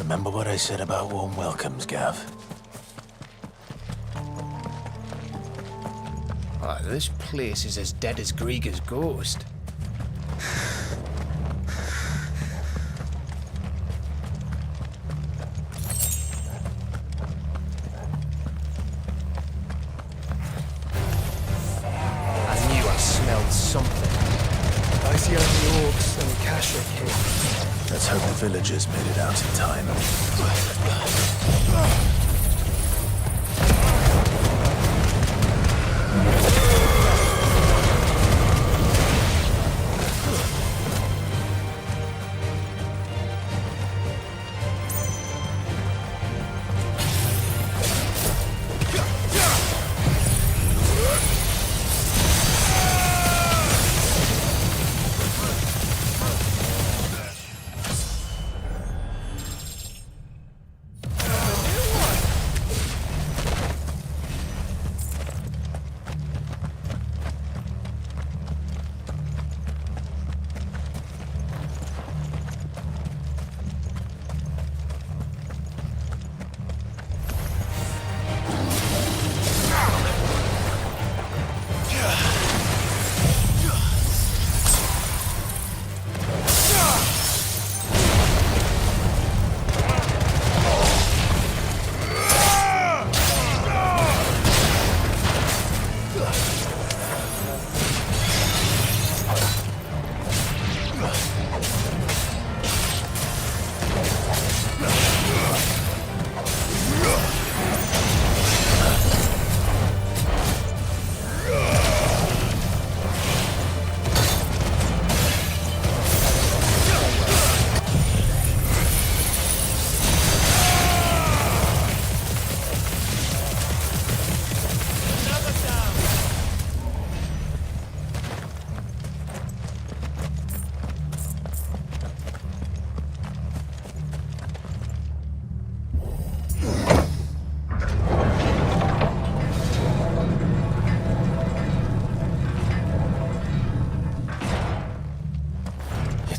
Remember what I said about warm welcomes, Gav? Ah, this place is as dead as Grieger's ghost. I knew I smelled something. I see only orcs and Kashrik here. Let's hope the villagers made it out in time.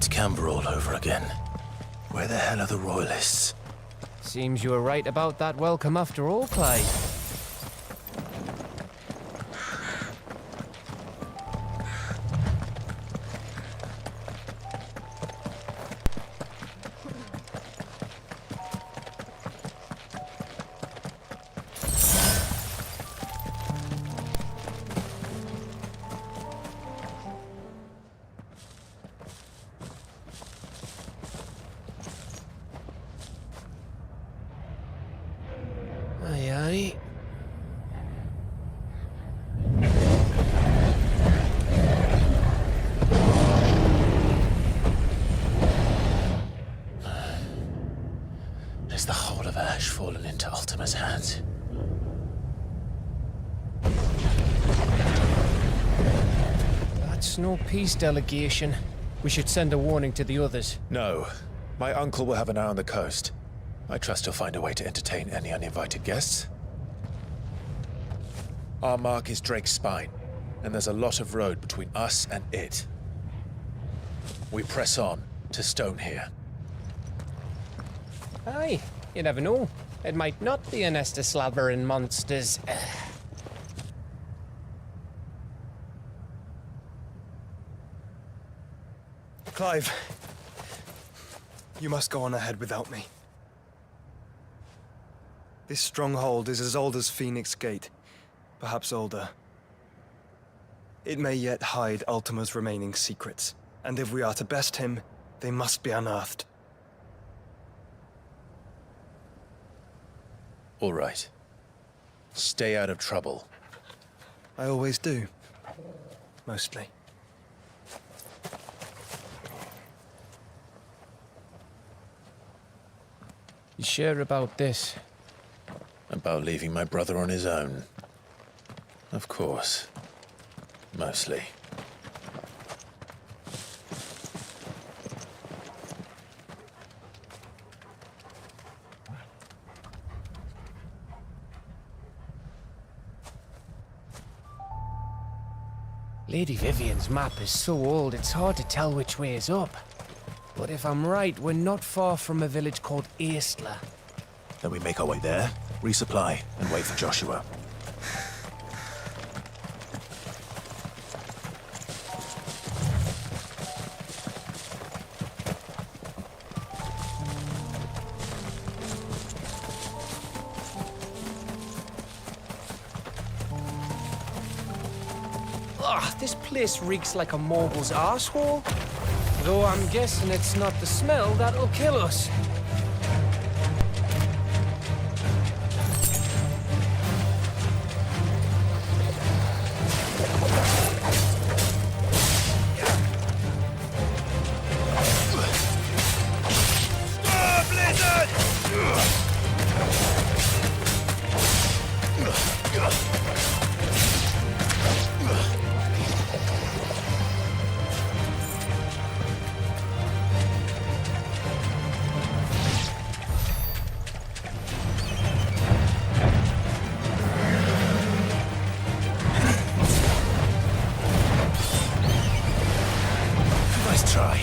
Camber all over again. Where the hell are the royalists? Seems you were right about that welcome after all, Clyde. Aye, aye. Is the whole of Ash fallen into Ultima's hands? That's no peace delegation. We should send a warning to the others. No. My uncle will have an eye on the coast. I trust he'll find a way to entertain any uninvited guests. Our mark is Drake's Spine, and there's a lot of road between us and it. We press on to Stone here. Aye, you never know. It might not be a nest of slabbering monsters. Clive, you must go on ahead without me. This stronghold is as old as Phoenix Gate, perhaps older. It may yet hide Ultima's remaining secrets, and if we are to best him, they must be unearthed. All right. Stay out of trouble. I always do. Mostly. You sure about this? About leaving my brother on his own. Of course. Mostly. Lady Vivian's map is so old it's hard to tell which way is up. But if I'm right, we're not far from a village called Eastla. Then we make our way there, resupply, and wait for Joshua. Ugh, this place reeks like a mogul's arsehole. Though I'm guessing it's not the smell that'll kill us. Nice try.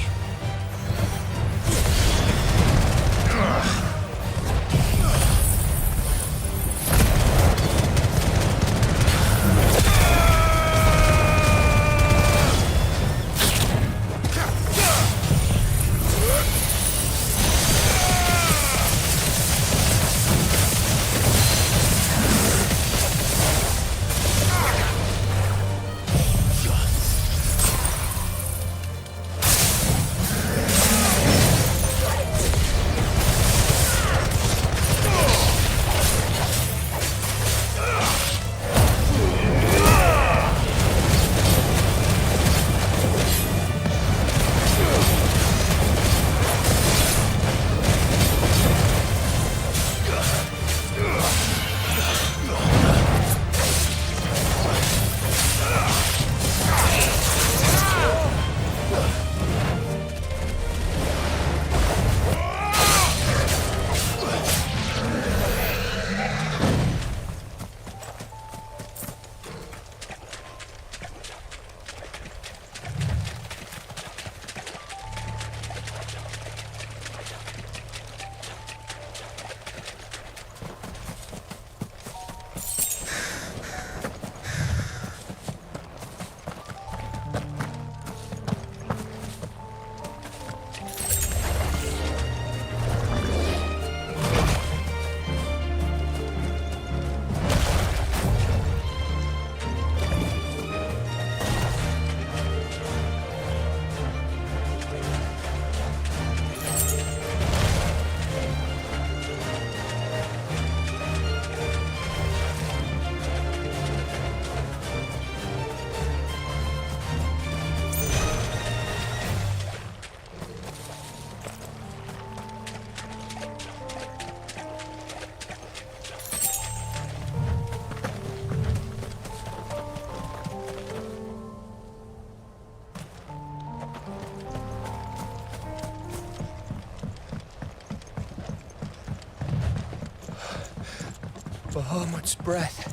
Bahamut's breath.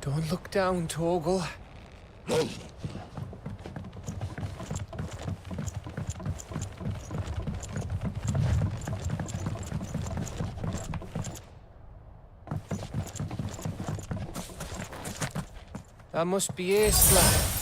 Don't look down, Torgal. That must be Aesla.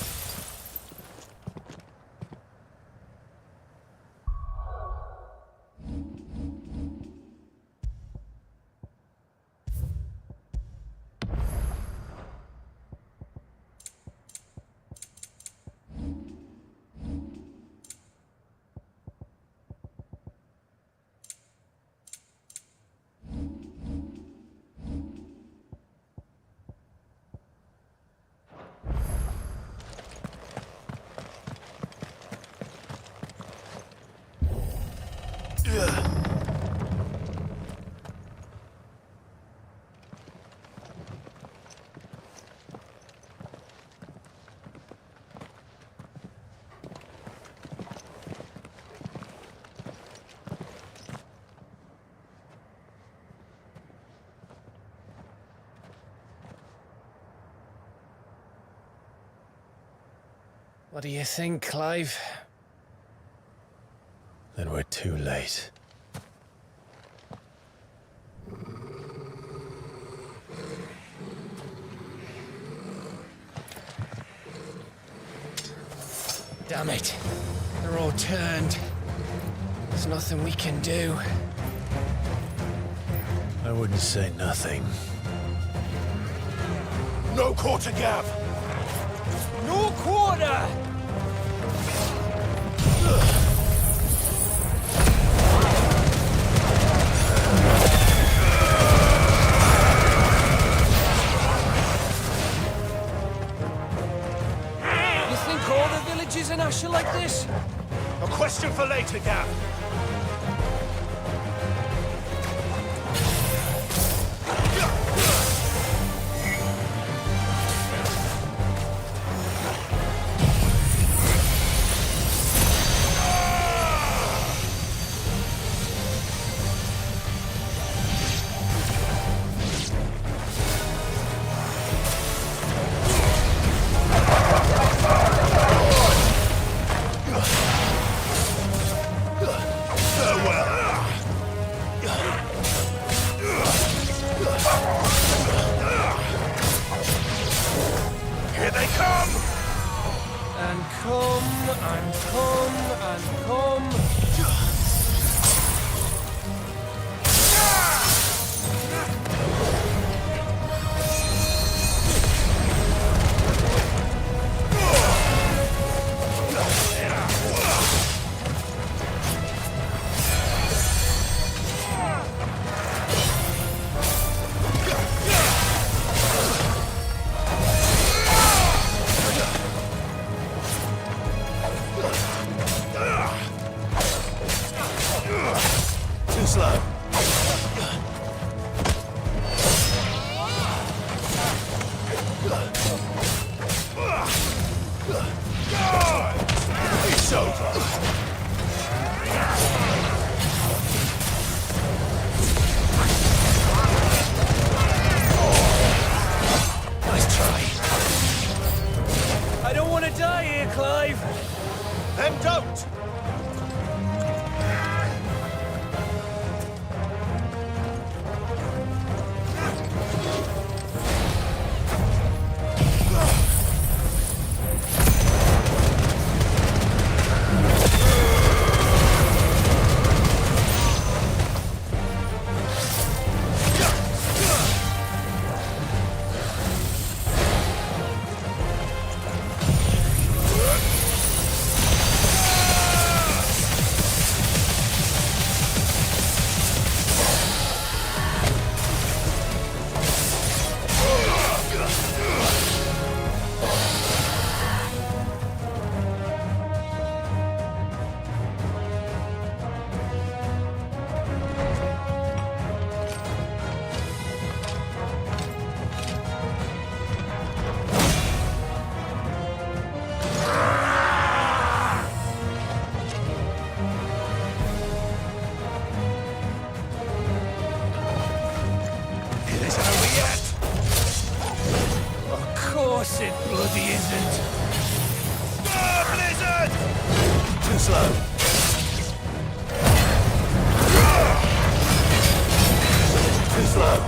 What do you think, Clive? Then we're too late. Damn it. They're all turned. There's nothing we can do. I wouldn't say nothing. No quarter, Gav! No quarter! You think all the villages in Ash are like this? A question for later, Gav! Here they come! And come, and come, and come. Too slow. It's over! Nice try. I don't want to die here, Clive. Then don't! Of course it bloody isn't. Blizzard! Too slow. Too slow.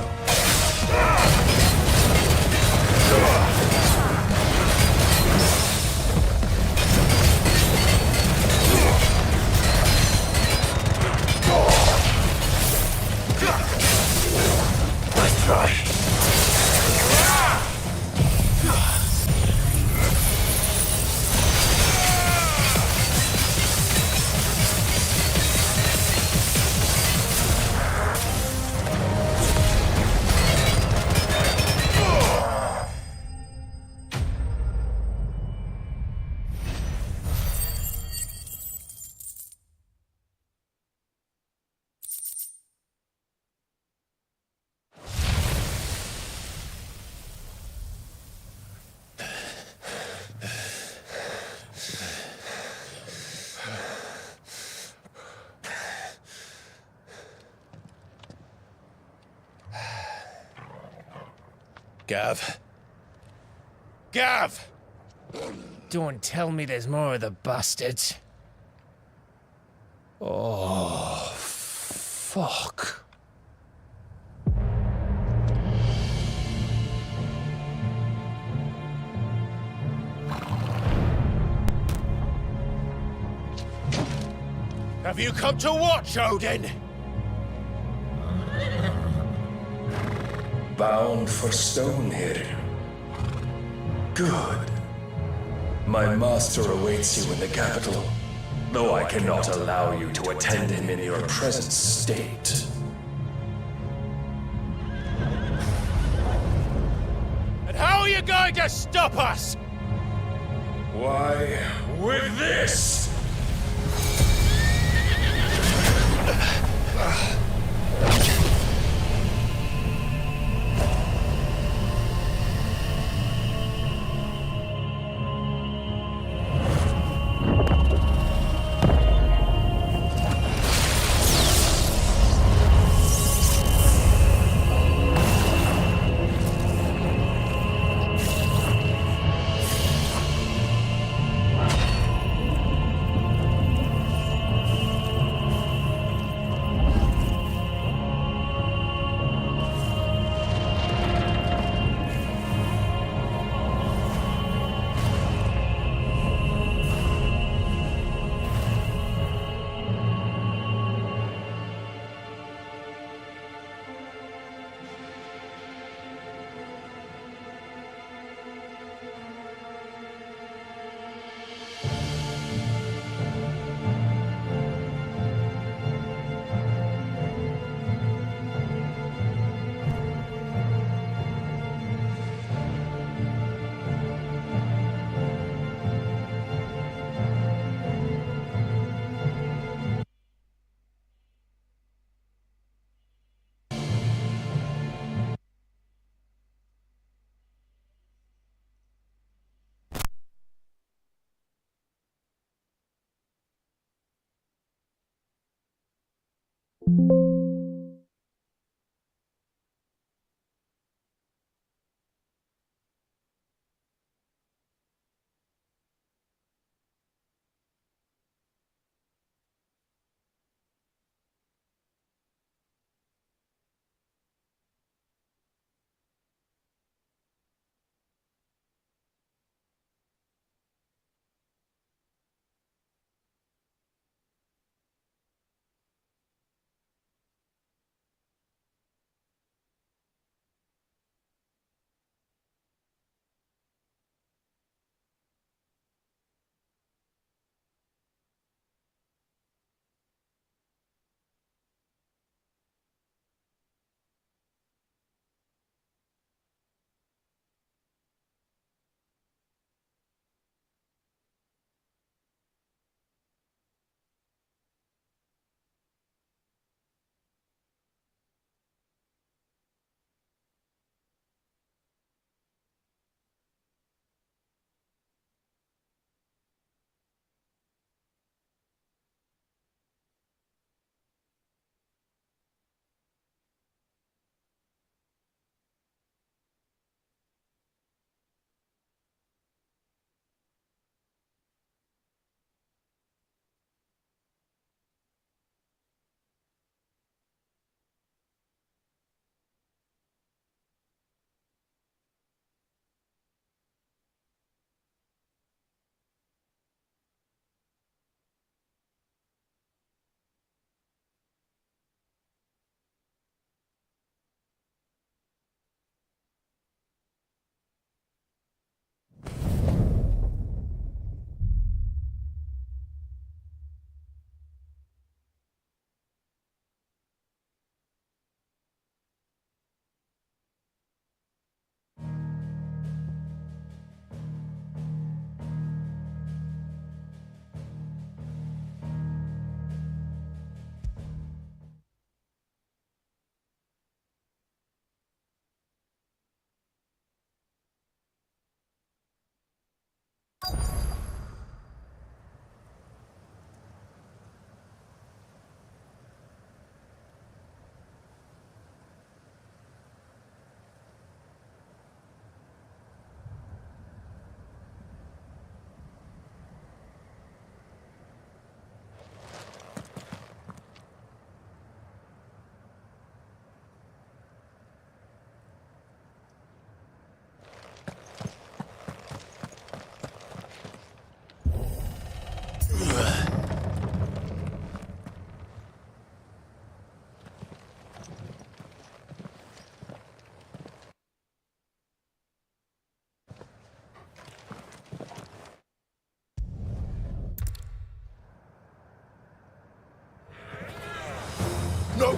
Nice try. Gav. Gav! Don't tell me there's more of the bastards. Oh, fuck. Have you come to watch, Odin? Bound for Stonehill. Good. My master awaits you in the capital, though I cannot allow you to attend him in your present state. And how are you going to stop us? Why, with this!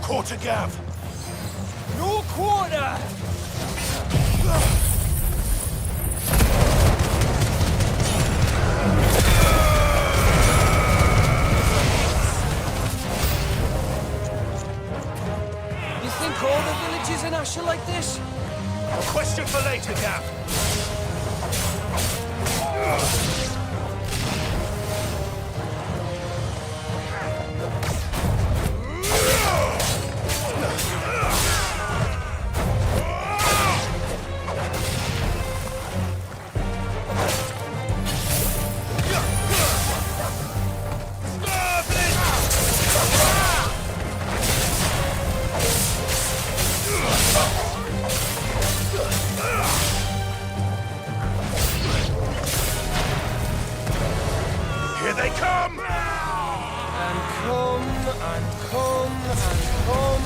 quarter, Gav! No quarter! You think all the villages in Ash are like this? A question for later, Gav! Here they come! And come, and come, and come.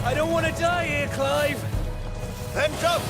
I don't want to die here, Clive. Then don't!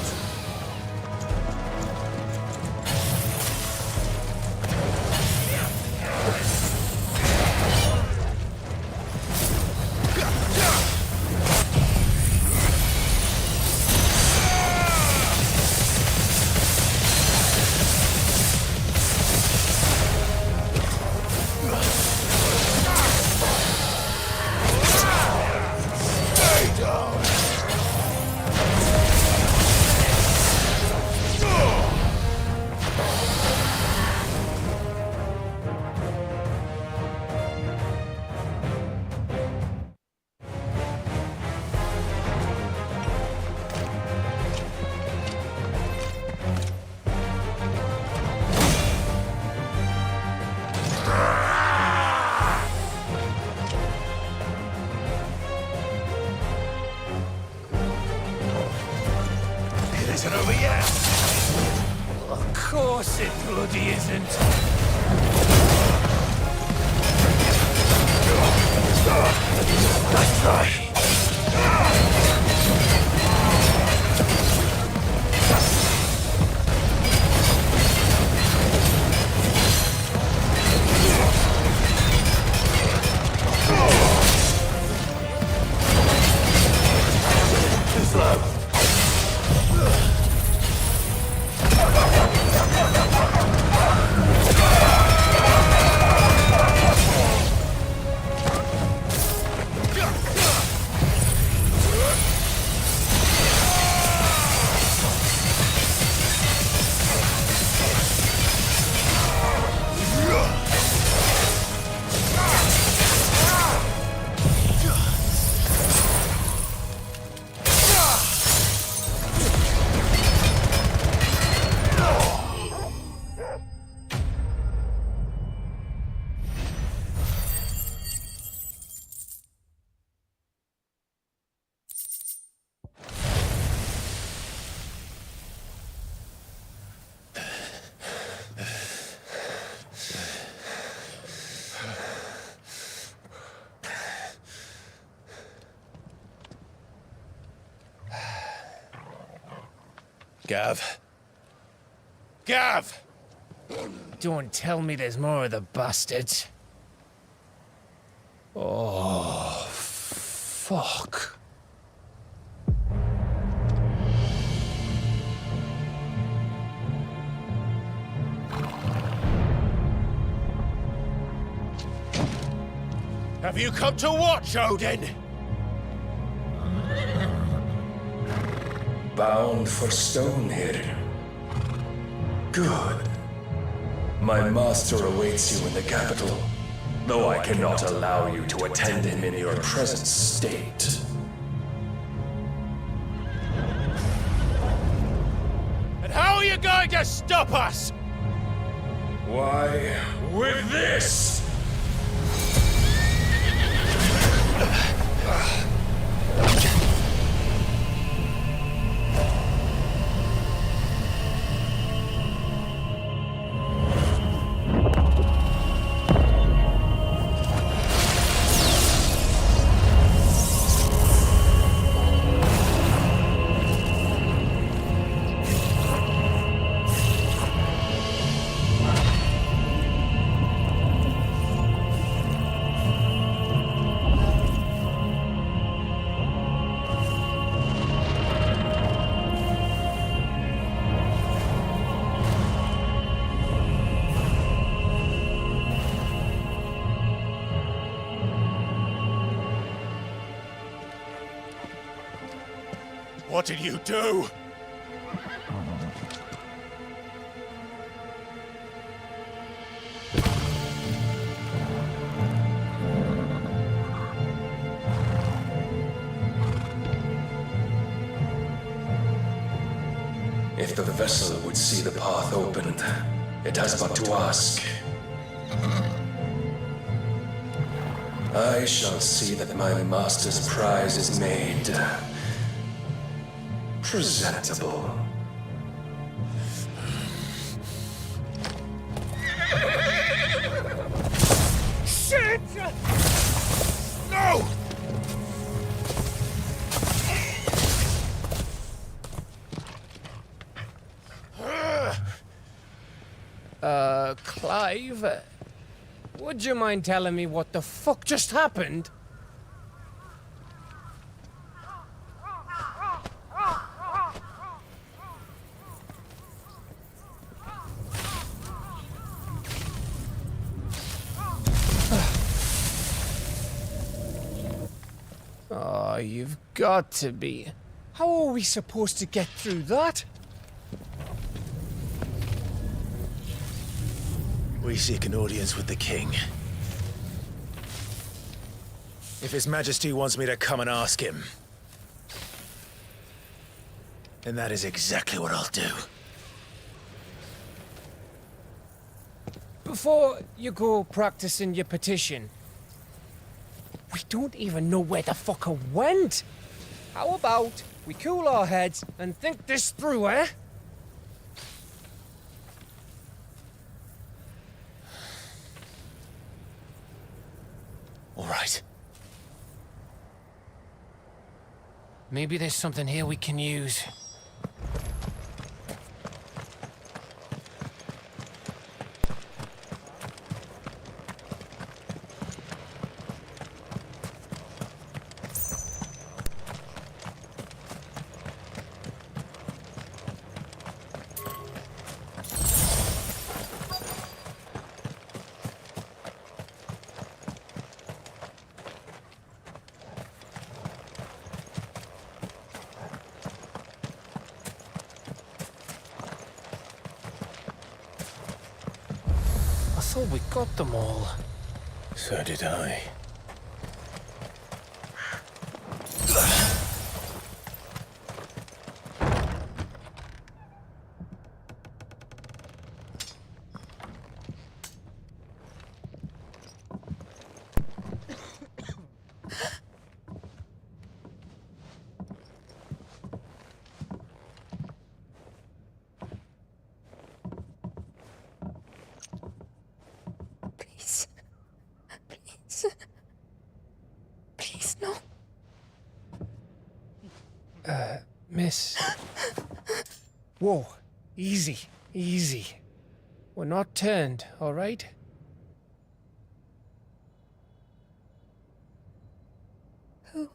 It isn't over yet! Of course it bloody isn't. Nice try! Too slow. Gav? Gav! Don't tell me there's more of the bastards. Oh, fuck. Have you come to watch, Odin? Bound for Stonehill. Good. My master awaits you in the capital, though I cannot allow you to attend him in your present state. you going to stop us? Why, with this! What did you do? If the vessel would see the path opened, it has but to ask. I shall see that my master's prize is made presentable. Shit! No! Clive, would you mind telling me what the fuck just happened? Oh, you've got to be. How are we supposed to get through that? We seek an audience with the king. If His Majesty wants me to come and ask him, And that is exactly what I'll do. Before you go practicing your petition, we don't even know where the fucker went. How about we cool our heads and think this through, eh? All right. Maybe there's something here we can use. I thought we got them all. So did I. Please. Please, no. Miss. Whoa. Easy. Easy. We're not turned, all right? Who?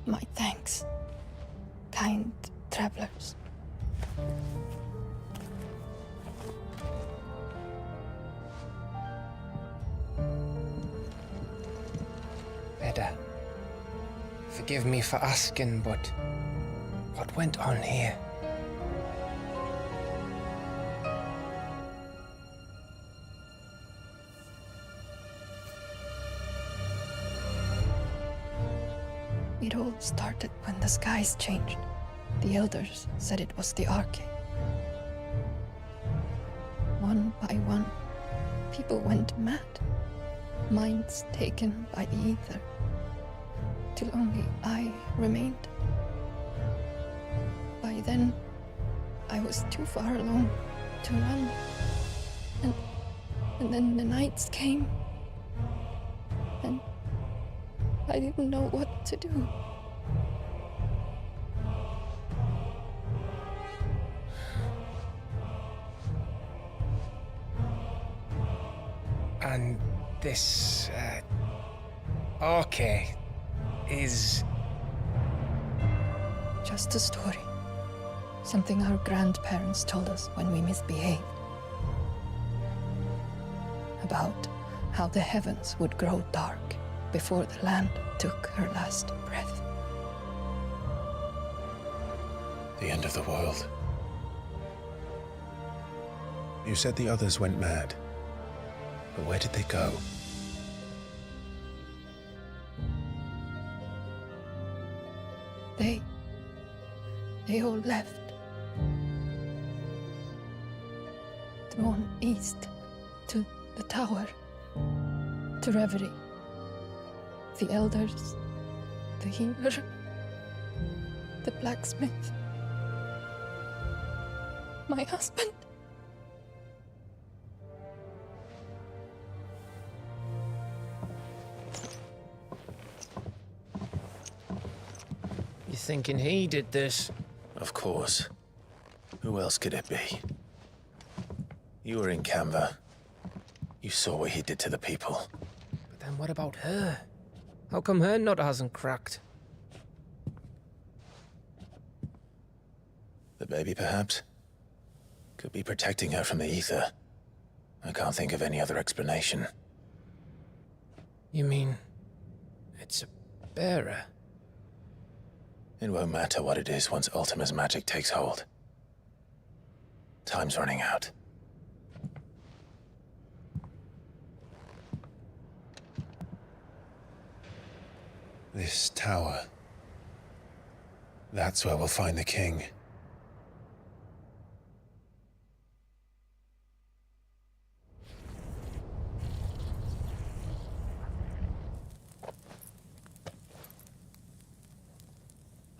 My thanks, kind travelers. Better. Forgive me for asking, but what went on here? It all started when the skies changed. The elders said it was the arcade. One by one, people went mad, minds taken by the ether, till only I remained. By then, I was too far along to run. And then the nights came, and I didn't know what to do. And this, arcade is... Just a story. Something our grandparents told us when we misbehaved. About how the heavens would grow dark before the land took her last breath. The end of the world. You said the others went mad. But where did they go? They all left. Drawn east to the tower, to reverie. The elders, the healer, the blacksmith, my husband. You thinking he did this? Of course. Who else could it be? You were in Canva. You saw what he did to the people. But then what about her? How come her nut hasn't cracked? The baby, perhaps? Could be protecting her from the ether. I can't think of any other explanation. You mean... it's a bearer? It won't matter what it is once Ultima's magic takes hold. Time's running out. This tower. That's where we'll find the king.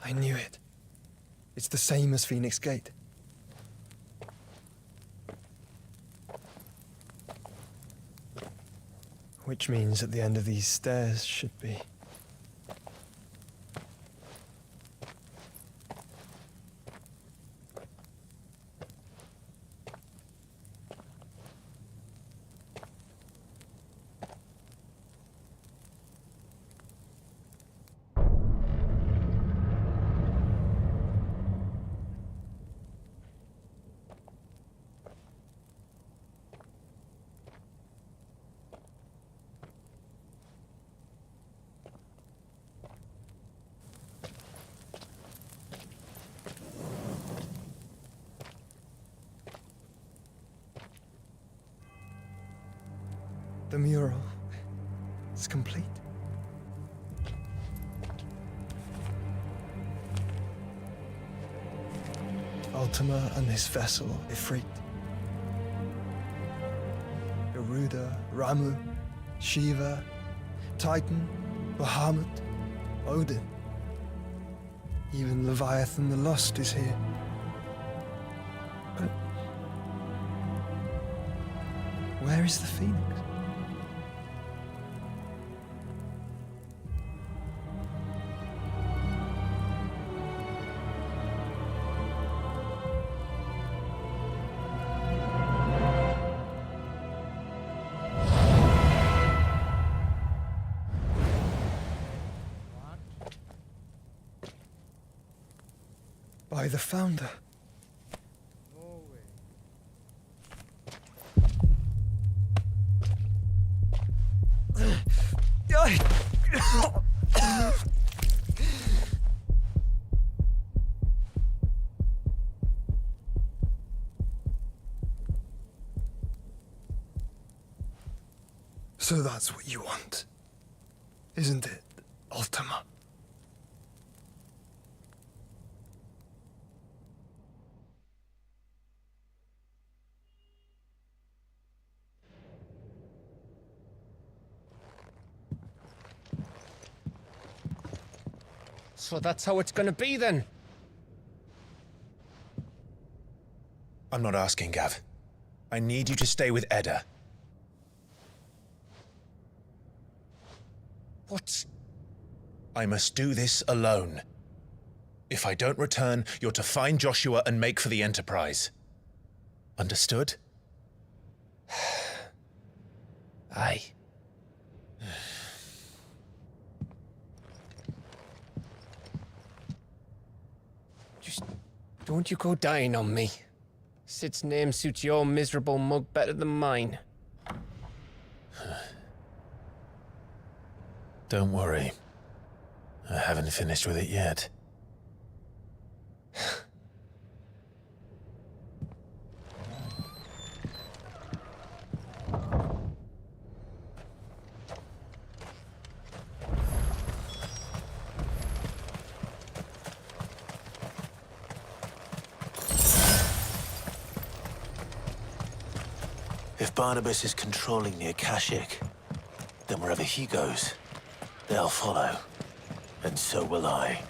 I knew it. It's the same as Phoenix Gate. Which means at the end of these stairs should be... The mural is complete. Ultima and his vessel, Ifrit. Garuda, Ramu, Shiva, Titan, Bahamut, Odin. Even Leviathan the Lost is here. But where is the Phoenix? By the Founder. So that's what you want, isn't it, Ultima? So that's how it's gonna be then? I'm not asking, Gav. I need you to stay with Edda. What? I must do this alone. If I don't return, you're to find Joshua and make for the Enterprise. Understood? Aye. Just don't you go dying on me. Sid's name suits your miserable mug better than mine. Don't worry. I haven't finished with it yet. If Barnabas is controlling the Akashic, then wherever he goes, they'll follow. And so will I.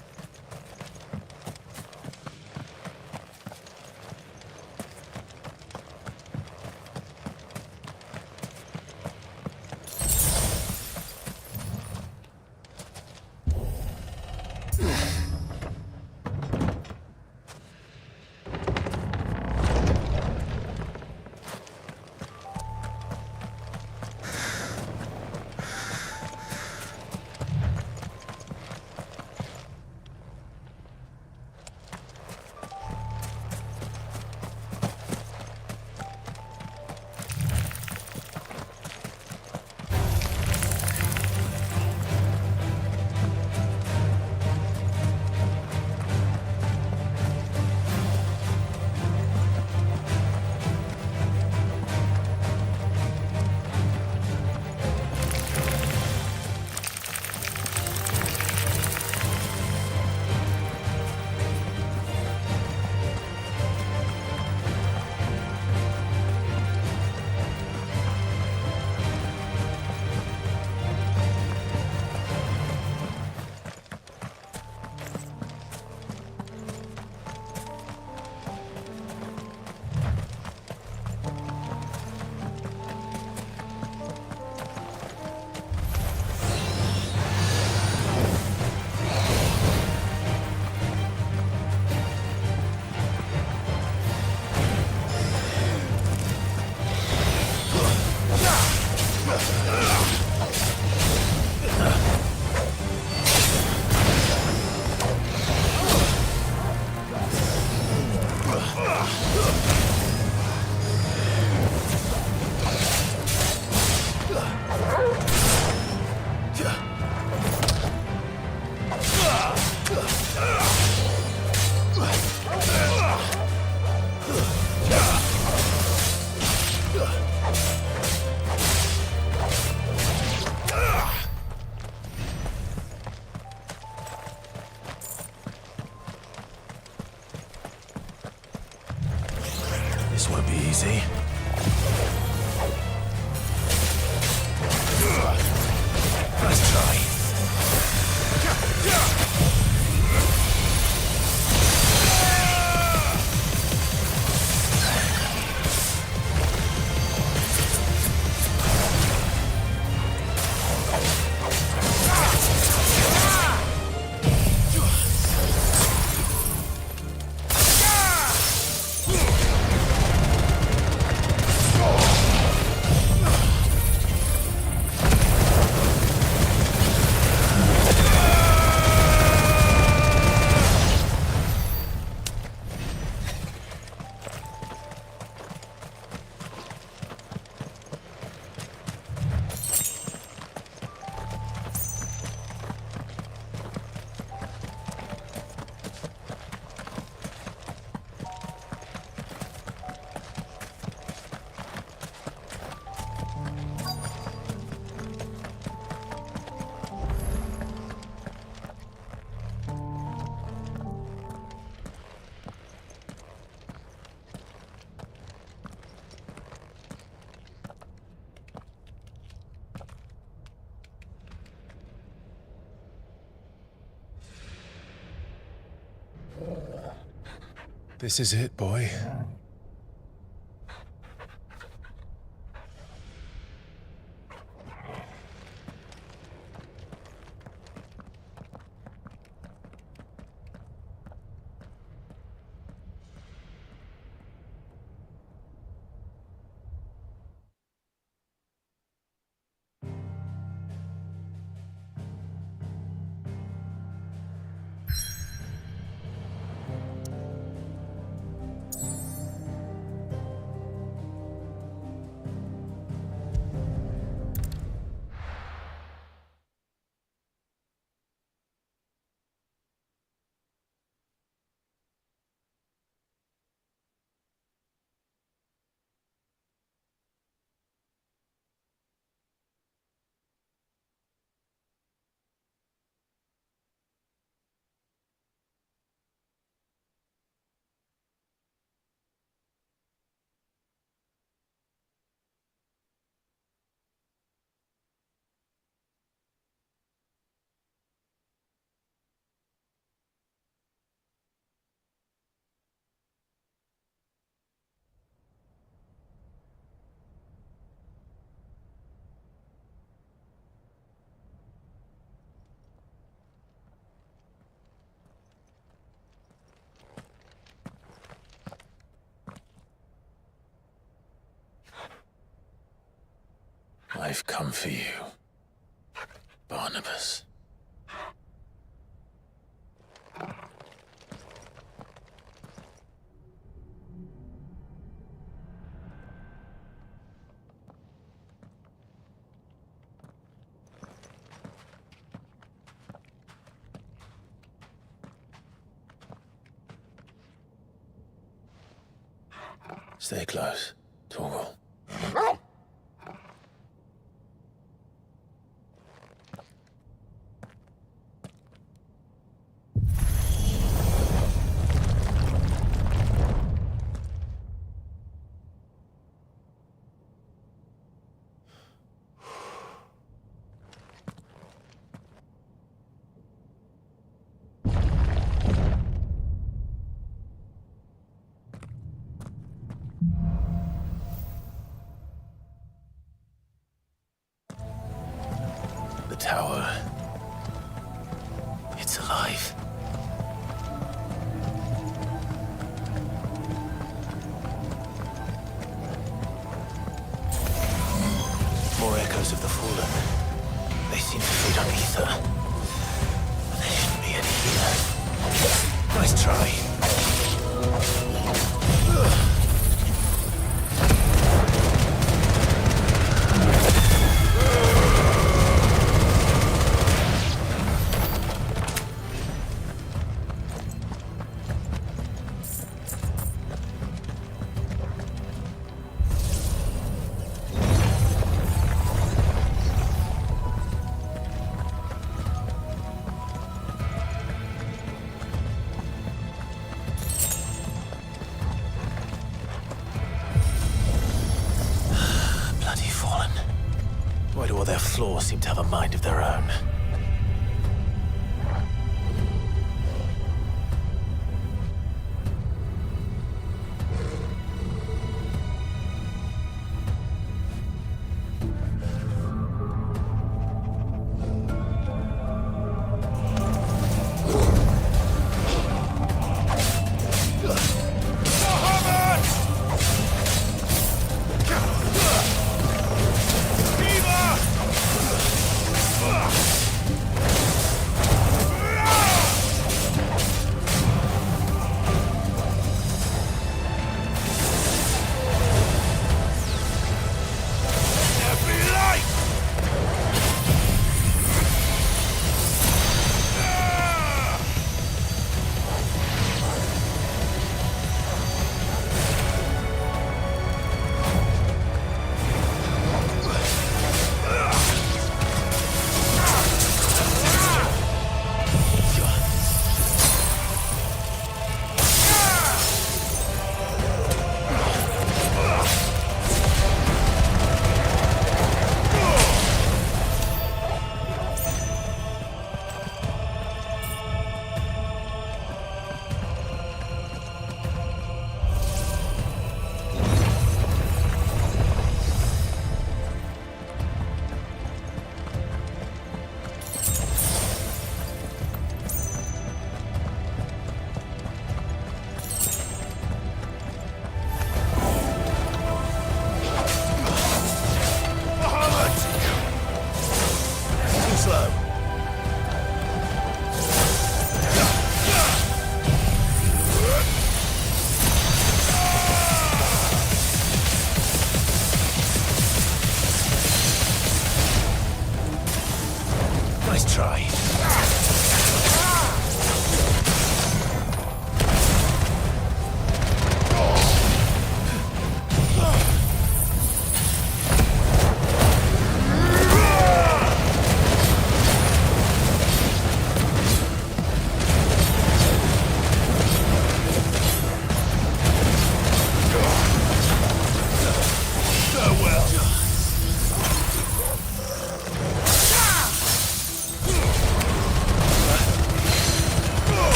This won't be easy. Let's try. This is it, boy. I've come for you, Barnabas. Stay close, Torgal. The tower. It's alive. More echoes of the fallen. They seem to feed on ether. But there shouldn't be any here. Nice try. Why do all their flaws seem to have a mind of their own?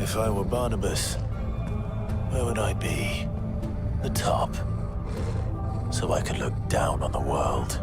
If I were Barnabas, where would I be? The top. So I could look down on the world.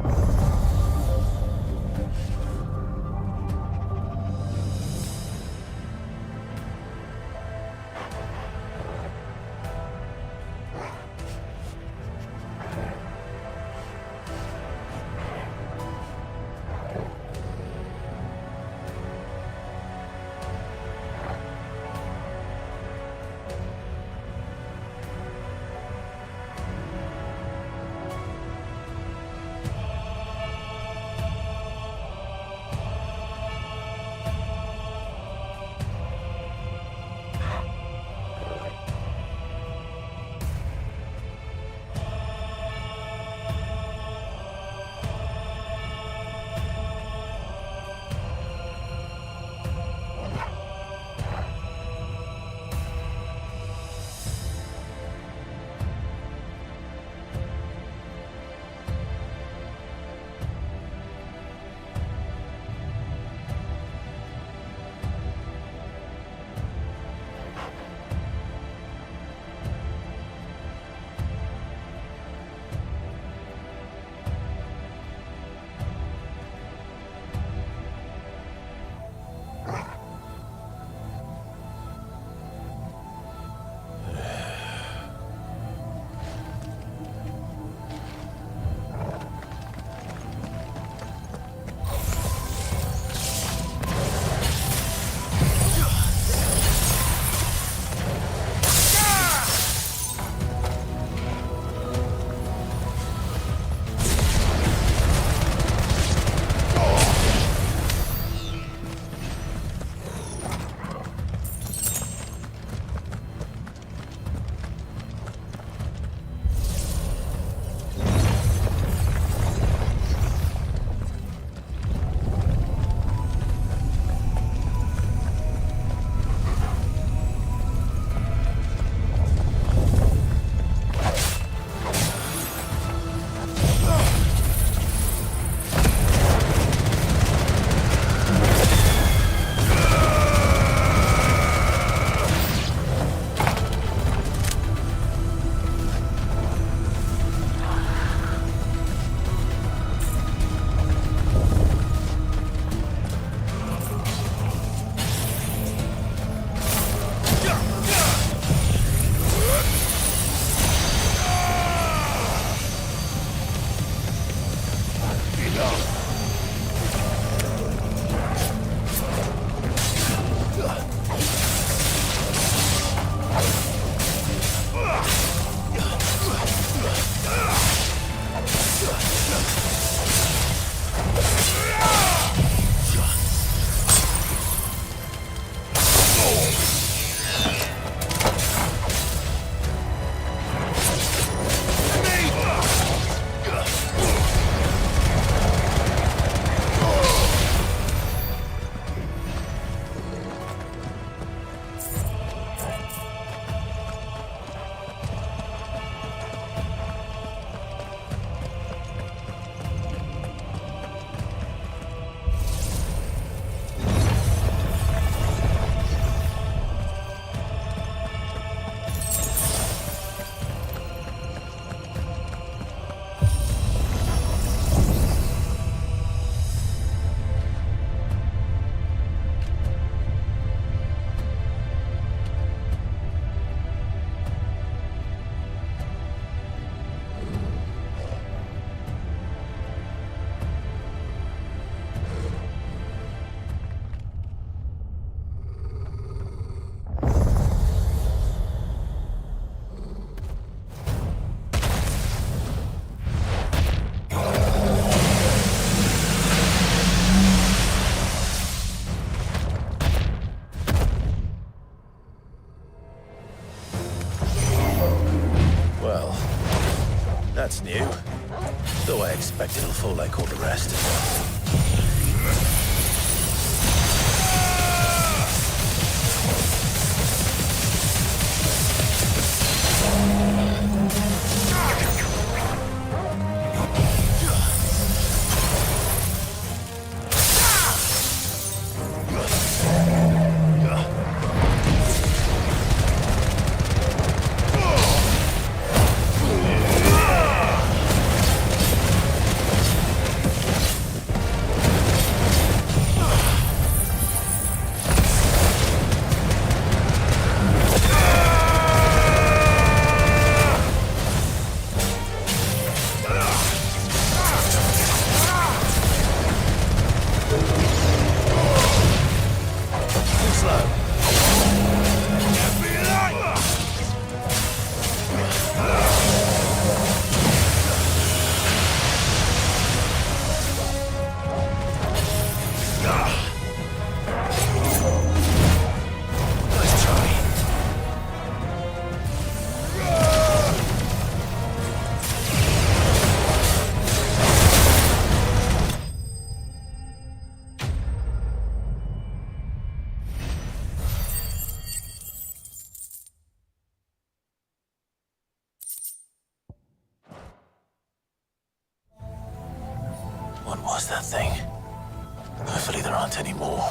That's new. Though I expect it'll fall like all the rest. was that thing? Hopefully there aren't any more.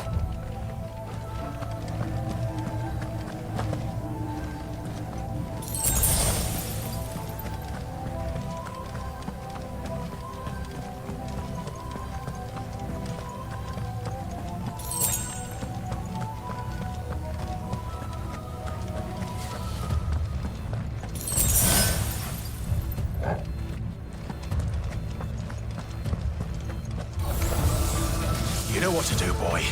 You know what to do, boy.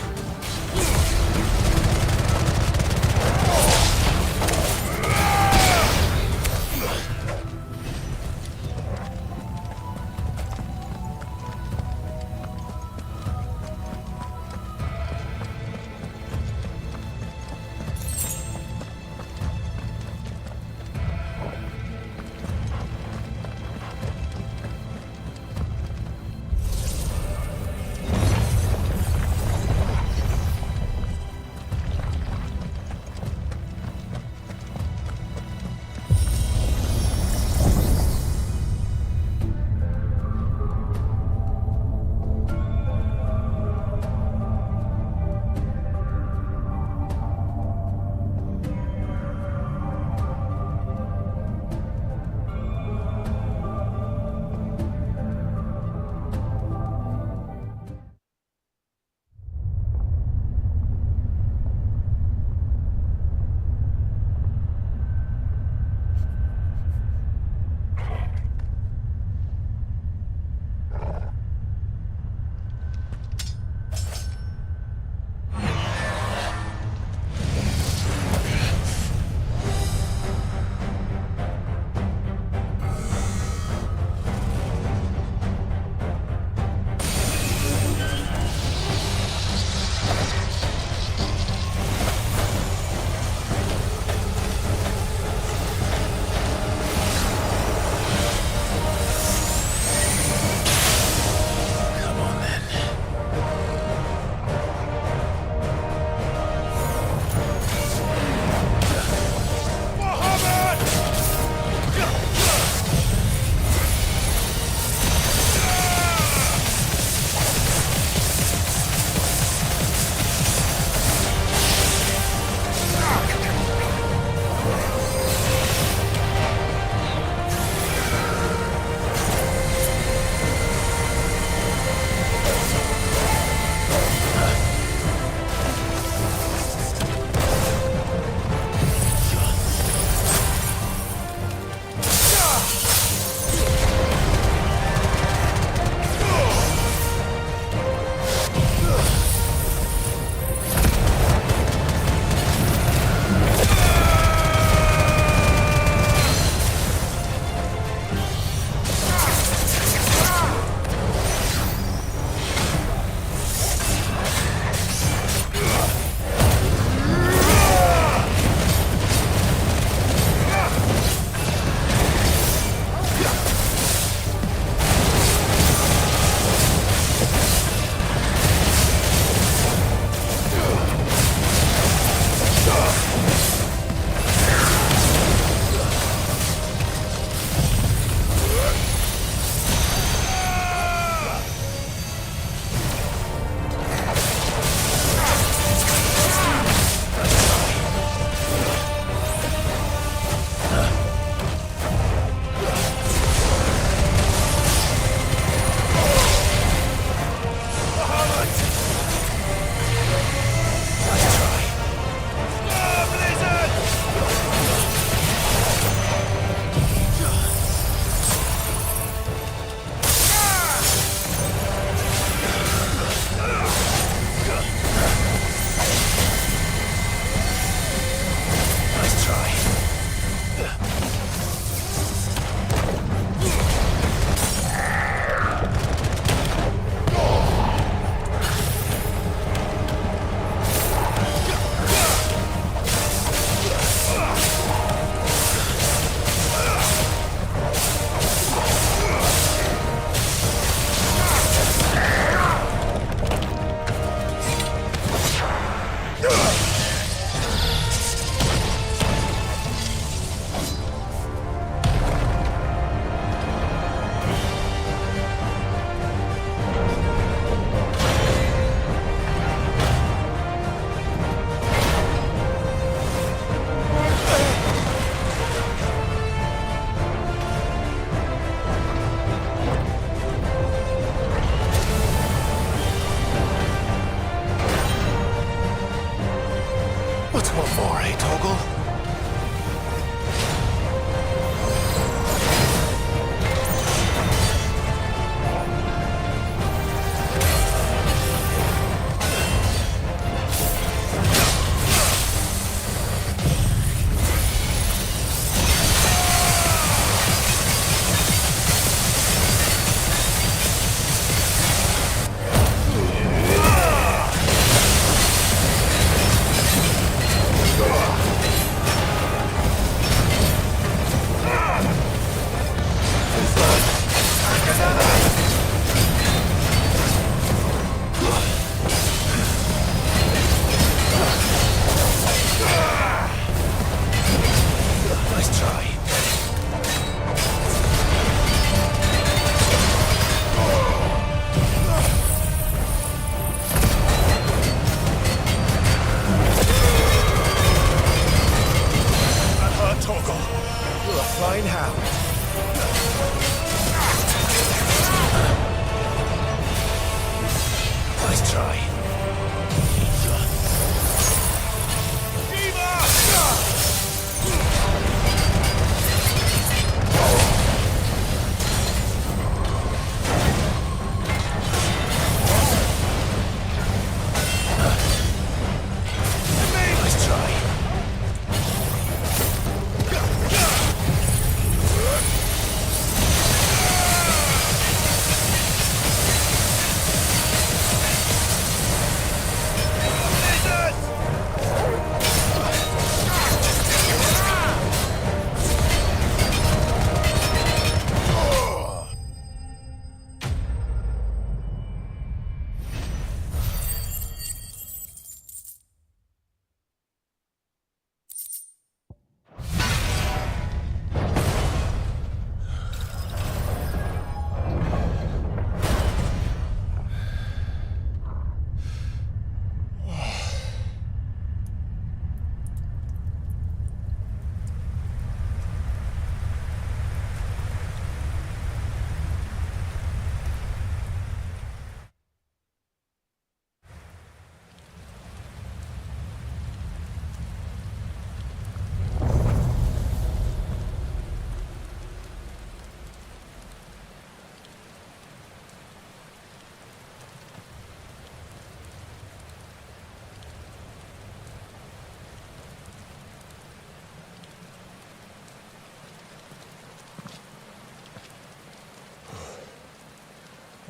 Torgal? Nice try. That hurt, Torgal. You're a fine hound. Nice try. Nice try.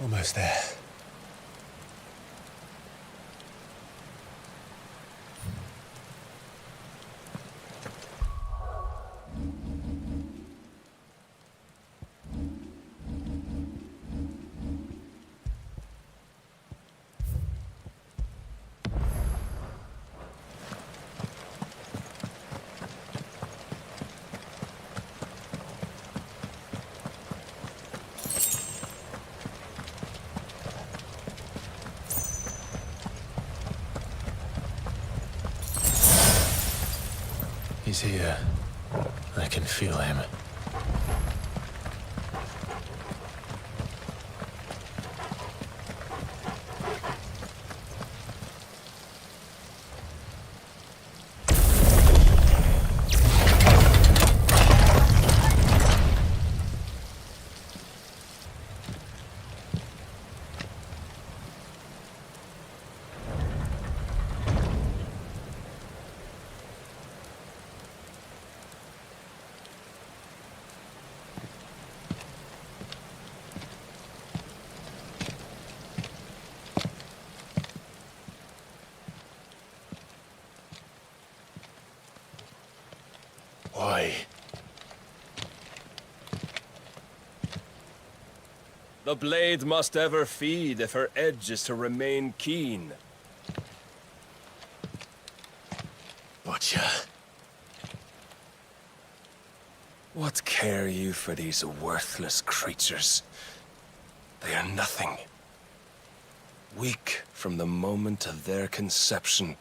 Almost there. He's here. I can feel him. Why? The blade must ever feed if her edge is to remain keen. Butcher. What care you for these worthless creatures? They are nothing. Weak from the moment of their conception,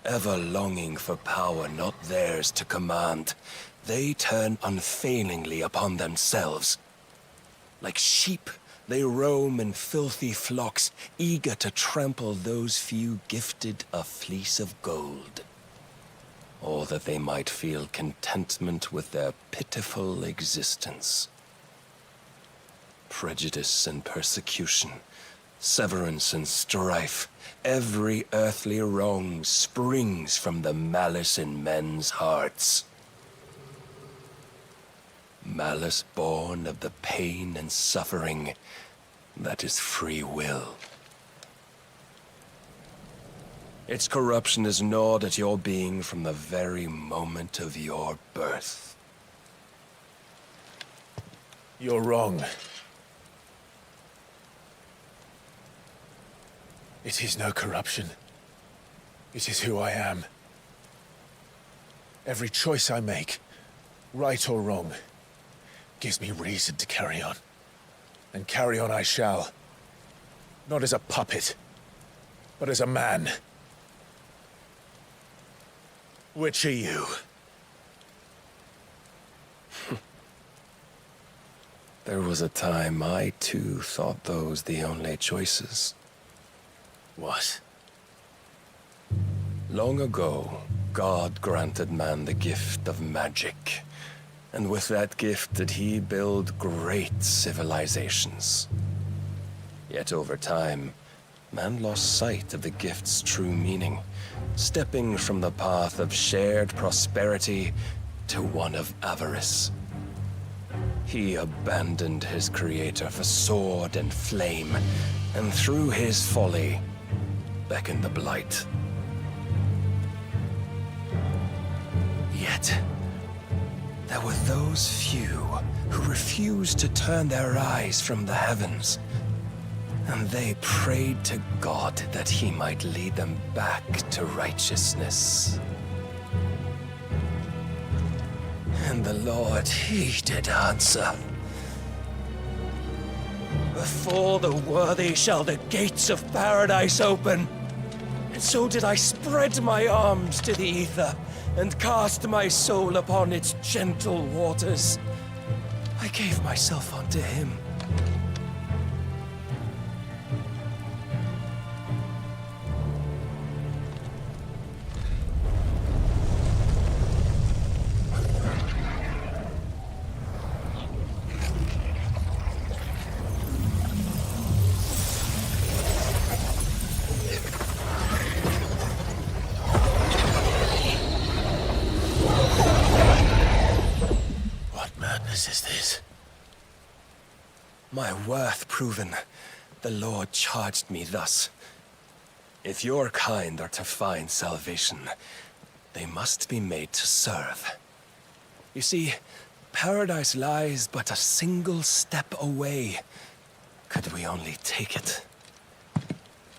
ever longing for power not theirs to command, they turn unfailingly upon themselves. Like sheep, they roam in filthy flocks, eager to trample those few gifted a fleece of gold. or that they might feel contentment with their pitiful existence. Prejudice and persecution, severance and strife, every earthly wrong springs from the malice in men's hearts. Malice born of the pain and suffering that is free will. Its corruption is gnawed at your being from the very moment of your birth. You're wrong. It is no corruption. It is who I am. Every choice I make, right or wrong, gives me reason to carry on. And carry on I shall. Not as a puppet, but as a man. Which are you? There was a time I too thought those the only choices. What? Long ago, God granted man the gift of magic. And with that gift did he build great civilizations. Yet over time, man lost sight of the gift's true meaning, stepping from the path of shared prosperity to one of avarice. He abandoned his creator for sword and flame, and through his folly, beckoned the blight. Yet, there were those few who refused to turn their eyes from the heavens, and they prayed to God that he might lead them back to righteousness. And the Lord, he did answer. Before the worthy shall the gates of paradise open. And so did I spread my arms to the ether, and cast my soul upon its gentle waters. I gave myself unto him. Is this? My worth proven, the Lord charged me thus. If your kind are to find salvation, they must be made to serve. You see, paradise lies but a single step away. Could we only take it?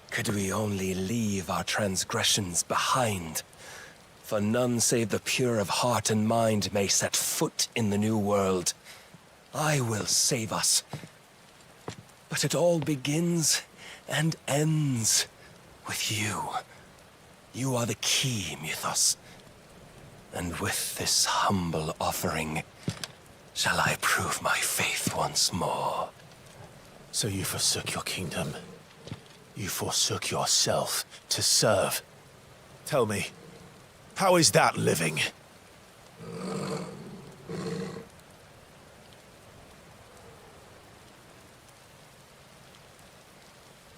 Could we only leave our transgressions behind? For none save the pure of heart and mind may set foot in the new world. I will save us. But it all begins and ends with you. You are the key, Mythos. And with this humble offering, shall I prove my faith once more. So you forsook your kingdom. You forsook yourself to serve. Tell me, how is that living?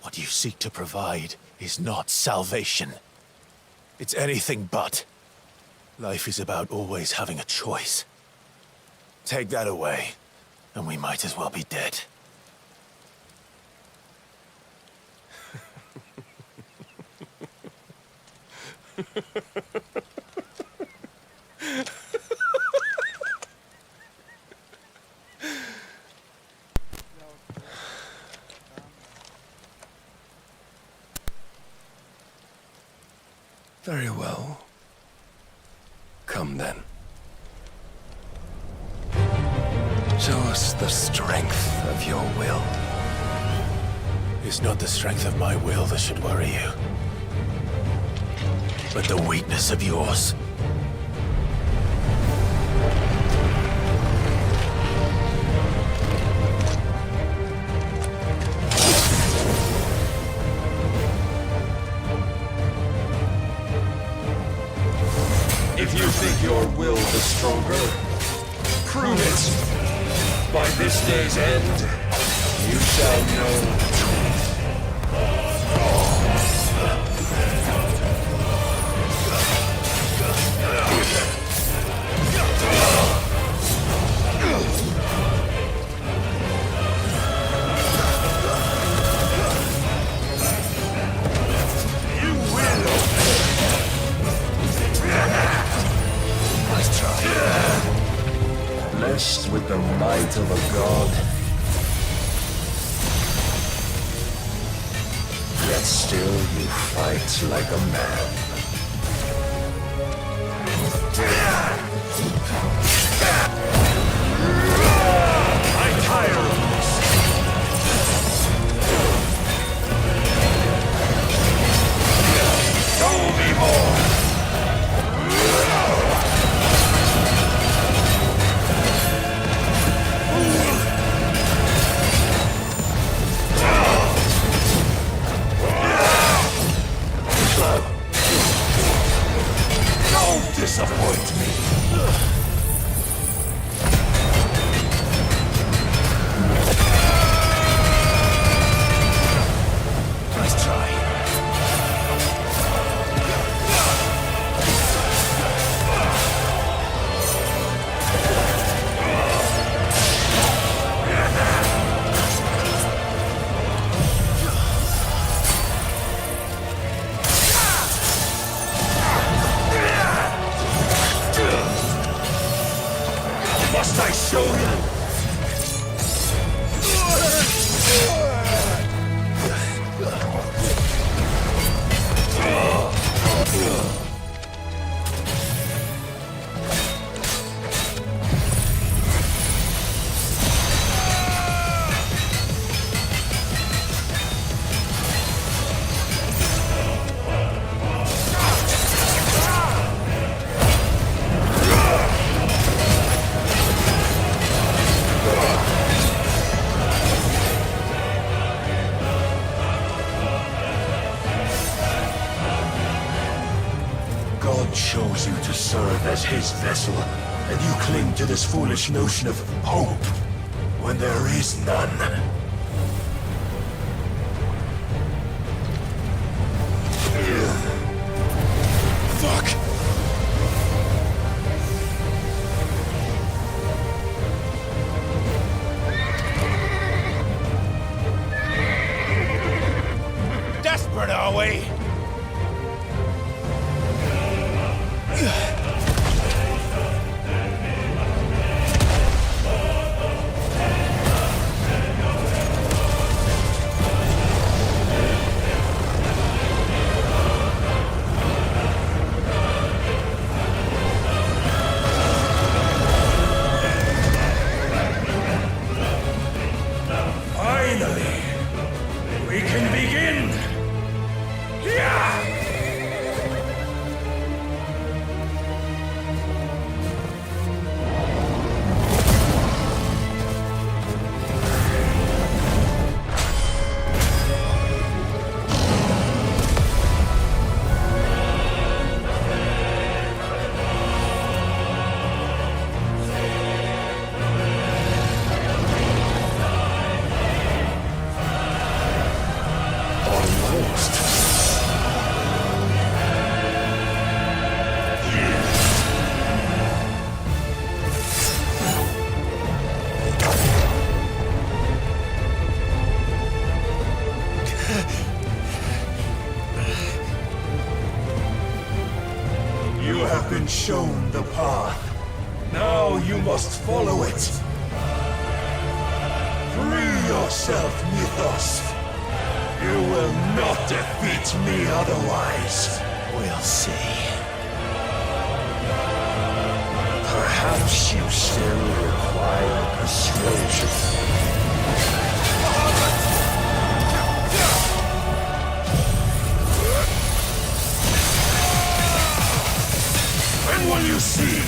What you seek to provide is not salvation. It's anything but. Life is about always having a choice. Take that away, and we might as well be dead. Very well. Come then. Show us the strength of your will. It's not the strength of my will that should worry you, but the weakness of yours. If you think your will is stronger, prove it. By this day's end, you shall know. Blessed with the might of a god, yet still you fight like a man. I'm tired of this. Show me more! Don't disappoint me. Nice try. Must I show you? God chose you to serve as his vessel, and you cling to this foolish notion of hope when there is none. Fuck! Desperate, are we? Finally, we can begin! Yeah! You have been shown the path. Now you must follow it. Free yourself, Mythos. You will not defeat me otherwise. We'll see. Perhaps you still require persuasion. When will you see?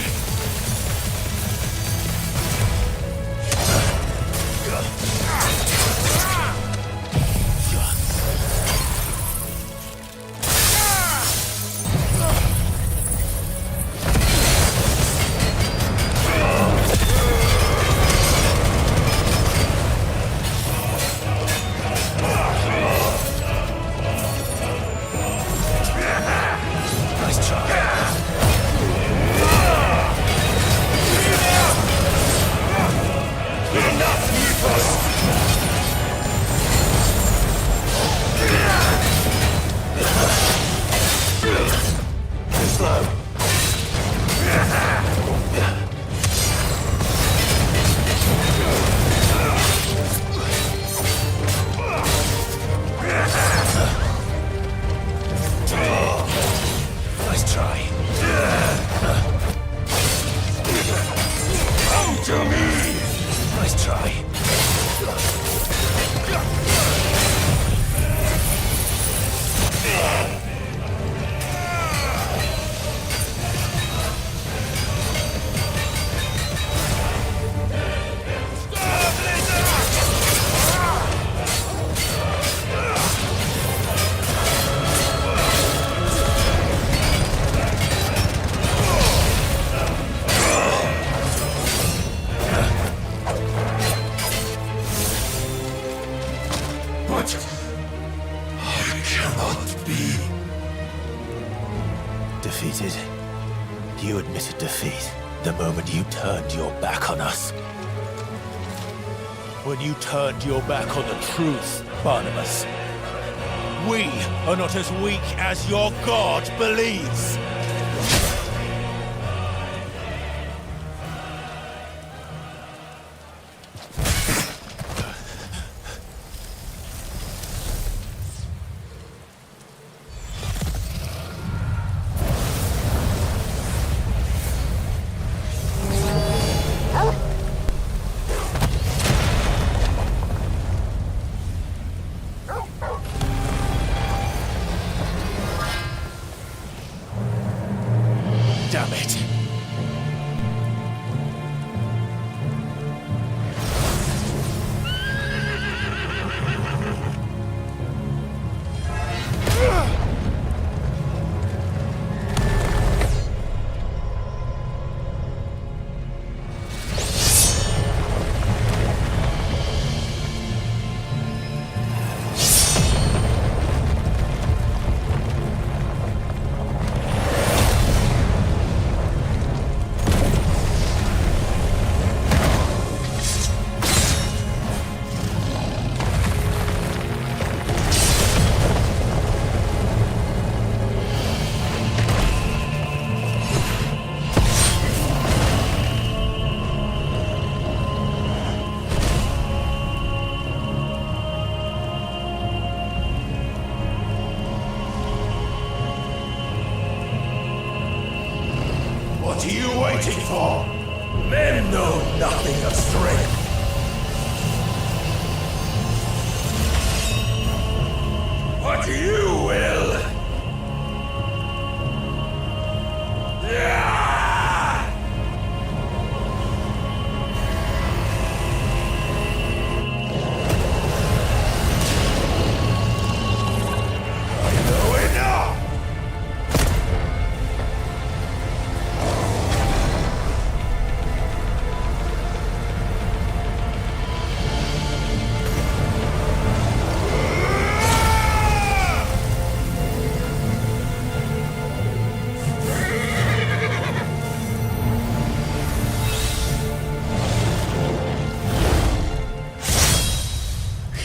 be? Defeated. You admitted defeat the moment you turned your back on us. When you turned your back on the truth, Barnabas. We are not as weak as your God believes. Damn it. What are you waiting for? Men know nothing of strength. What you will. I know enough.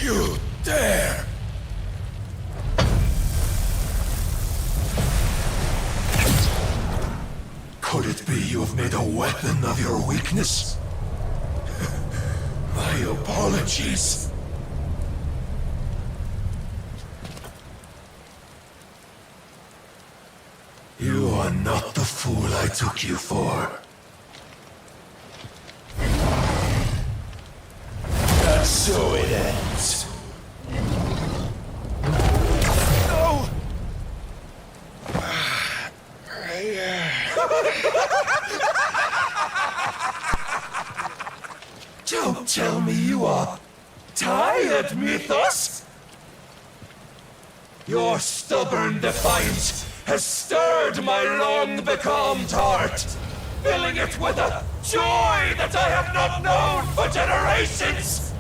You dare! Could it be you have made a weapon of your weakness? My apologies. You are not the fool I took you for. And so it ends. No! Don't tell me you are tired, Mythos! Your stubborn defiance has stirred my long-becalmed heart, filling it with a joy that I have not known for generations!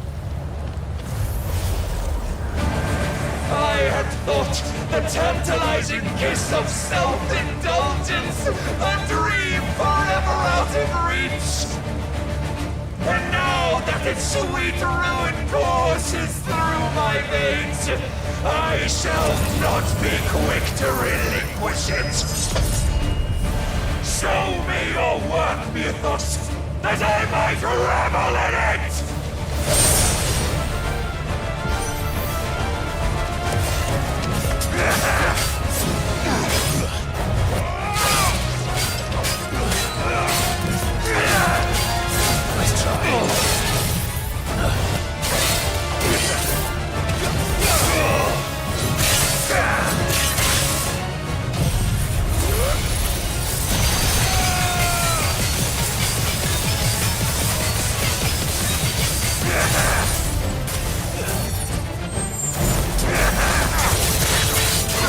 I had thought the tantalizing kiss of self-indulgence a dream forever out of reach. And now that its sweet ruin courses through my veins, I shall not be quick to relinquish it. Show me your work, Mythos, that I might revel in it! Nice try.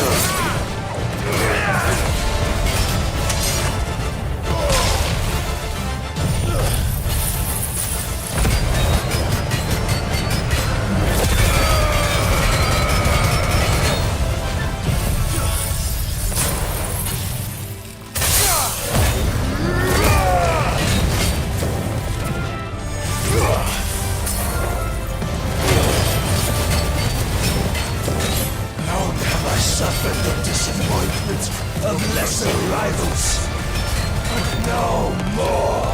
Ugh! disappointment of lesser rivals, but no more.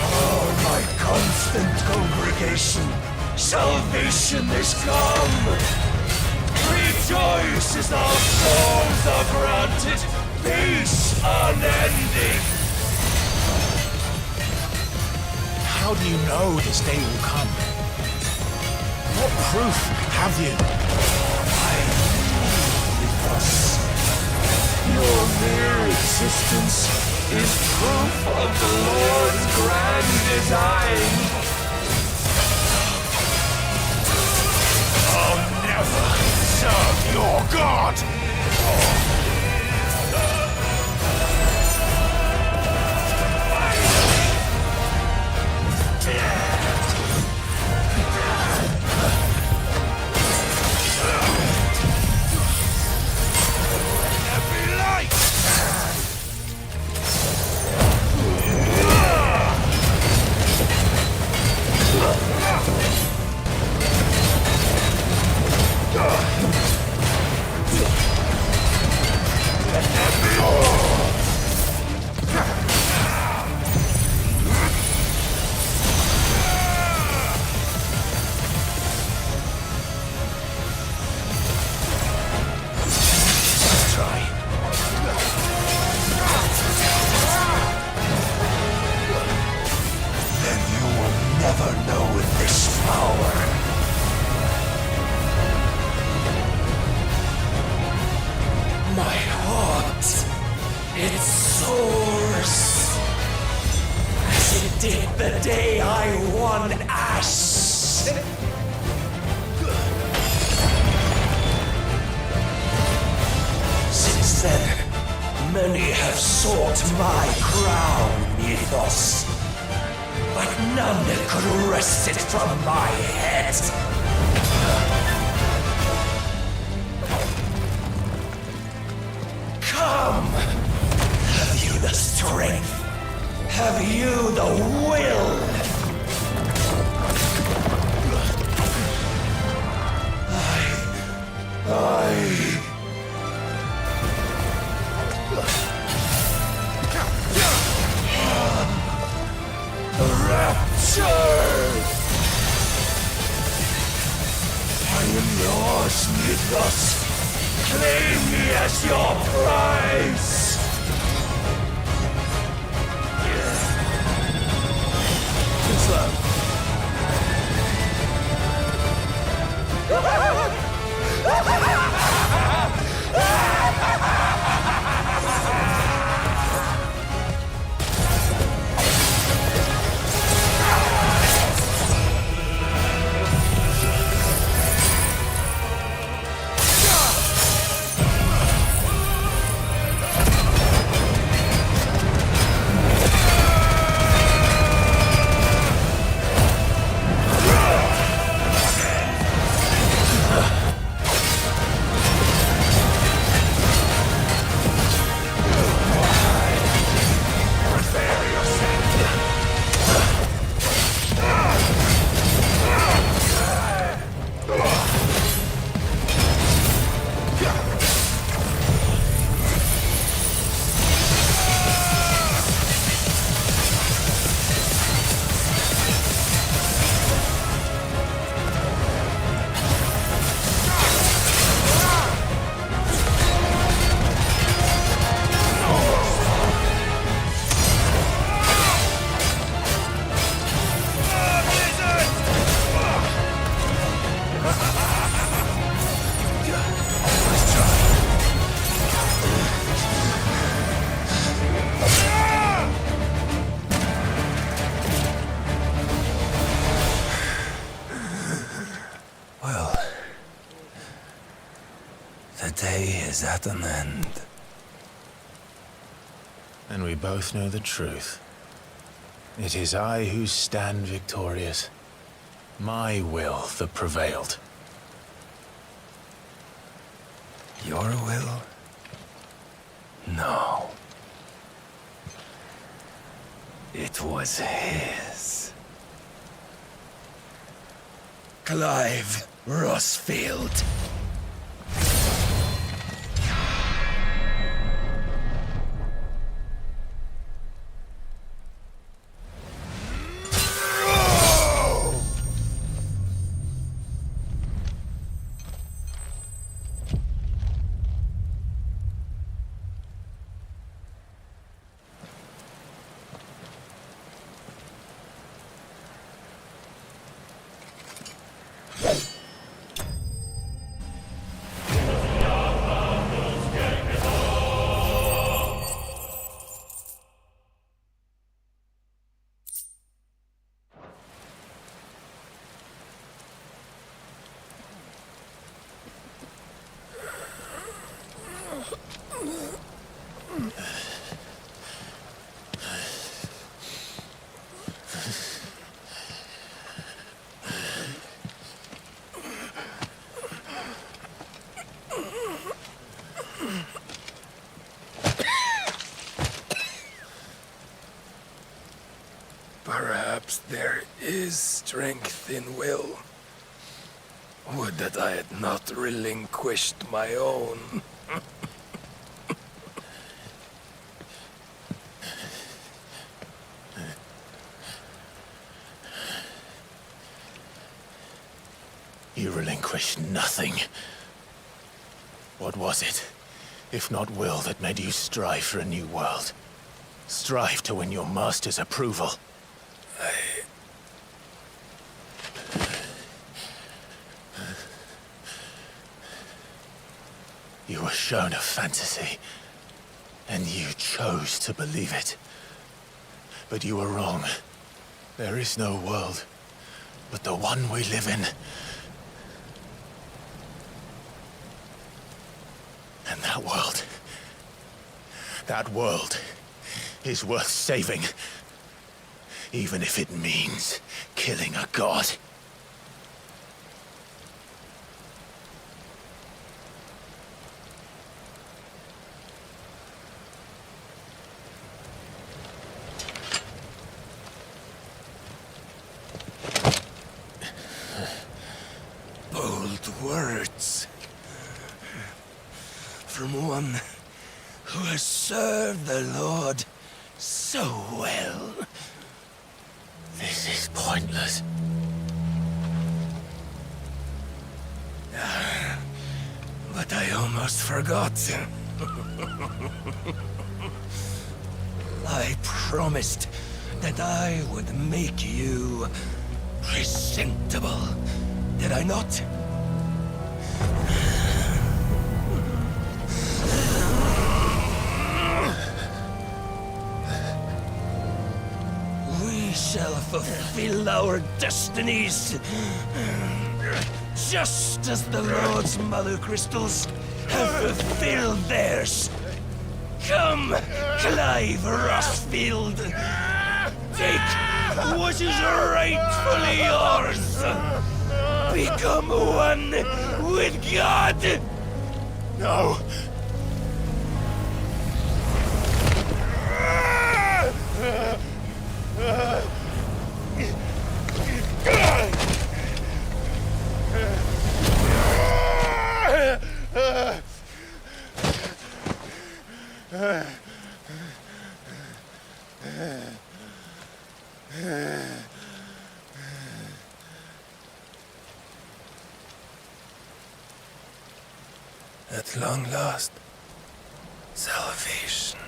Oh, my constant congregation, salvation is come. Rejoice as our souls are granted peace unending. How do you know this day will come? What proof have you? Your mere existence is proof of the Lord's grand design. I'll never serve your god! It soars as it did the day I won Ash. Since then, many have sought my crown, Ethos, but none could wrest it from my head. Come! Have you the strength? Have you the will? Rapture! I am yours, Mythos. Claim me as your prize! The day is at an end. And we both know the truth. It is I who stand victorious. My will that prevailed. Your will? No. It was his. Clive Rossfield. Perhaps there is strength in will. Would that I had not relinquished my own. You relinquished nothing. What was it, if not will, that made you strive for a new world? Strive to win your master's approval? You were shown a fantasy, and you chose to believe it. But you were wrong. There is no world, but the one we live in. And that world is worth saving, even if it means killing a god. Bold words. From one who has served the Lord so well. This is pointless. But I almost forgot. I promised that I would make you presentable. Did I not? We shall fulfill our destinies, just as the Lord's Mother Crystals have fulfilled theirs. Come, Clive Rossfield. Take what is rightfully yours. Become one with God. No! At long last, salvation.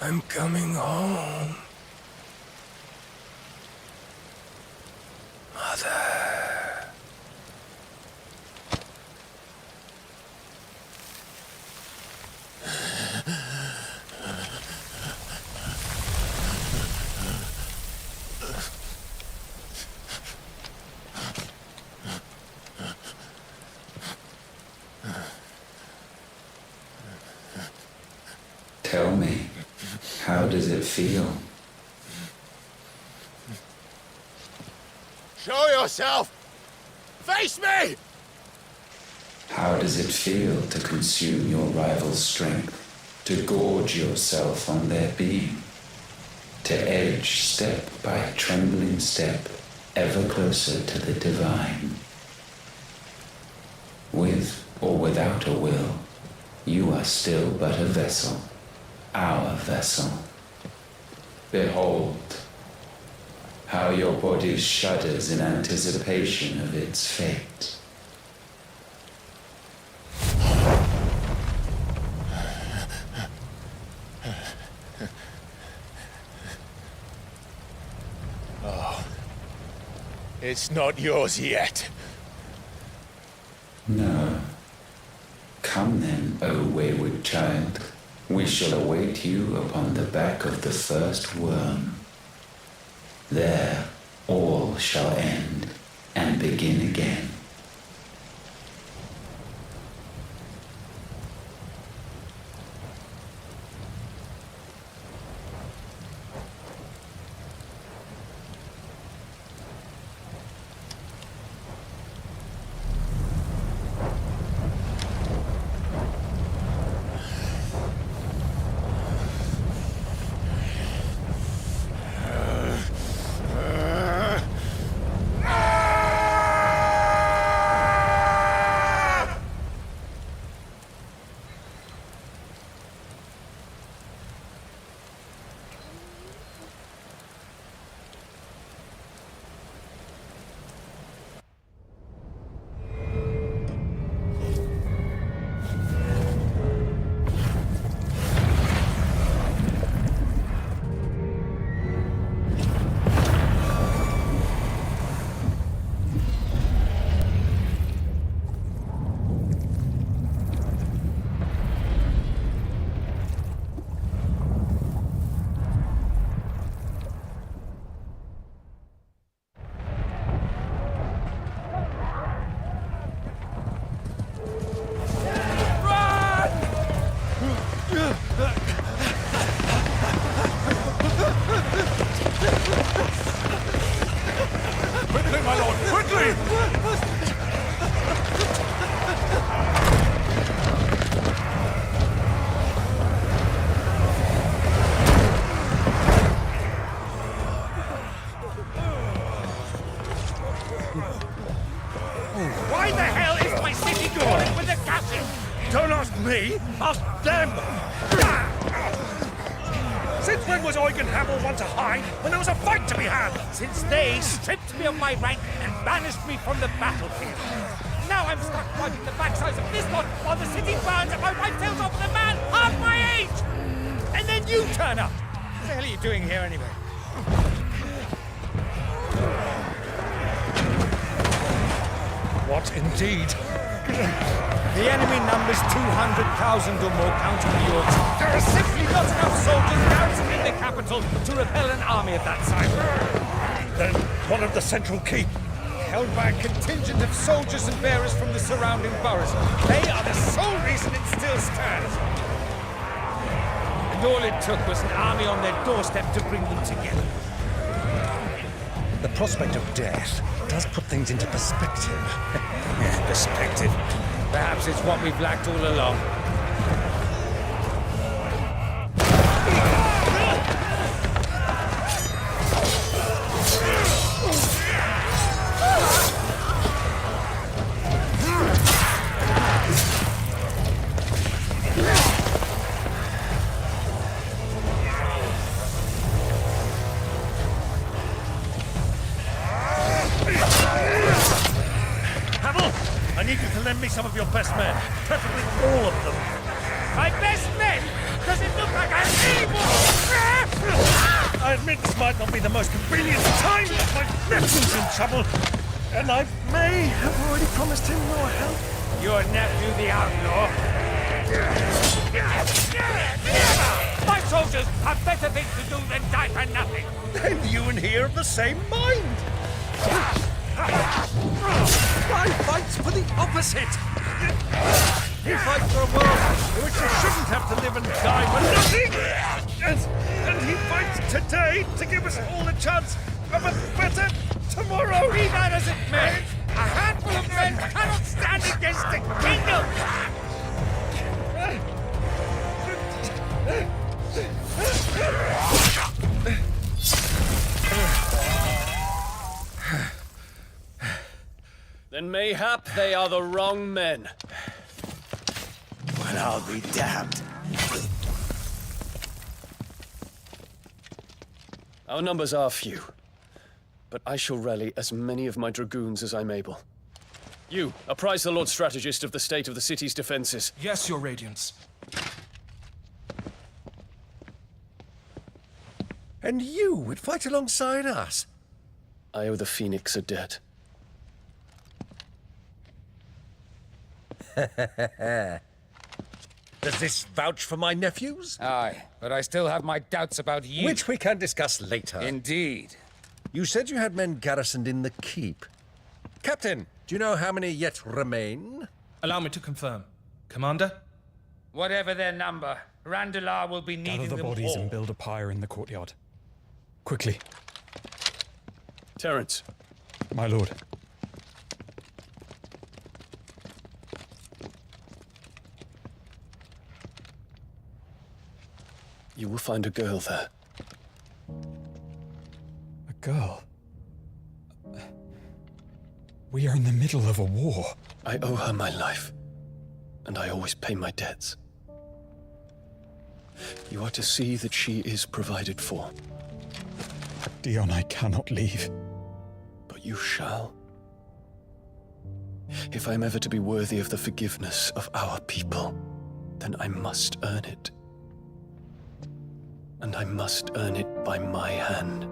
I'm coming home. Mother. Tell me, how does it feel? Show yourself! Face me! How does it feel to consume your rival's strength, to gorge yourself on their beam, to edge step by trembling step ever closer to the divine. With or without a will, you are still but a vessel, our vessel. Behold, how your body shudders in anticipation of its fate. It's not yours yet. No. Come then, O wayward child. We shall await you upon the back of the first worm. There, all shall end and begin again. Quickly, my lord, quickly! Why the hell is my city crawling with the captain? Don't ask me, ask them! Since when was Eugen Hamel one to hide when there was a fight to be had? Since they stripped me of my rank and banished me from the battlefield. Now I'm stuck wiping the backsides of this lot while the city burns and my wife tells off the man half my age! And then you turn up! What the hell are you doing here anyway? What indeed? The enemy numbers 200,000 or more, counting the Yorks. There are simply not enough soldiers garrisoned in the capital to repel an army of that size. Then one of the central keep. Held by a contingent of soldiers and bearers from the surrounding boroughs. They are the sole reason it still stands. And all it took was an army on their doorstep to bring them together. The prospect of death does put things into perspective. Perspective. Perhaps it's what we've lacked all along. I need you to lend me some of your best men, preferably all of them. My best men! Does it look like I'm evil? I admit this might not be the most convenient time, but my nephew's in trouble, and I may have already promised him more help. Your nephew, the outlaw. My soldiers have better things to do than die for nothing. Then you and he are of the same mind. I fight for the opposite. He fights for a world in which we shouldn't have to live and die for nothing. And he fights today to give us all a chance of a better tomorrow. Be that as it may, a handful of men cannot stand against the kingdom. Then mayhap they are the wrong men. Well, I'll be damned. Our numbers are few, but I shall rally as many of my dragoons as I'm able. You, apprise the Lord Strategist of the state of the city's defenses. Yes, Your Radiance. And you would fight alongside us? I owe the Phoenix a debt. Does this vouch for my nephews? Aye, but I still have my doubts about you. Which we can discuss later. Indeed. You said you had men garrisoned in the keep. Captain, do you know how many yet remain? Allow me to confirm. Commander? Whatever their number, Randalar will be needing Gather the them bodies all. and build a pyre in the courtyard. Quickly, Terence, my lord. you will find a girl there. A girl. We are in the middle of a war. I owe her my life, and I always pay my debts. You are to see that she is provided for. Dion, I cannot leave. But you shall. If I am ever to be worthy of the forgiveness of our people, then I must earn it. And I must earn it by my hand,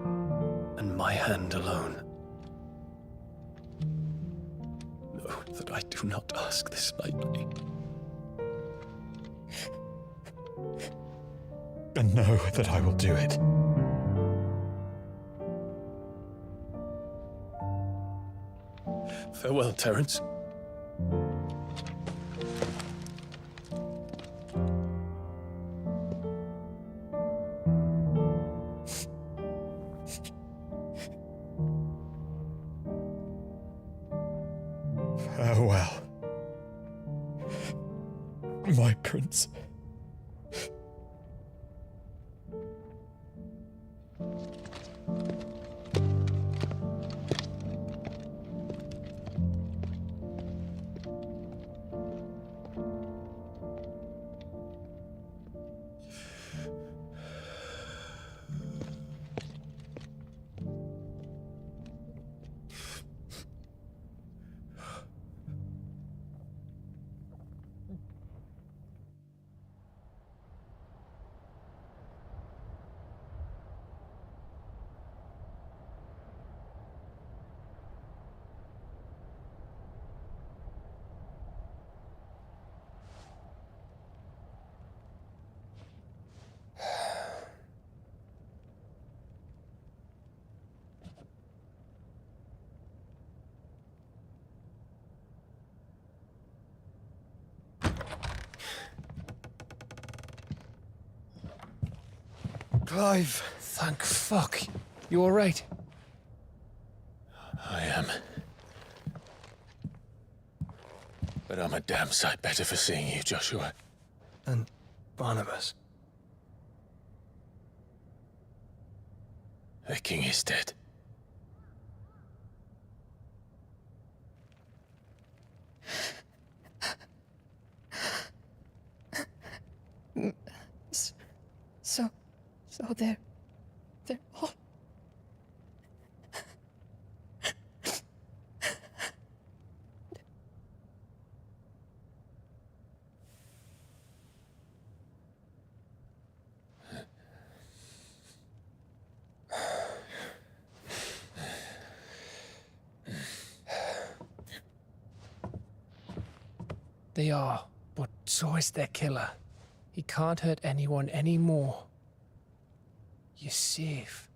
and my hand alone. Know that I do not ask this lightly. And know that I will do it. Farewell, Terence. Farewell, my prince. Clive! Thank fuck. You alright? I am. But I'm a damn sight better for seeing you, Joshua. And Barnabas. The king is dead. So they're all... They are, but so is their killer. He can't hurt anyone anymore. You're safe.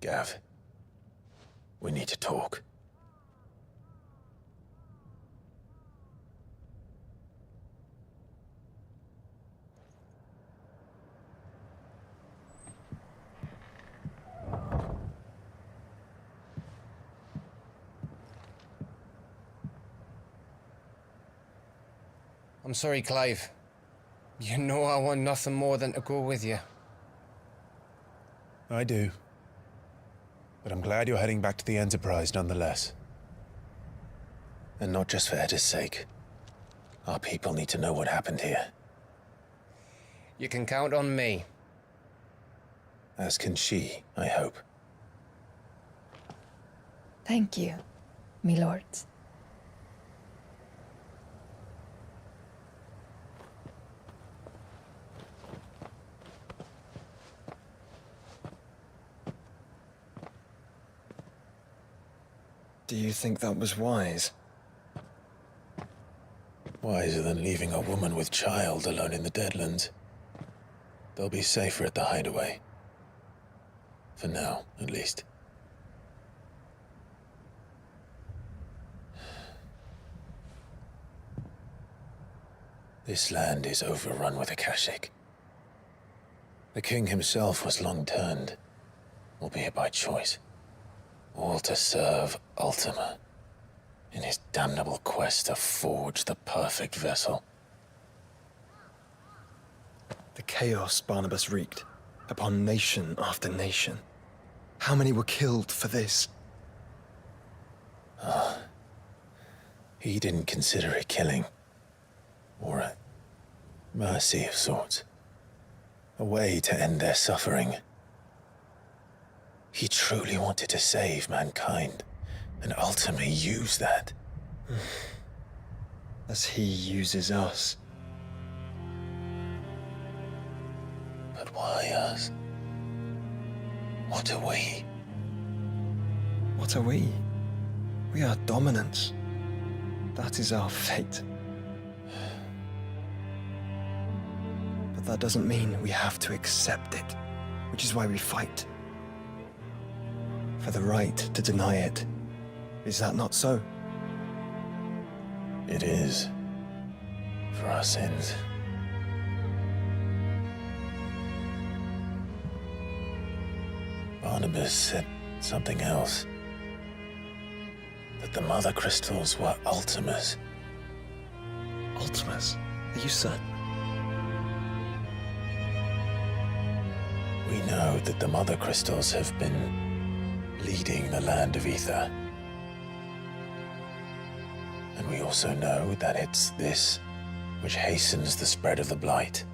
Gav, we need to talk. I'm sorry, Clive. You know I want nothing more than to go with you. I do. But I'm glad you're heading back to the Enterprise nonetheless. And not just for Etta's sake. Our people need to know what happened here. You can count on me. As can she, I hope. Thank you, me lords. Do you think that was wise? Wiser than leaving a woman with child alone in the Deadlands. They'll be safer at the hideaway. For now, at least. This land is overrun with Akashic. The king himself was long turned, albeit by choice, all to serve Ultima in his damnable quest to forge the perfect vessel. The chaos Barnabas wreaked upon nation after nation. How many were killed for this? He didn't consider it killing. Or a mercy of sorts. A way to end their suffering. He truly wanted to save mankind, and ultimately use that. As he uses us. But why us? What are we? What are we? We are dominance. That is our fate. But that doesn't mean we have to accept it, which is why we fight. For the right to deny it. Is that not so? It is. For our sins. Barnabas said something else. That the Mother Crystals were Ultimas. Ultimas? Are you certain? We know that the Mother Crystals have been leading the land of Ether. And we also know that it's this which hastens the spread of the Blight.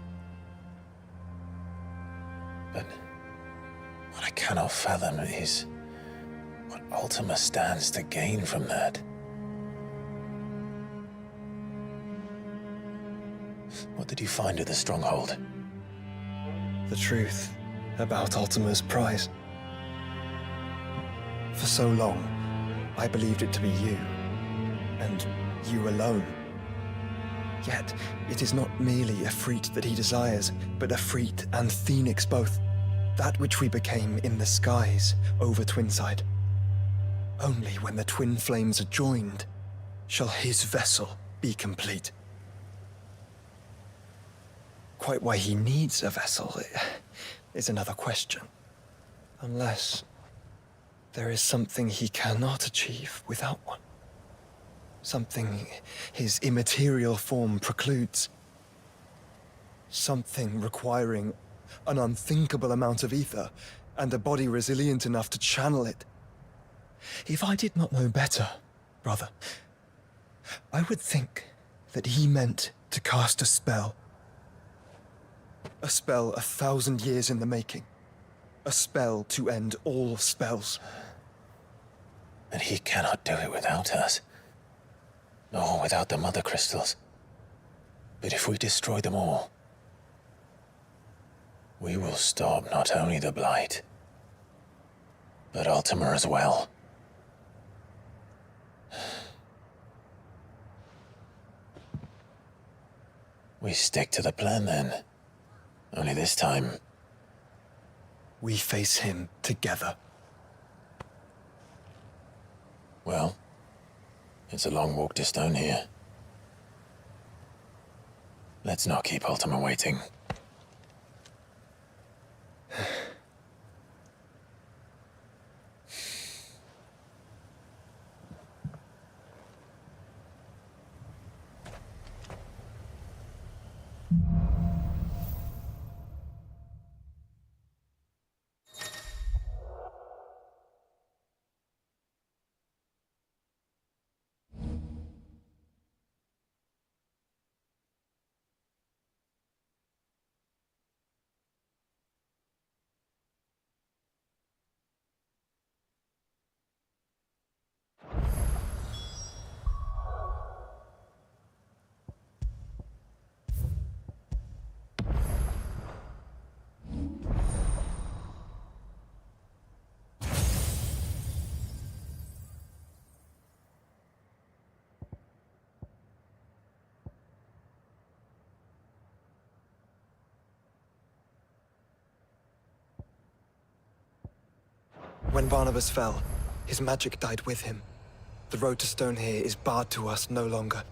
But what I cannot fathom is what Ultima stands to gain from that. What did you find at the Stronghold? The truth about Ultima's prize. For so long, I believed it to be you, and you alone. Yet, it is not merely a freat that he desires, but a freat and phoenix both. That which we became in the skies over Twinside. Only when the twin flames are joined shall his vessel be complete. Quite why he needs a vessel is another question. Unless there is something he cannot achieve without one. Something his immaterial form precludes. Something requiring an unthinkable amount of ether and a body resilient enough to channel it. If I did not know better, brother, I would think that he meant to cast a spell. A spell 1,000 years in the making. A spell to end all spells. And he cannot do it without us. Nor without the Mother Crystals. But if we destroy them all, we will stop not only the Blight, but Ultima as well. We stick to the plan then. Only this time, we face him together. Well, it's a long walk to Stone here. Let's not keep Ultima waiting. When Barnabas fell, his magic died with him. The road to Stone here is barred to us no longer.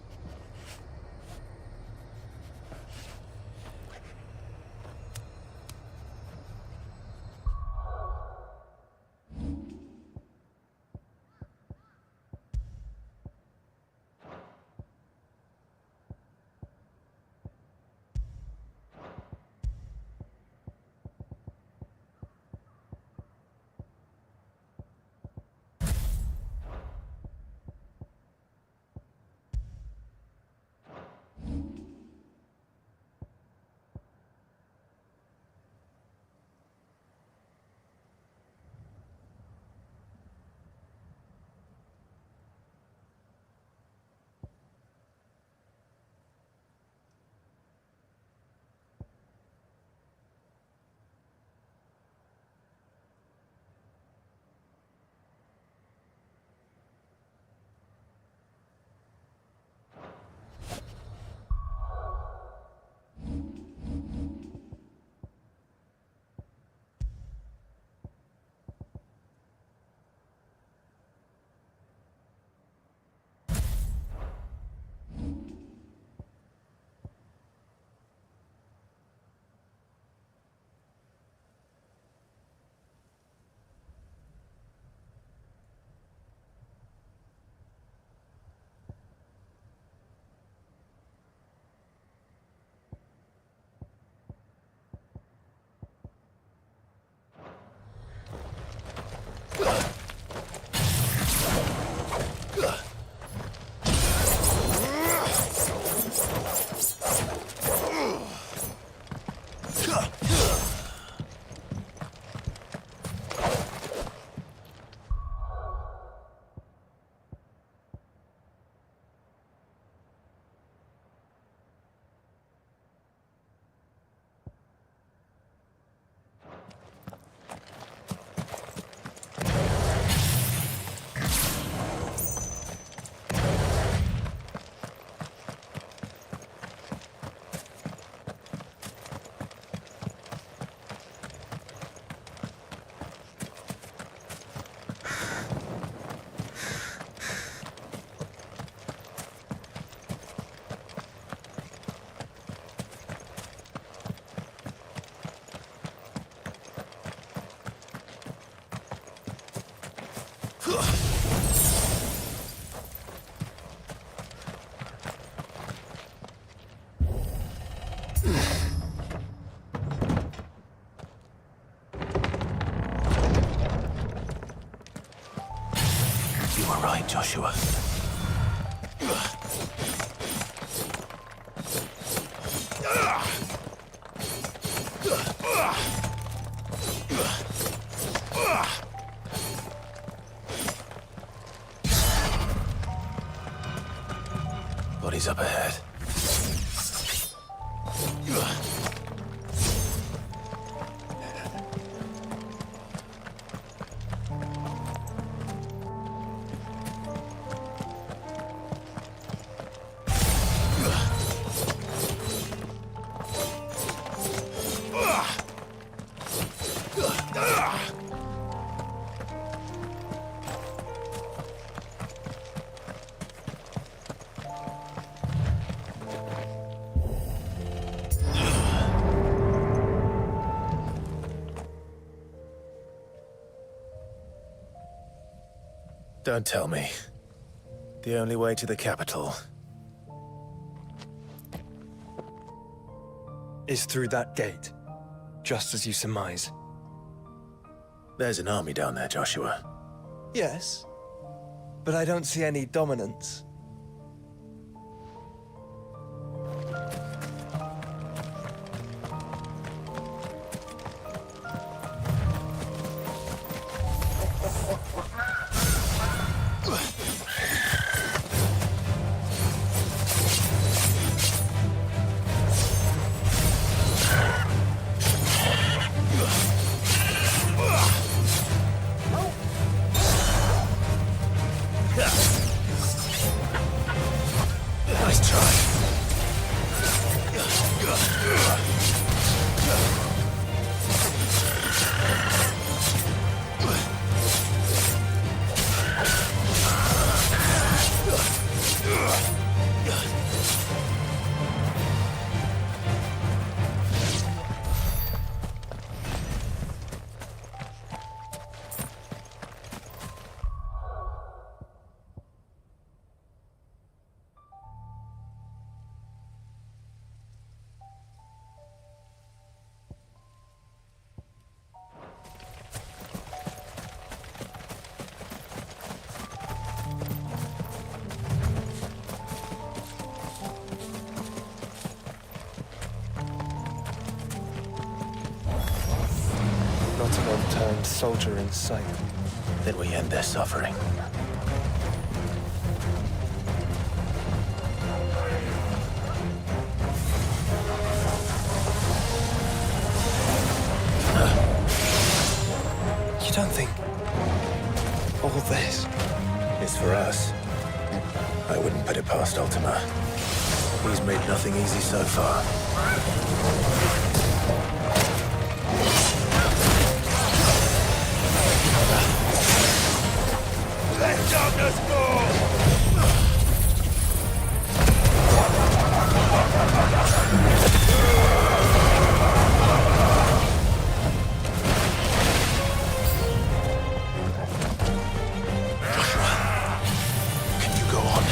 You were right, Joshua. Bodies up ahead. Don't tell me. The only way to the capital is through that gate, just as you surmise. There's an army down there, Joshua. Yes, but I don't see any dominance. Nice try. well-turned soldier in sight. Then we end their suffering. You don't think all this It's for us. I wouldn't put it past Ultima. He's made nothing easy so far. Let darkness fall! Can you go on?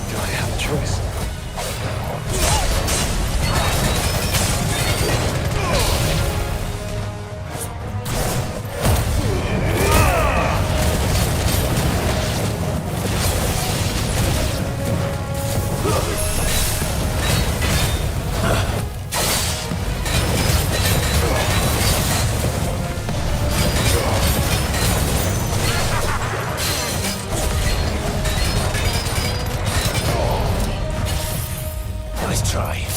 Do I have a choice? Nice try.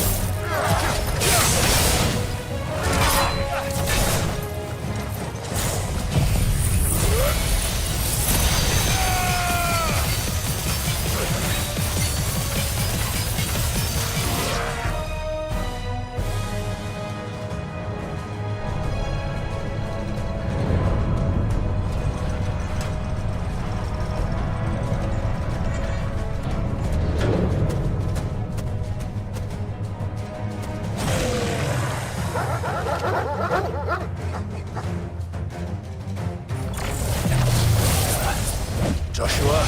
Joshua,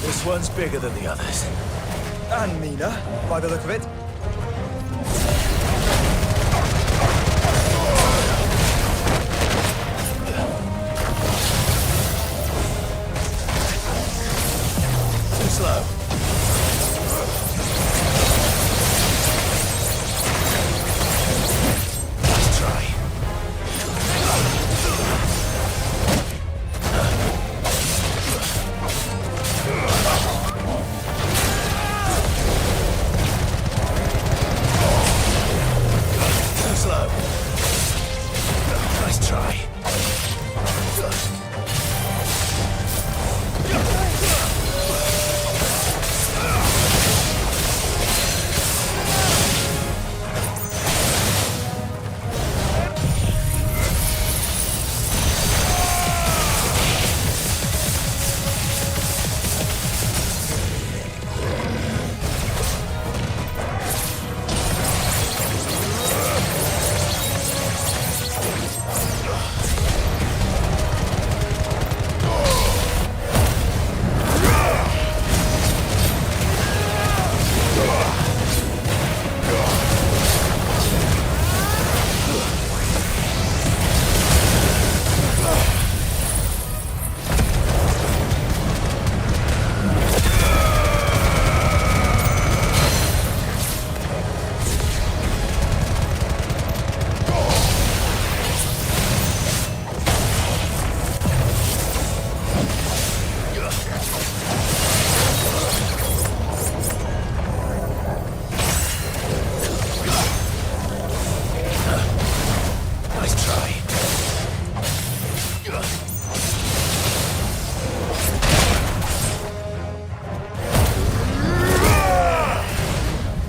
this one's bigger than the others. And Mina, by the look of it. Too slow. Nice try. Too slow. Nice try. Nice try.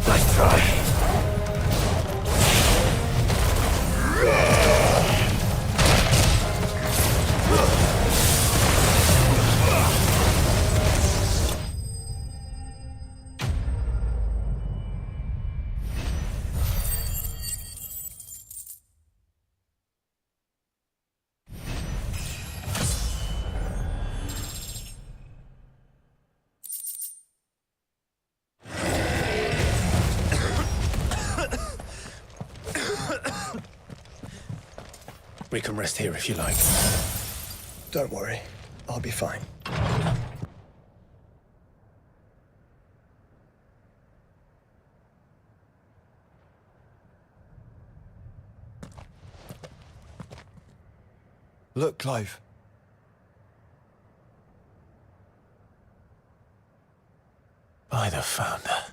Nice try. We can rest here if you like. Don't worry, I'll be fine. Look, Clive. By the Founder.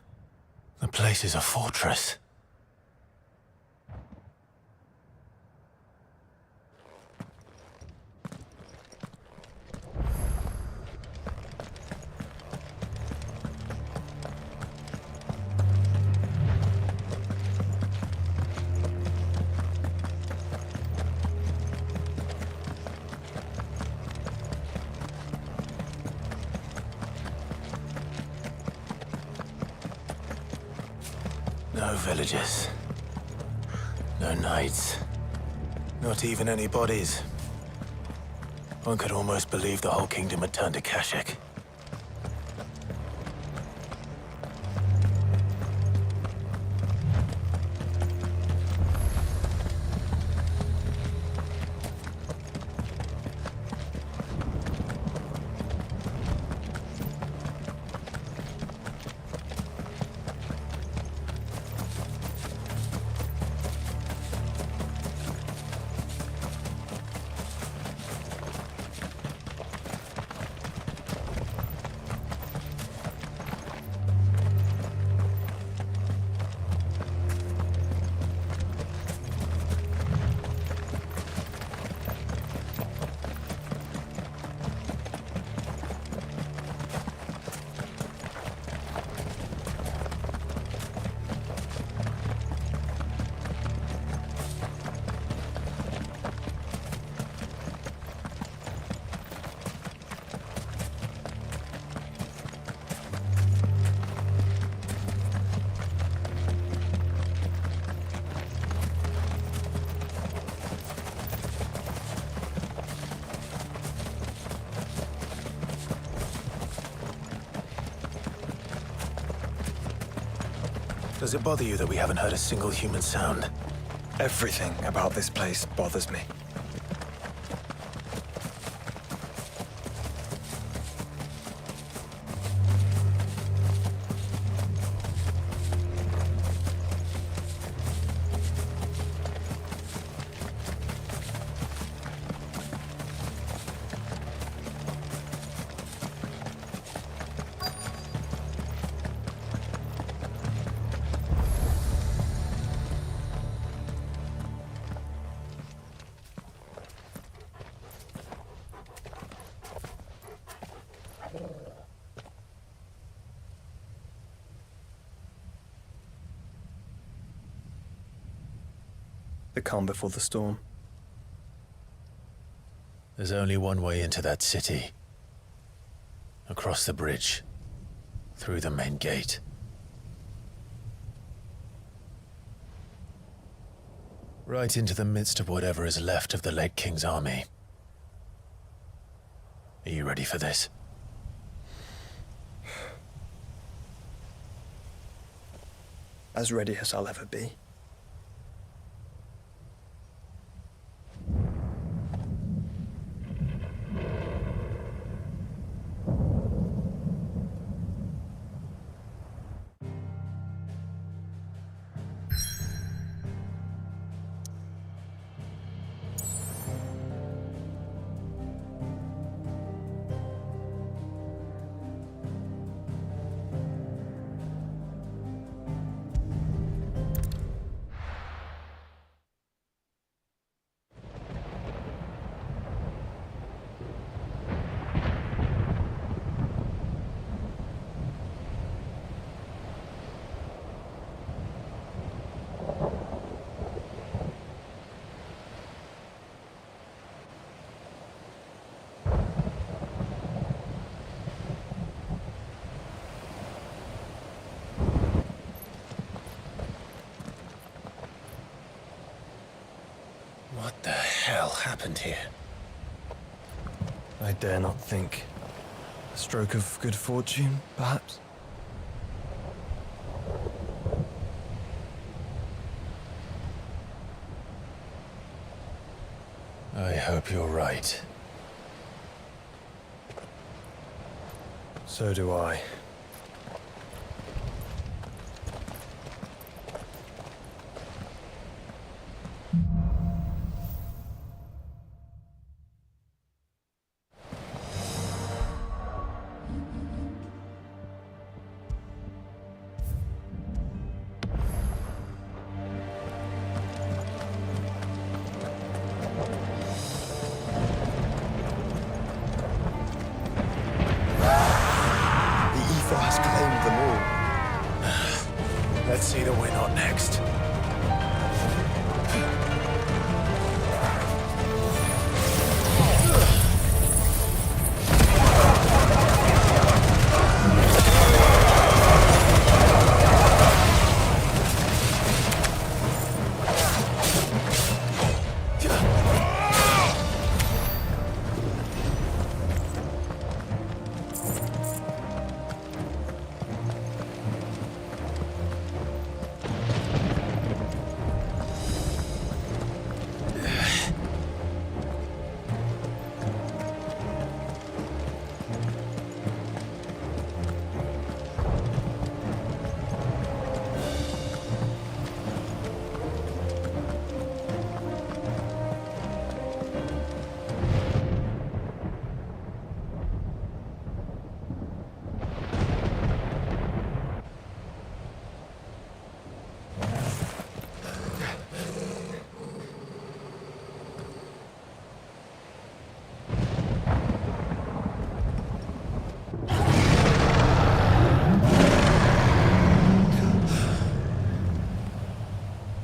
The place is a fortress. No villages. No knights. Not even any bodies. One could almost believe the whole kingdom had turned to Kashyyyk. Does it bother you that we haven't heard a single human sound? Everything about this place bothers me. The calm before the storm. There's only one way into that city. Across the bridge. Through the main gate. Right into the midst of whatever is left of the late King's army. Are you ready for this? As ready as I'll ever be. What the hell happened here? I dare not think. A stroke of good fortune, perhaps? I hope you're right. So do I. Let's see the win on next.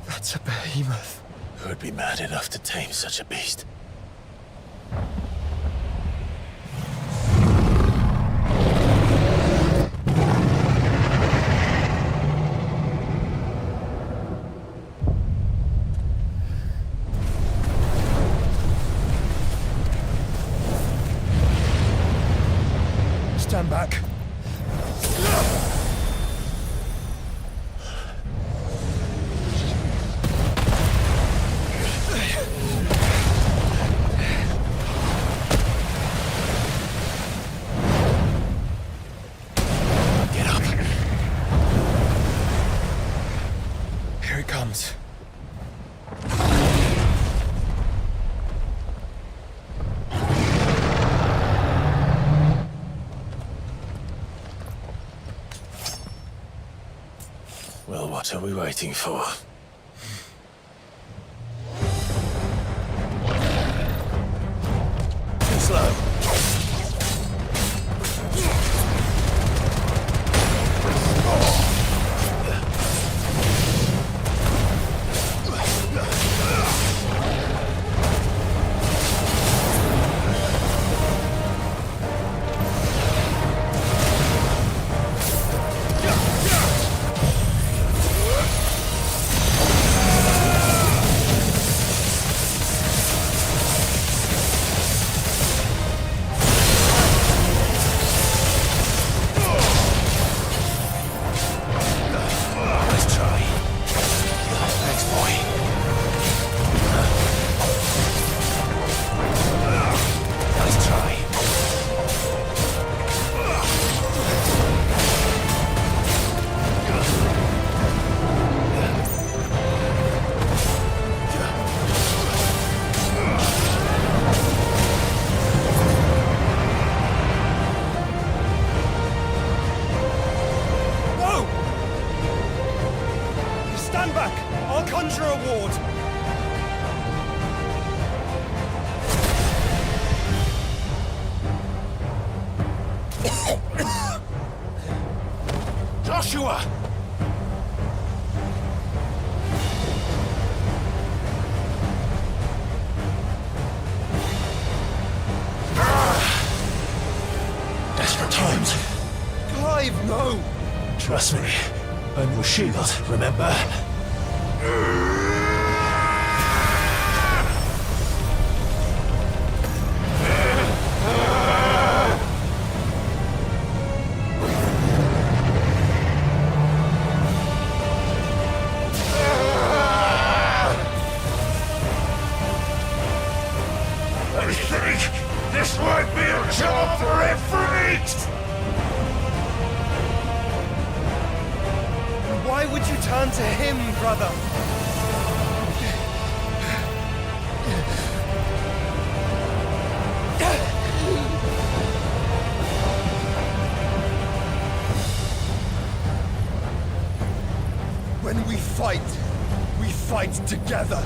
That's a behemoth. Who would be mad enough to tame such a beast? Stand back. Get up. Here it comes. Well, what are we waiting for? Too slow. Nice try. Thanks, boy. Nice try. No! Stand back! I'll conjure a ward! Joshua! Desperate times. Clive, no! Trust me. I'm your shield, remember? I think this might be a job for Ifrit! Why would you turn to him, brother? When we fight together.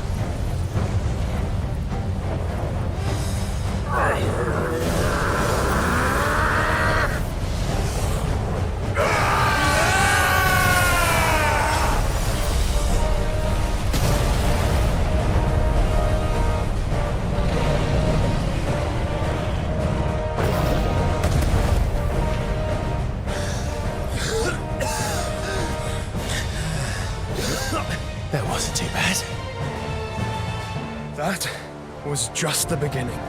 was just the beginning.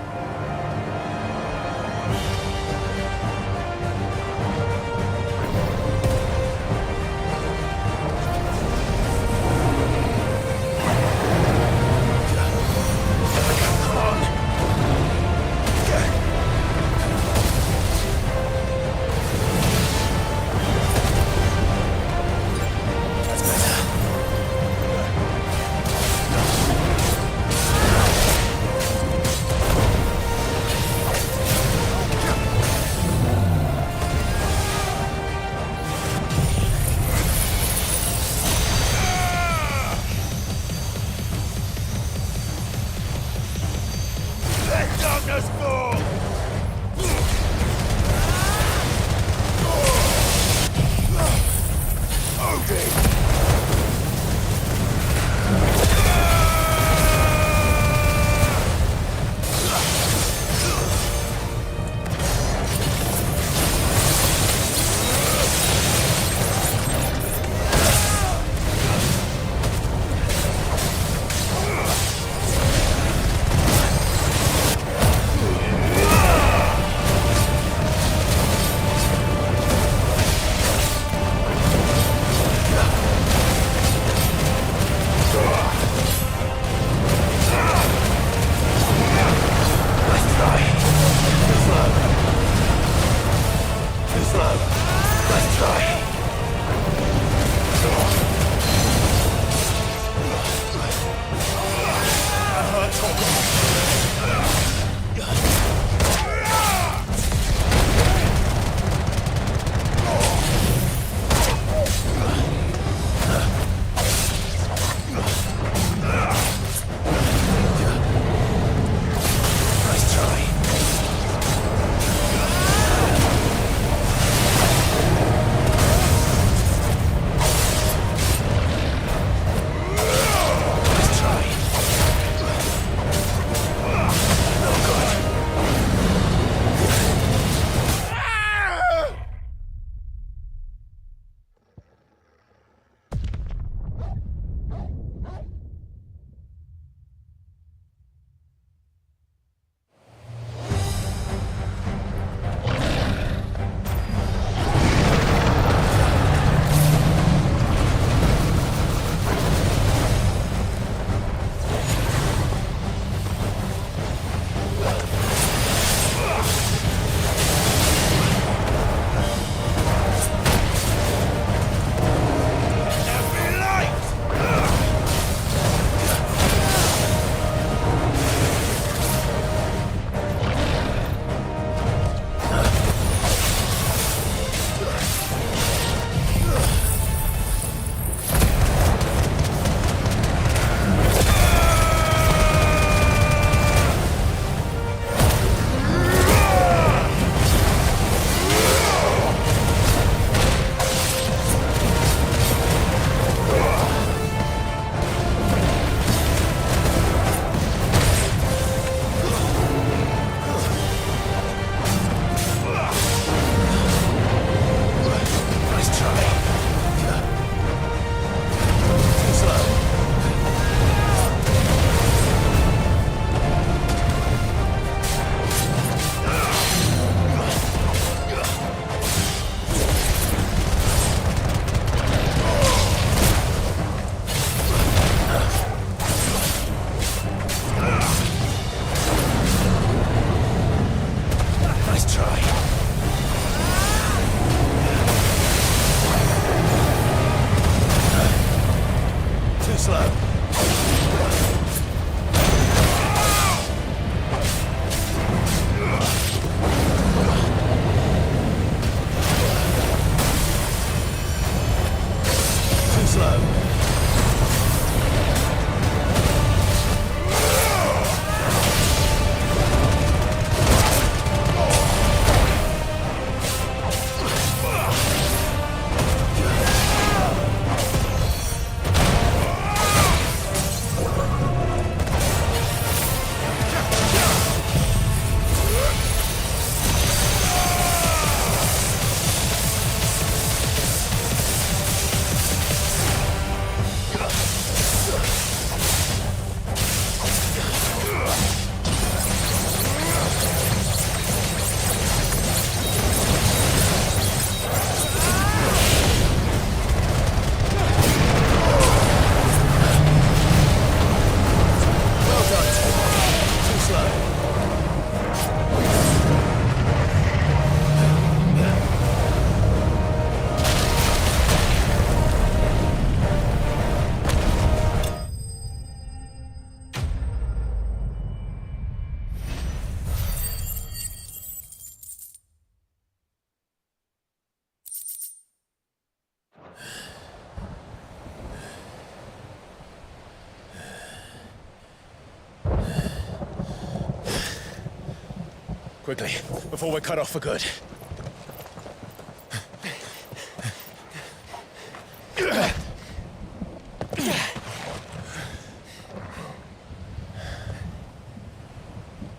Quickly, before we're cut off for good.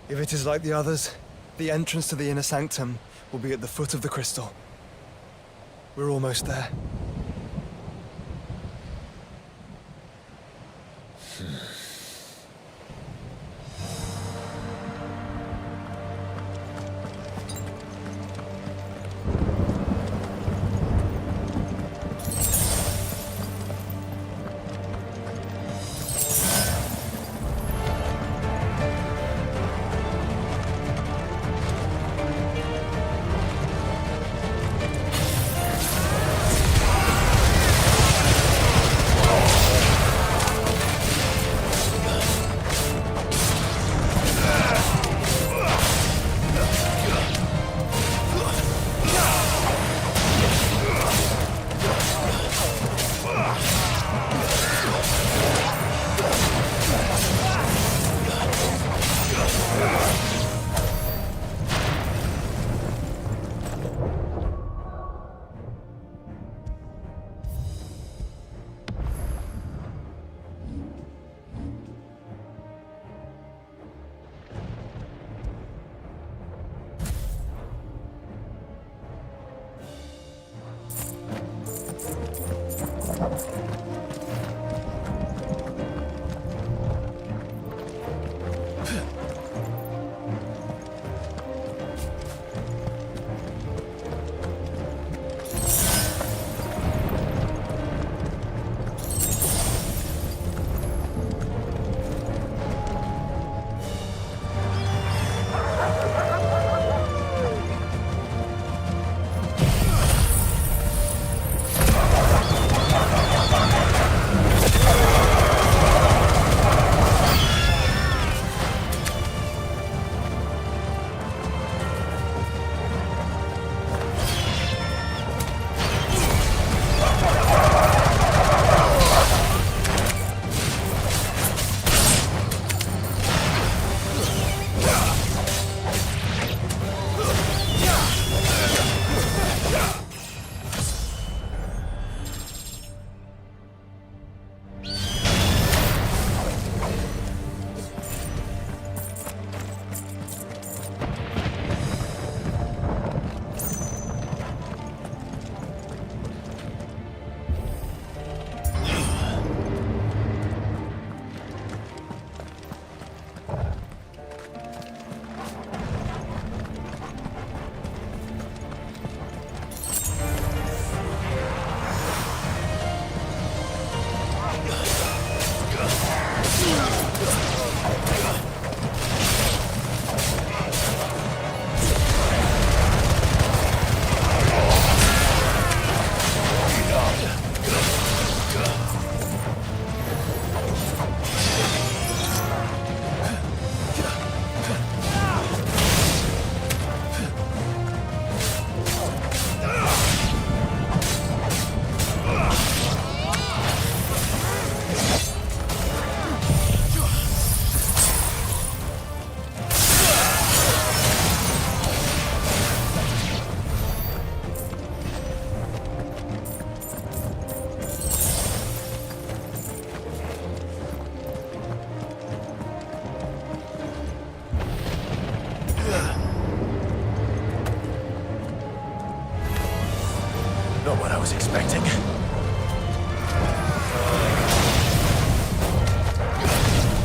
If it is like the others, the entrance to the inner sanctum will be at the foot of the crystal. We're almost there. was expecting.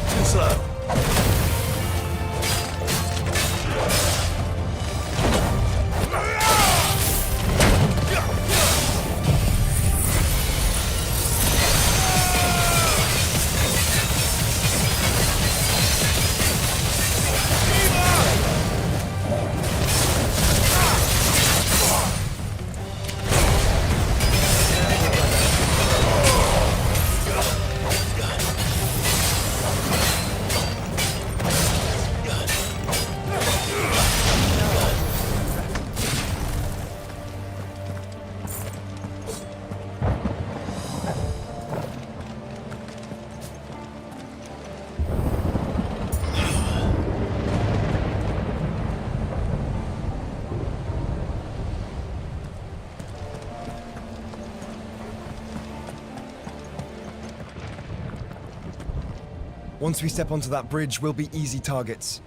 Too slow. Once we step onto that bridge, we'll be easy targets.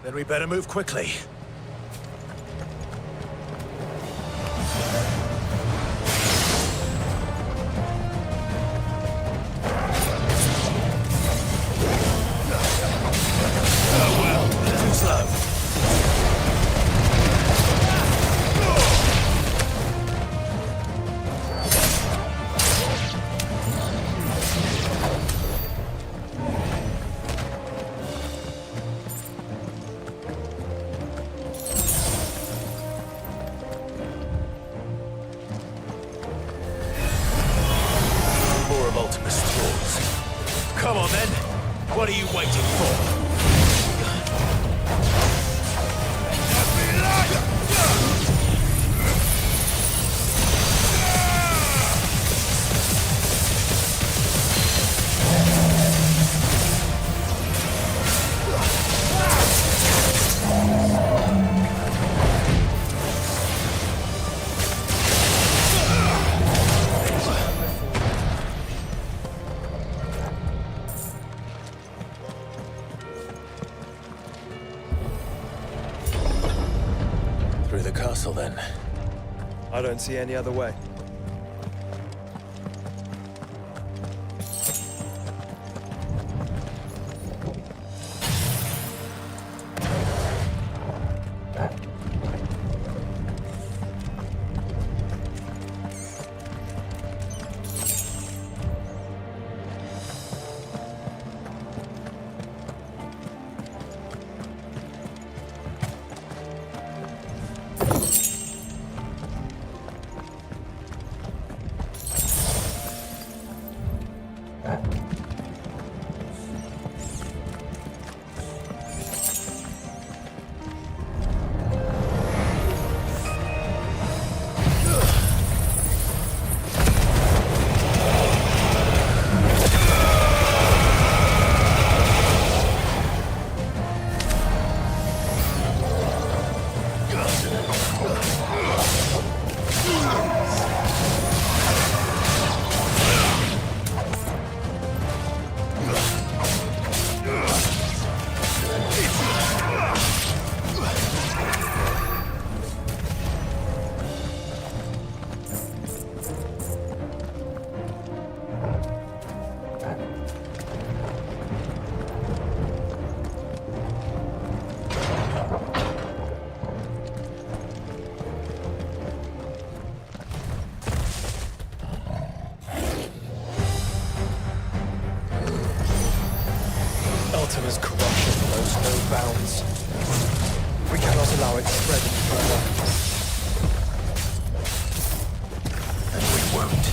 Then we better move quickly. Oh well, too slow. Come on then. What are you waiting for? Through the castle, then. I don't see any other way. Ultima's corruption knows no bounds. We cannot allow it to spread any further. And we won't.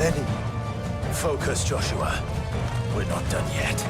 Many. Focus, Joshua. We're not done yet.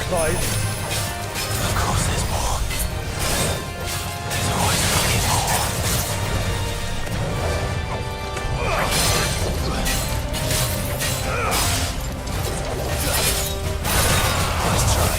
Clive. Of course there's more. There's always fucking more. Nice try.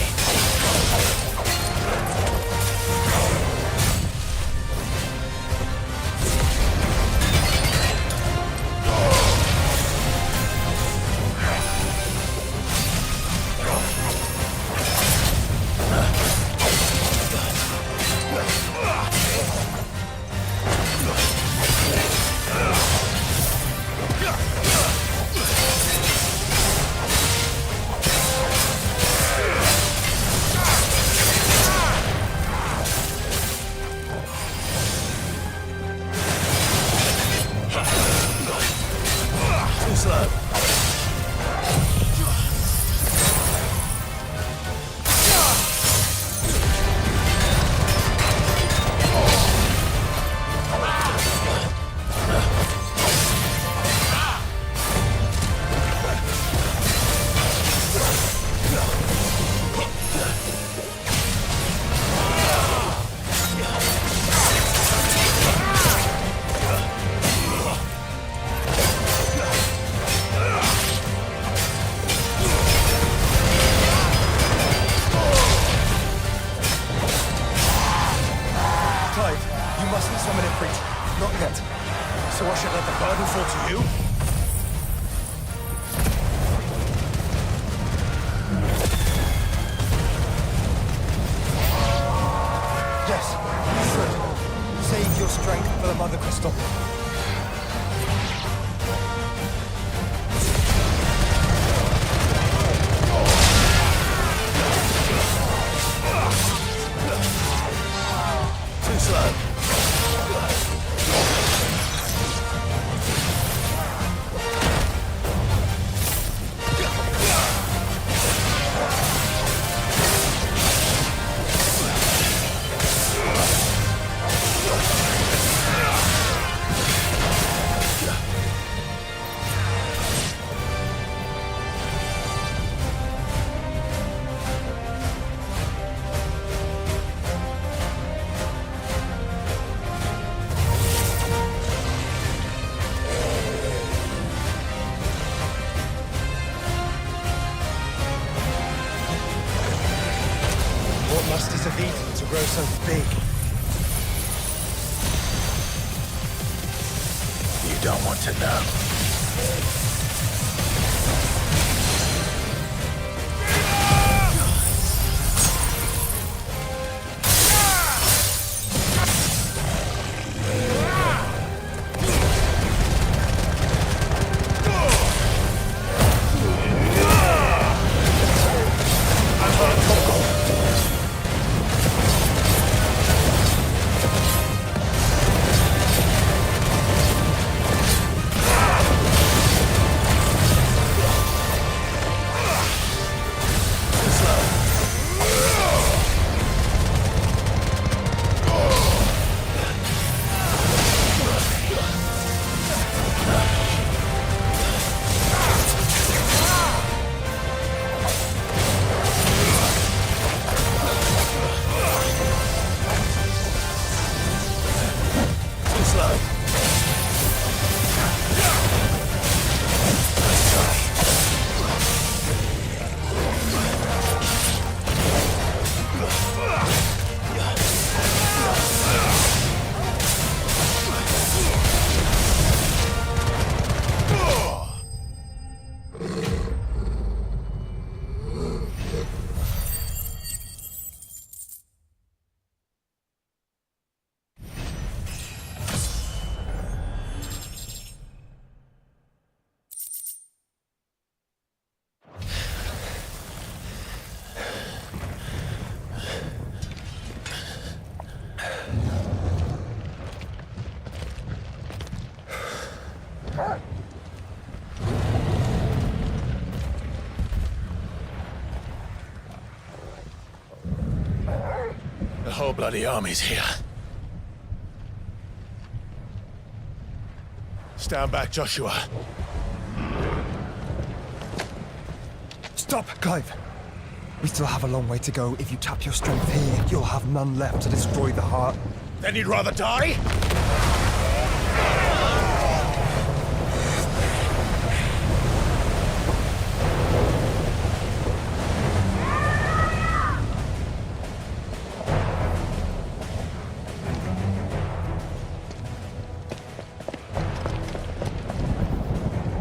Too slow. Clive, you mustn't summon Ifrit. Not yet. So I should let the burden fall to you? Yes, you should. Save your strength for the Mother Crystal. Too slow. What must is of Eden to grow so big? You don't want to know. whole bloody army's here. Stand back, Joshua. Stop, Clive! We still have a long way to go. If you tap your strength here, you'll have none left to destroy the heart. Then you'd rather die?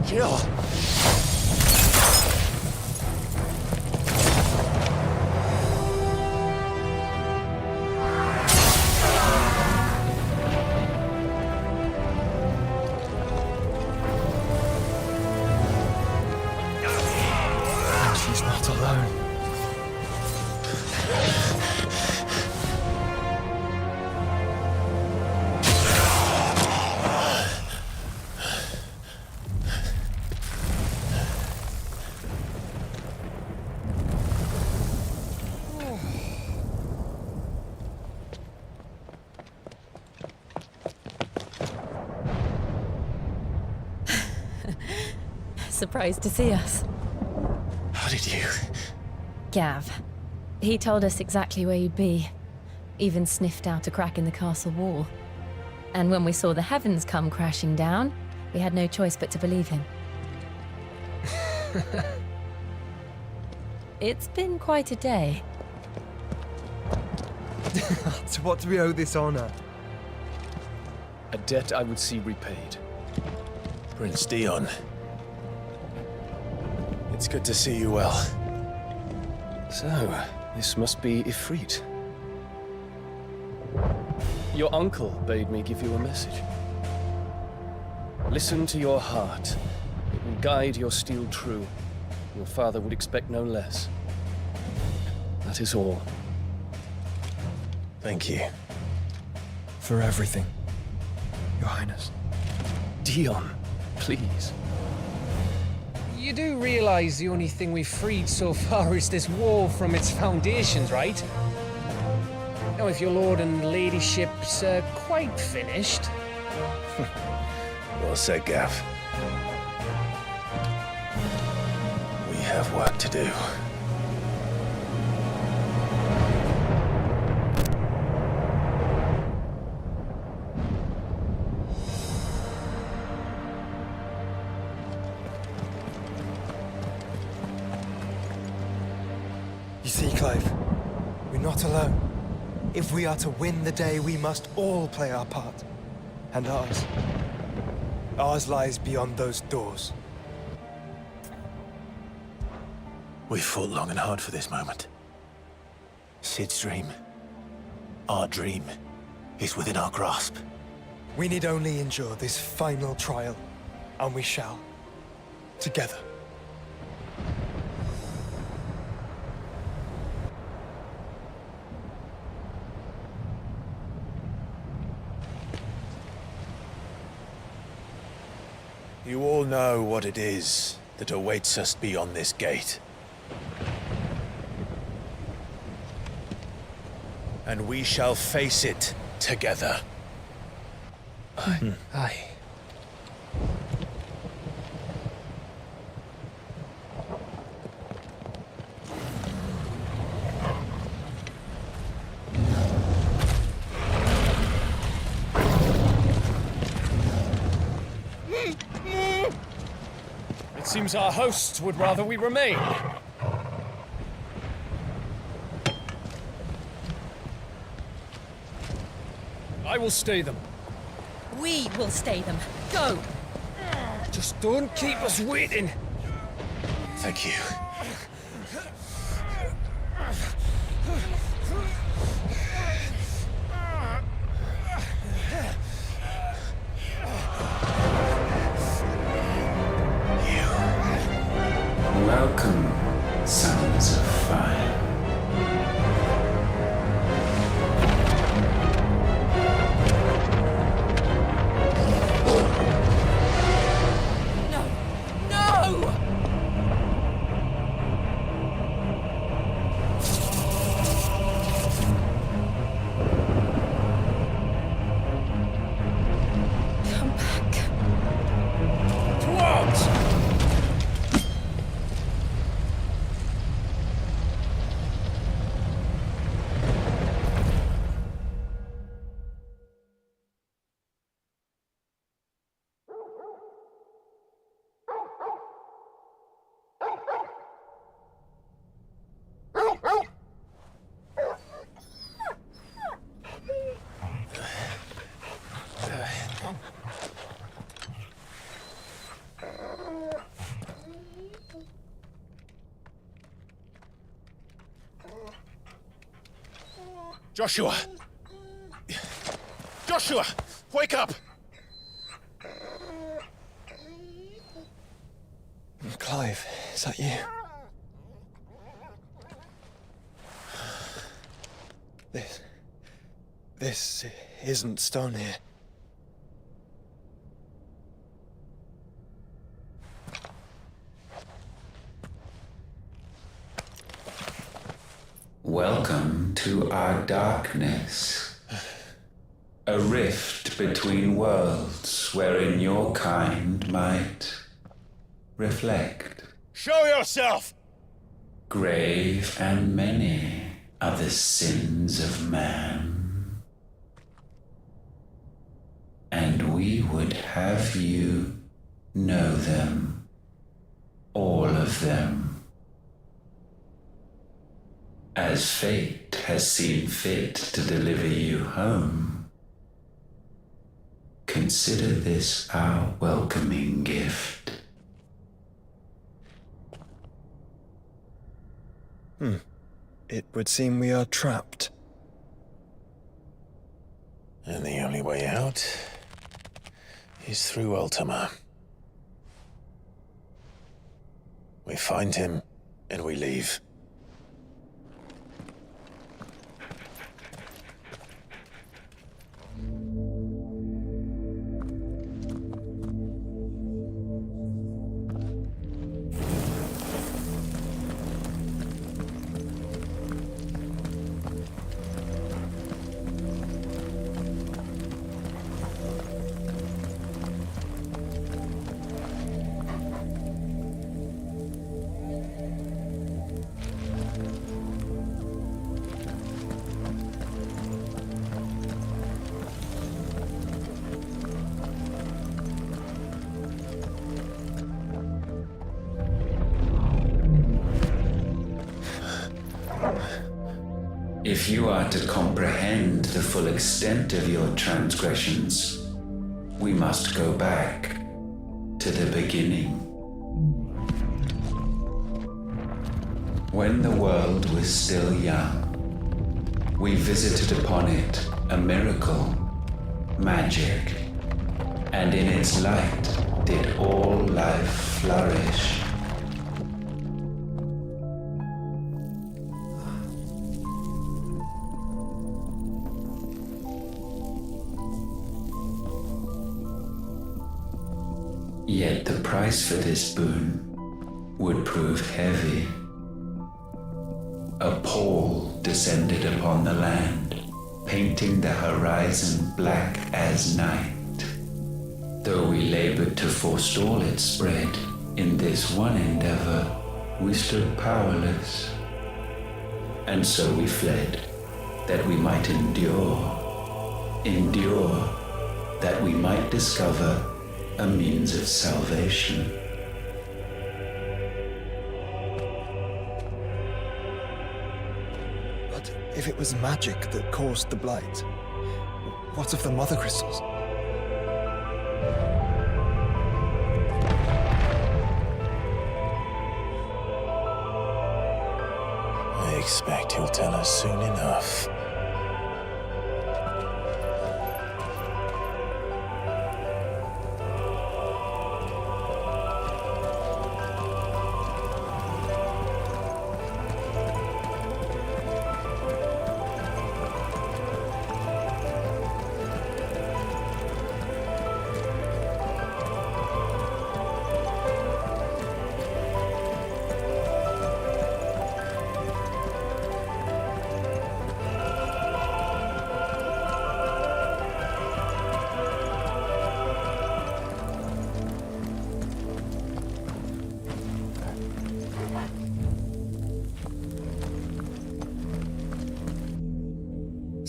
Jill! She's not alone. Surprised to see us. How did you? Gav. He told us exactly where you'd be. Even sniffed out a crack in the castle wall. And when we saw the heavens come crashing down, we had no choice but to believe him. It's been quite a day. To what do we owe this honor? A debt I would see repaid. Prince Dion. It's good to see you well. So, this must be Ifrit. Your uncle bade me give you a message. Listen to your heart. It will guide your steel true. Your father would expect no less. That is all. Thank you. For everything, Your Highness. Dion, please. You do realize the only thing we've freed so far is this wall from its foundations, right? Now, if your lord and ladyship's quite finished... Well said, Gav. We have work to do. You see, Clive, we're not alone. If we are to win the day, we must all play our part. And ours lies beyond those doors. We fought long and hard for this moment. Sid's dream, our dream, is within our grasp. We need only endure this final trial, and we shall. Together. You all know what it is that awaits us beyond this gate. And we shall face it together. Aye. It seems our hosts would rather we remain. I will stay them. We will stay them. Go! Just don't keep us waiting. Thank you. Welcome, sons of fire. Joshua! Joshua! Wake up! Clive, is that you? This isn't stone here. Welcome to our darkness. A rift between worlds wherein your kind might reflect. Show yourself! Grave and many are the sins of man. And we would have you know them, all of them. As fate has seen fit to deliver you home, consider this our welcoming gift. It would seem we are trapped. And the only way out is through Ultima. We find him, and we leave. If you are to comprehend the full extent of your transgressions, we must go back to the beginning. When the world was still young, we visited upon it a miracle, magic, and in its light did all life flourish. Yet the price for this boon would prove heavy. A pall descended upon the land, painting the horizon black as night. Though we labored to forestall its spread, in this one endeavor we stood powerless. And so we fled, that we might endure, that we might discover a means of salvation. But if it was magic that caused the blight, what of the mother crystals? I expect he'll tell us soon enough.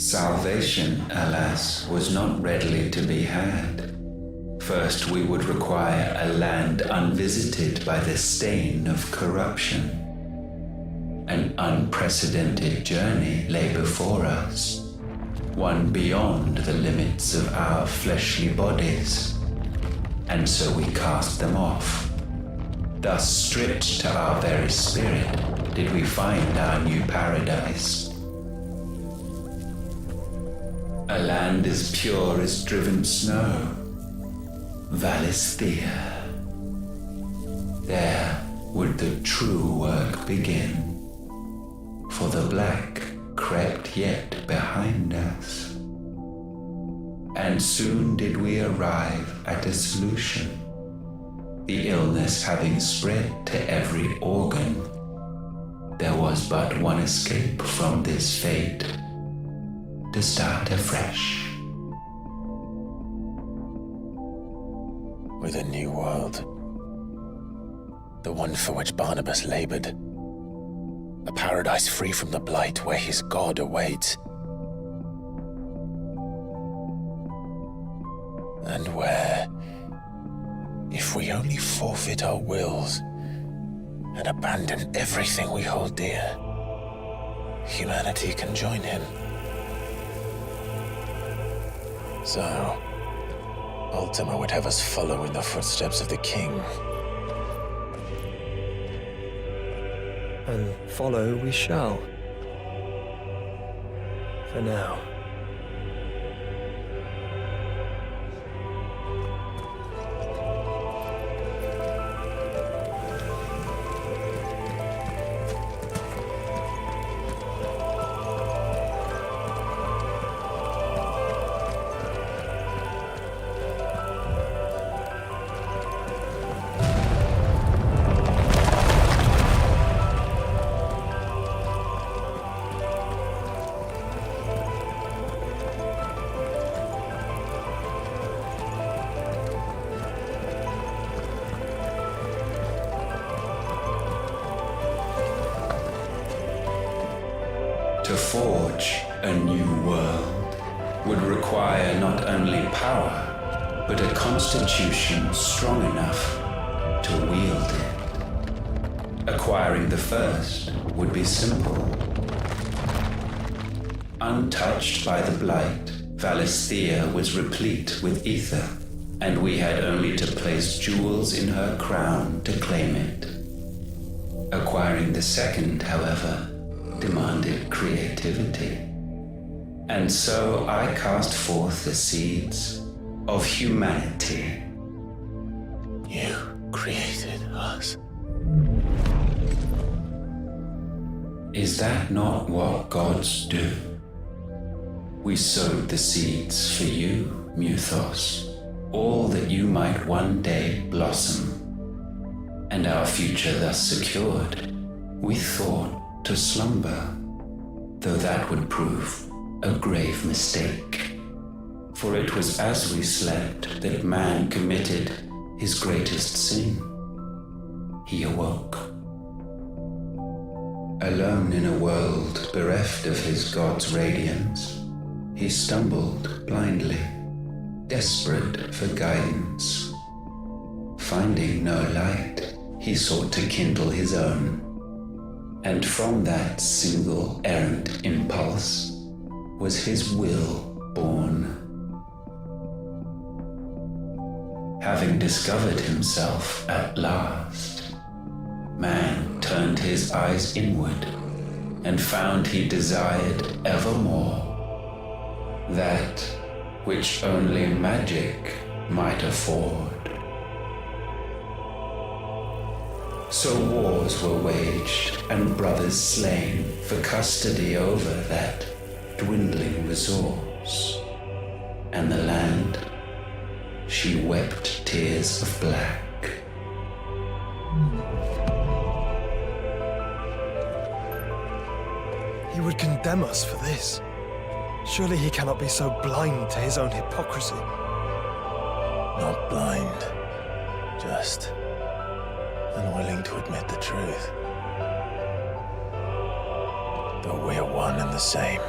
Salvation, alas, was not readily to be had. First, we would require a land unvisited by the stain of corruption. An unprecedented journey lay before us, one beyond the limits of our fleshly bodies. And so we cast them off. Thus, stripped to our very spirit, did we find our new paradise. A land as pure as driven snow. Valisthea. There would the true work begin. For the black crept yet behind us. And soon did we arrive at a solution. The illness having spread to every organ, there was but one escape from this fate, to start afresh. With a new world. The one for which Barnabas labored. A paradise free from the blight where his God awaits. And where, if we only forfeit our wills and abandon everything we hold dear, humanity can join him. So, Ultima would have us follow in the footsteps of the king. And follow we shall. For now. To forge a new world would require not only power, but a constitution strong enough to wield it. Acquiring the first would be simple. Untouched by the blight, Valisthea was replete with ether, and we had only to place jewels in her crown to claim it. Acquiring the second, however, demanded creativity. And so I cast forth the seeds of humanity. You created us. Is that not what gods do? We sowed the seeds for you, Muthos, all that you might one day blossom. And our future thus secured, we thought to slumber, though that would prove a grave mistake. For it was as we slept that man committed his greatest sin. He awoke. Alone in a world bereft of his God's radiance, he stumbled blindly, desperate for guidance. Finding no light, he sought to kindle his own. And from that single errant impulse was his will born. Having discovered himself at last, man turned his eyes inward and found he desired evermore that which only magic might afford. So wars were waged and brothers slain for custody over that dwindling resource. And the land, she wept tears of black. He would condemn us for this. Surely he cannot be so blind to his own hypocrisy. Not blind, just unwilling to admit the truth. Though we're one and the same.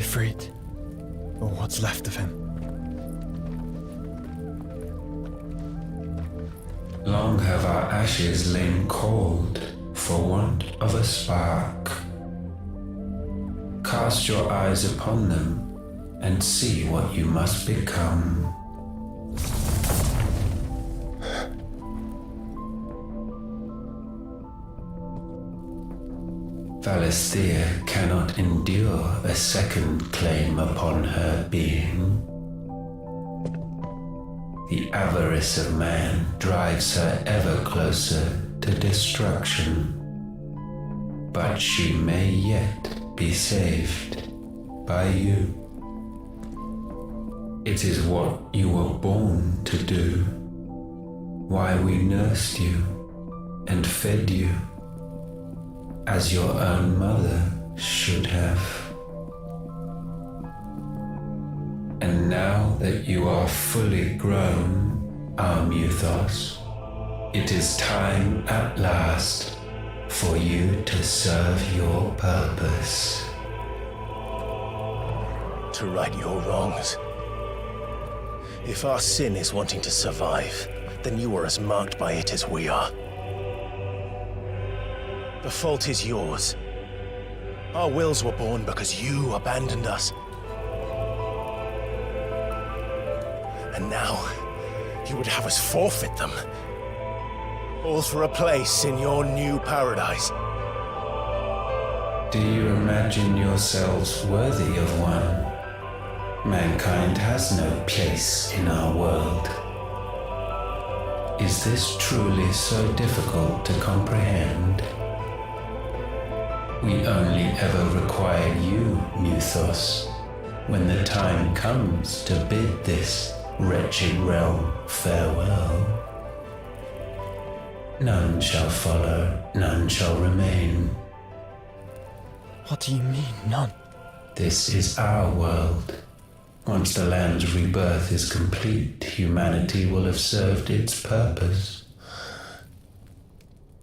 Siegfried, or what's left of him. Long have our ashes lain cold for want of a spark. Cast your eyes upon them and see what you must become. Valisthea cannot endure a second claim upon her being. The avarice of man drives her ever closer to destruction. But she may yet be saved by you. It is what you were born to do, why we nursed you and fed you, as your own mother should have. And now that you are fully grown, our Muthos, it is time at last for you to serve your purpose. To right your wrongs. If our sin is wanting to survive, then you are as marked by it as we are. The fault is yours. Our wills were born because you abandoned us. And now, you would have us forfeit them. All for a place in your new paradise. Do you imagine yourselves worthy of one? Mankind has no place in our world. Is this truly so difficult to comprehend? We only ever require you, Muthos, when the time comes to bid this wretched realm farewell. None shall follow, none shall remain. What do you mean, none? This is our world. Once the land's rebirth is complete, humanity will have served its purpose.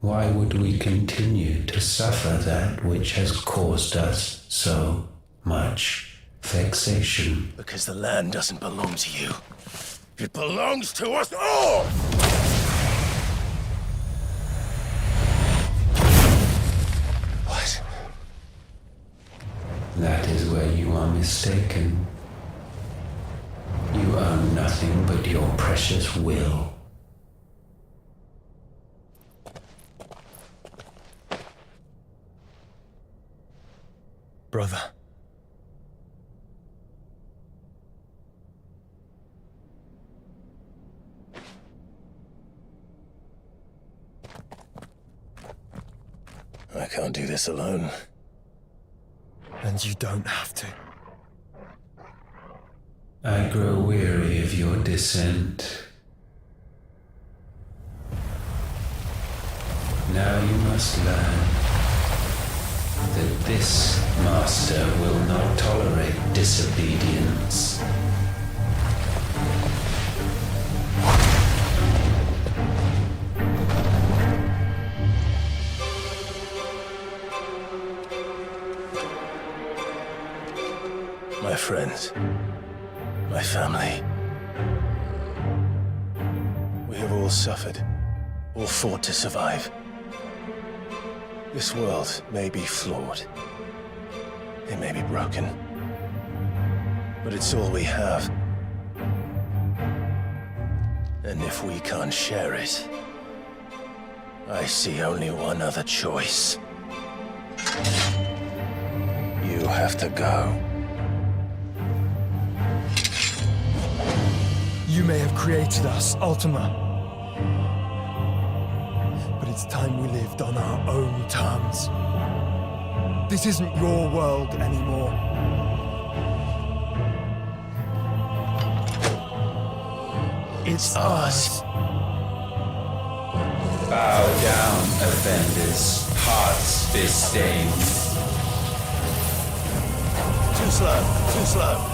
Why would we continue to suffer that which has caused us so much vexation? Because the land doesn't belong to you. It belongs to us all! What? That is where you are mistaken. You own nothing but your precious will. Brother. I can't do this alone. And you don't have to. I grow weary of your dissent. Now you must learn that this master will not tolerate disobedience. My friends, my family. We have all suffered, all fought to survive. This world may be flawed. It may be broken. But it's all we have. And if we can't share it, I see only one other choice. You have to go. You may have created us, Ultima. But it's time we lived on our own terms. This isn't your world anymore. It's ours. Bow down, offenders, hearts disdained. Too slow, too slow.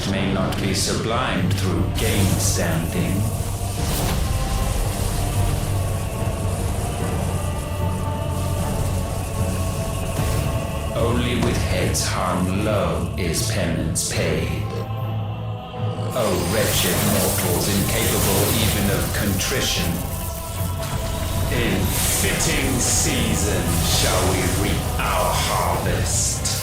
spirit may not be sublimed through gainstanding. Only with heads hung low is penance paid. O wretched mortals, incapable even of contrition, in fitting season shall we reap our harvest.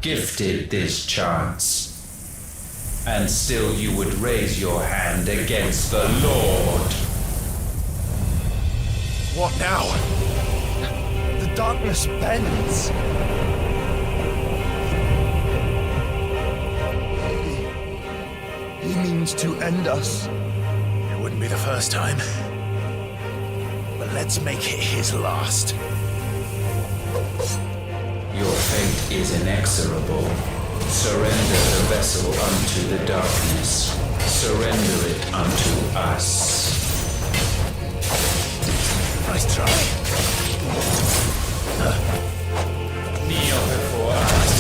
Gifted this chance, and still you would raise your hand against the Lord. What now? The darkness bends. He means to end us. It wouldn't be the first time. But let's make it his last. Your fate is inexorable. Surrender the vessel unto the darkness. Surrender it unto us. Nice try. Kneel before us.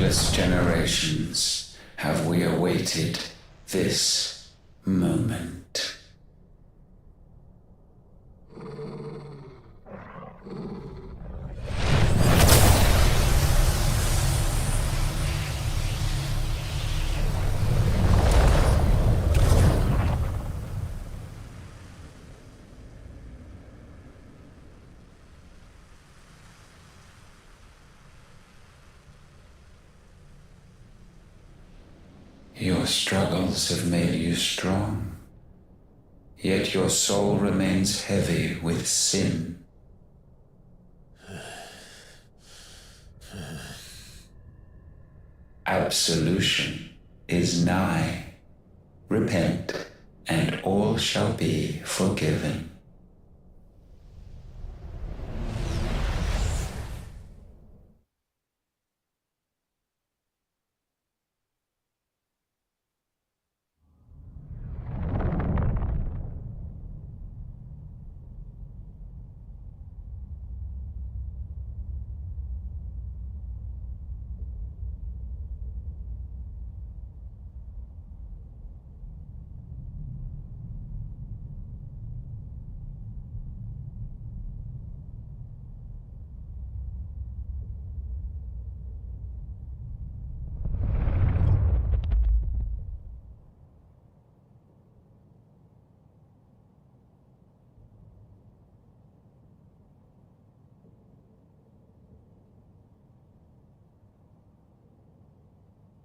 countless generations have we awaited this moment. Your struggles have made you strong, yet your soul remains heavy with sin. Absolution is nigh. Repent, and all shall be forgiven.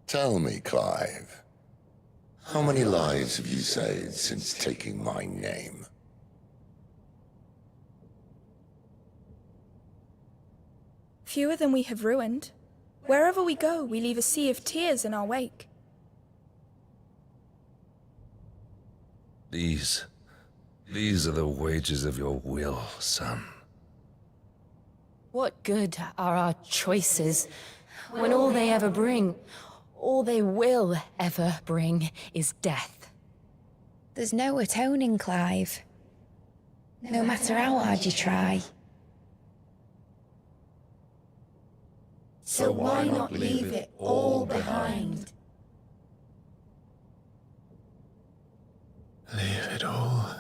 Tell me, Clive, how many lives have you saved since taking my name? Fewer than we have ruined. Wherever we go, we leave a sea of tears in our wake. These are the wages of your will, son. What good are our choices when all they ever bring, all they will ever bring, is death? There's no atoning, Clive. No matter how hard you try. So why not leave it all behind? Leave it all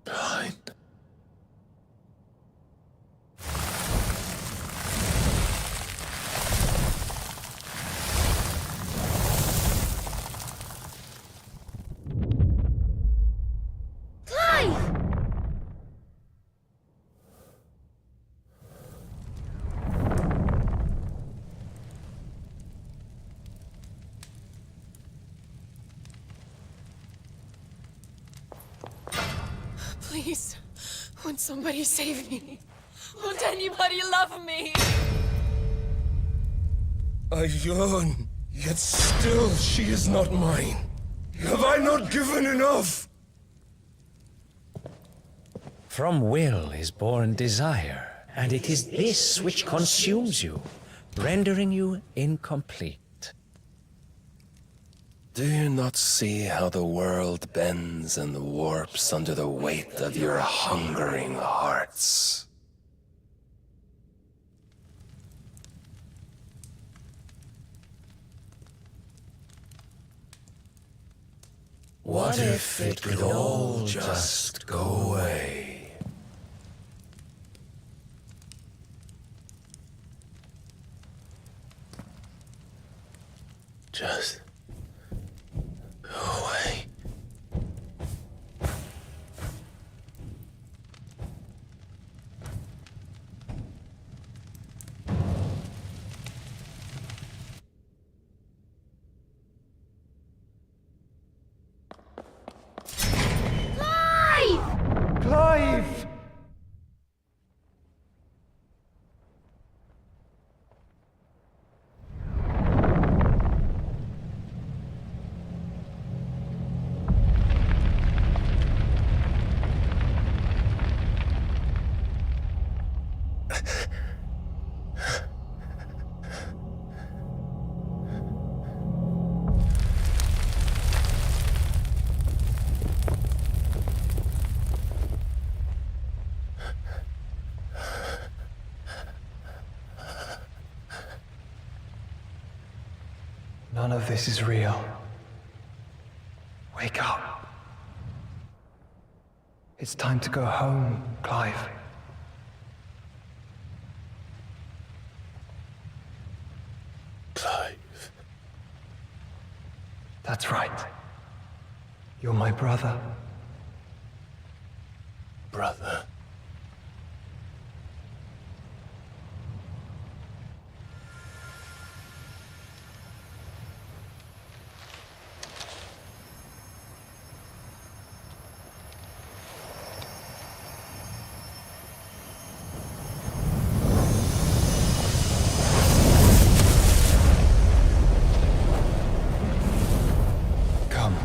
behind. Please, won't somebody save me? Won't anybody love me? I yearn, yet still she is not mine. Have I not given enough? From will is born desire, and it is this which consumes you, rendering you incomplete. Do you not see how the world bends and warps under the weight of your hungering hearts? What if it could all just go away? Just go away. Clive! None of this is real. Wake up. It's time to go home, Clive. Clive. That's right. You're my brother. Brother. Come.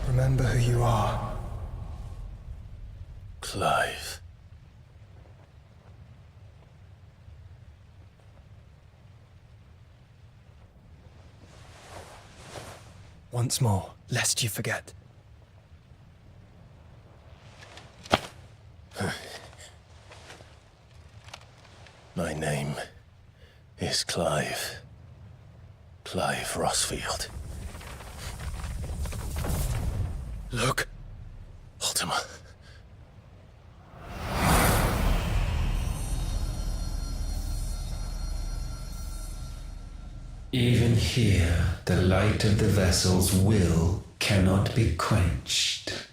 Remember who you are. Clive. Once more, lest you forget. My name is Clive. Clive Rossfield. Look. Ultima. Even here, the light of the vessel's will cannot be quenched.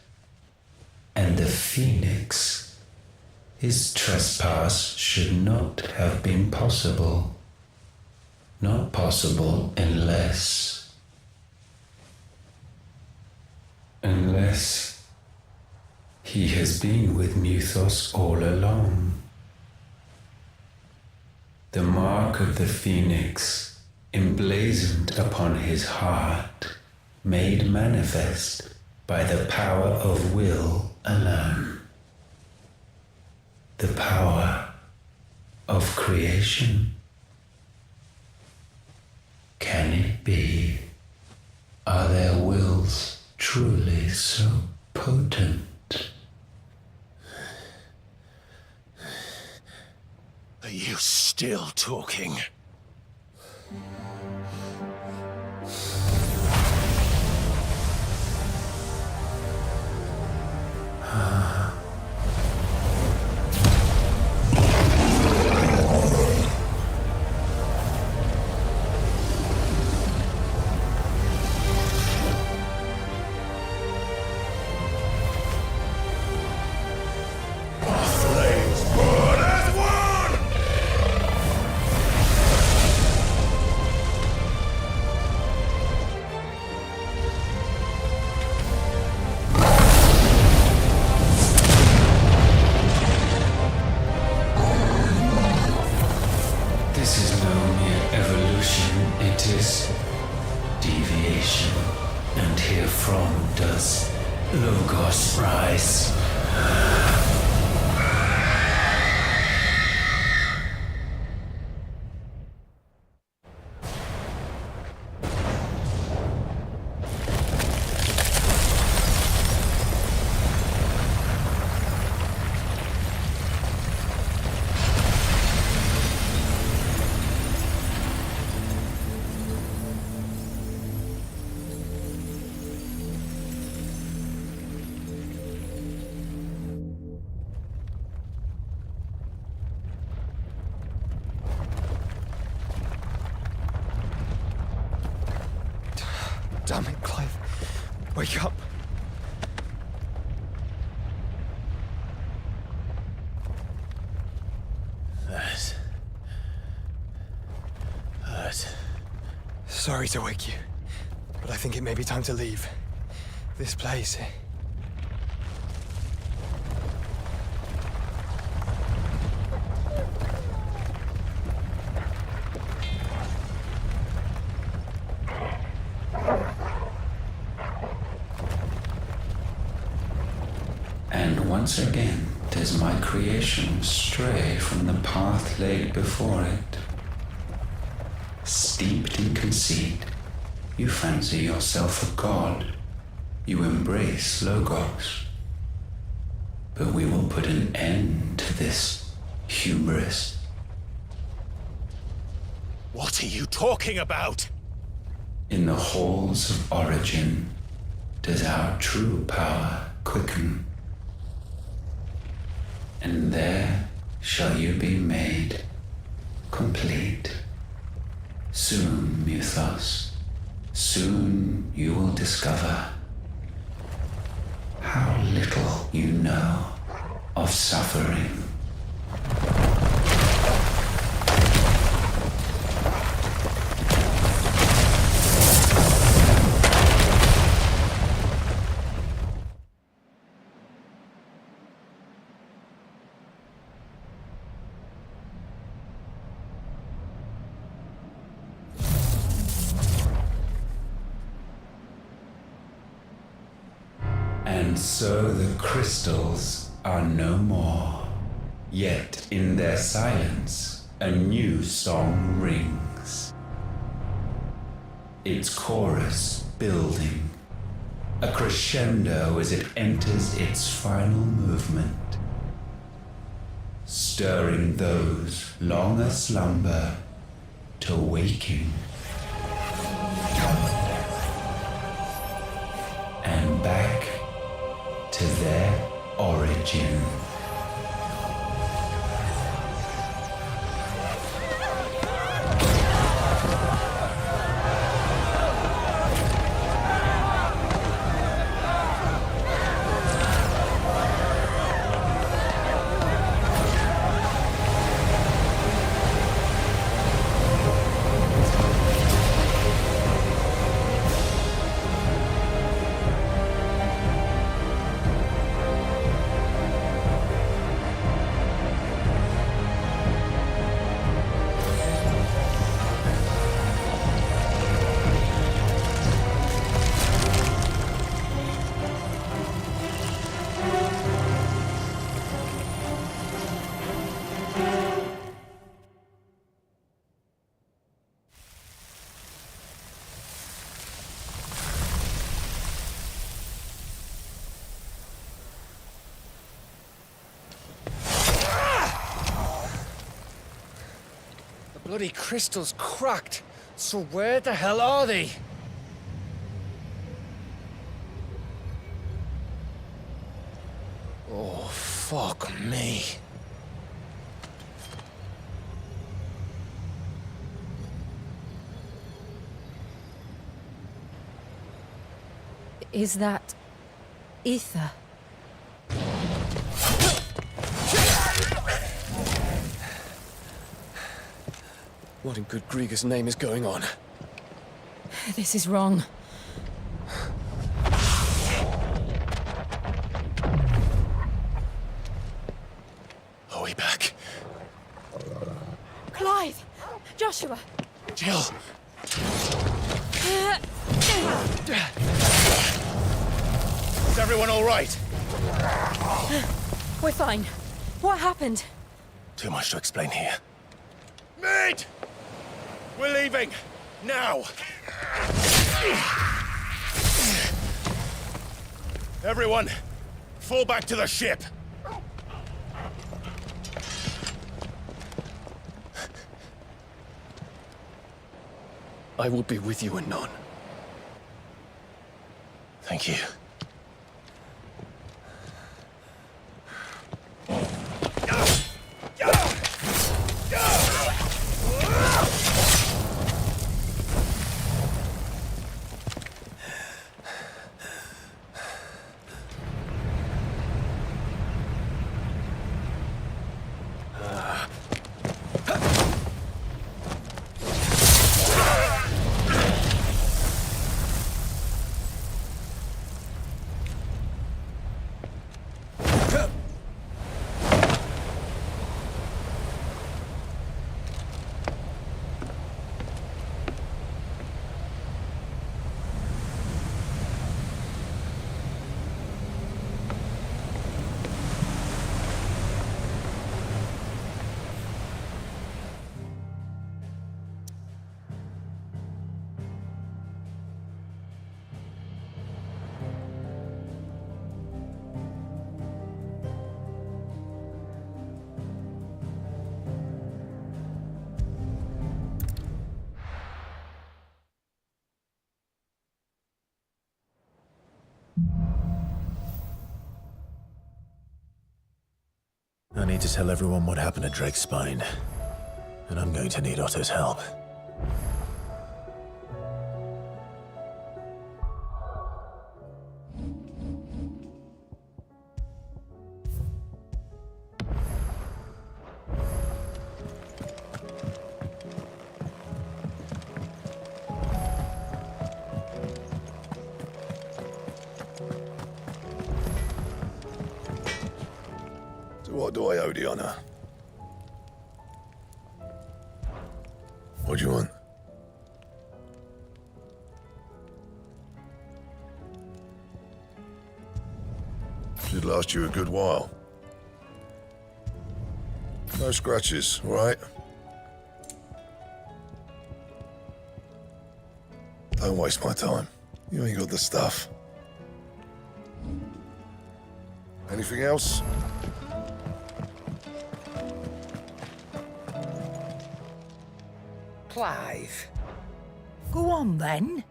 And the Phoenix, his trespass should not have been possible. Not possible unless he has been with Muthos all along. The mark of the Phoenix, emblazoned upon his heart, made manifest by the power of will alone. The power of creation. Can it be? Are their wills truly so potent? Are you still talking? This is no mere evolution, it is deviation. And herefrom does Logos rise. Damn it, Clive. Wake up. That hurt. Sorry to wake you, but I think it may be time to leave. This place. And once again does my creation stray from the path laid before it. Steeped in conceit, you fancy yourself a god. You embrace Logos. But we will put an end to this hubris. What are you talking about? In the halls of origin does our true power quicken. And there shall you be made complete. Soon, Mythos, soon you will discover how little you know of suffering. And so the crystals are no more. Yet in their silence, a new song rings. Its chorus building, a crescendo as it enters its final movement, stirring those long aslumber to waking. And back to their origin. Bloody crystal's cracked. So where the hell are they? Oh, fuck me. Is that ether? What in good Grieger's name is going on? This is wrong. Are we back? Clive! Joshua! Jill! Is everyone all right? We're fine. What happened? Too much to explain here. Mate! We're leaving! Now! Everyone, fall back to the ship! I will be with you anon. Thank you. to tell everyone what happened at Drake's Spine. And I'm going to need Otto's help. What do I owe the honor? What do you want? Should last you a good while. No scratches, all right? Don't waste my time. You ain't got the stuff. Anything else? Clive. Go on, then.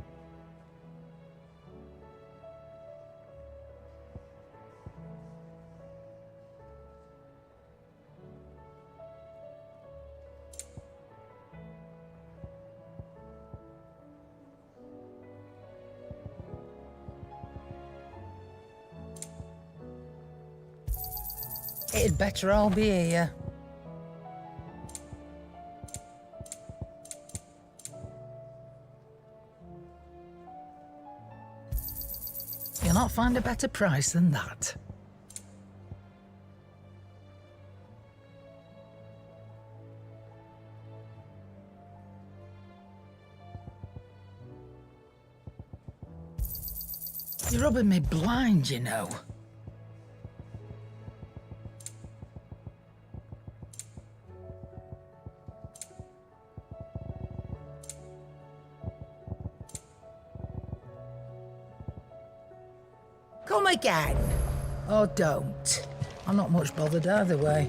It'd better all be here. You'll not find a better price than that. You're rubbing me blind, you know. Come again. Or don't. I'm not much bothered either way.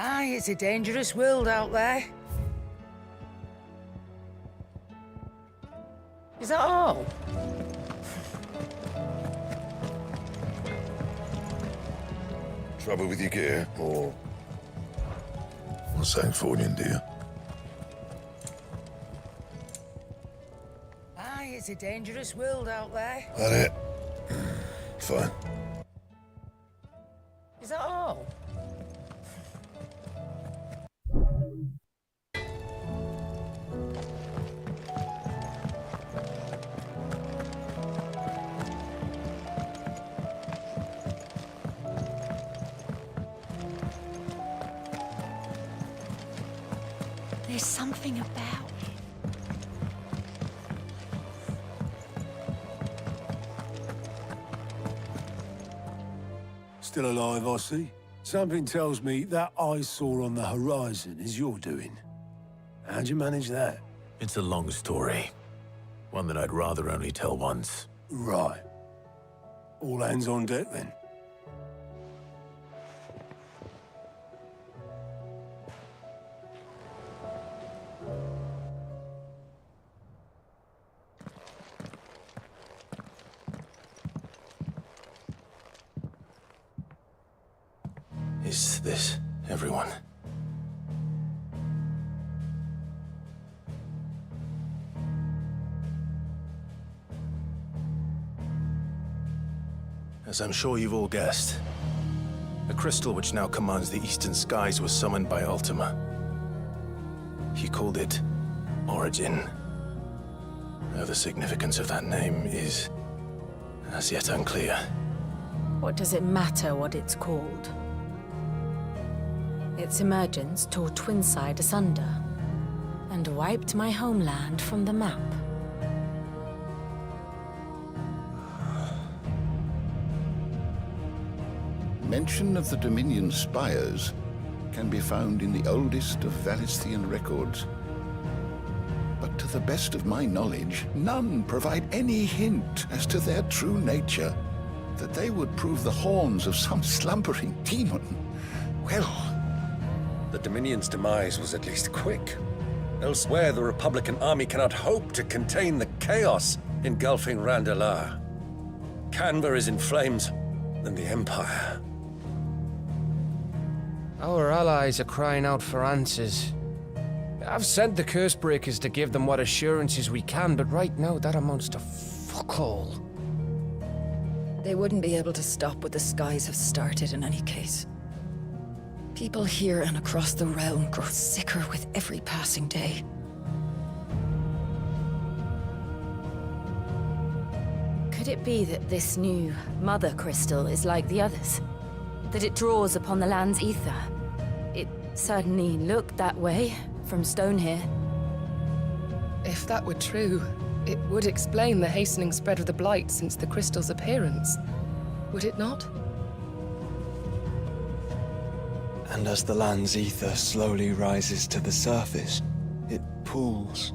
Aye, it's a dangerous world out there. Is that all? Trouble with your gear, or something falling, dear? Aye, it's a dangerous world out there. That it? Fine. Is that all? There's something about it. Still alive, I see. Something tells me that I saw on the horizon is your doing. How'd you manage that? It's a long story. One that I'd rather only tell once. Right. All hands on deck, then. Is this everyone? As I'm sure you've all guessed, the crystal which now commands the eastern skies was summoned by Ultima. He called it Origin. Though the significance of that name is as yet unclear. What does it matter what it's called? Its emergence tore Twinside asunder and wiped my homeland from the map. Mention of the Dominion spires can be found in the oldest of Valisthian records. But to the best of my knowledge, none provide any hint as to their true nature. That they would prove the horns of some slumbering demon. Well, the Dominion's demise was at least quick. Elsewhere, the Republican army cannot hope to contain the chaos engulfing Randalar. Canva is in flames, and the Empire. Our allies are crying out for answers. I've sent the Cursebreakers to give them what assurances we can, but right now that amounts to fuck all. They wouldn't be able to stop what the skies have started in any case. People here and across the realm grow sicker with every passing day. Could it be that this new Mother Crystal is like the others? That it draws upon the land's ether? It certainly looked that way from stone here. If that were true, it would explain the hastening spread of the Blight since the crystal's appearance, would it not? And as the land's ether slowly rises to the surface, it pools,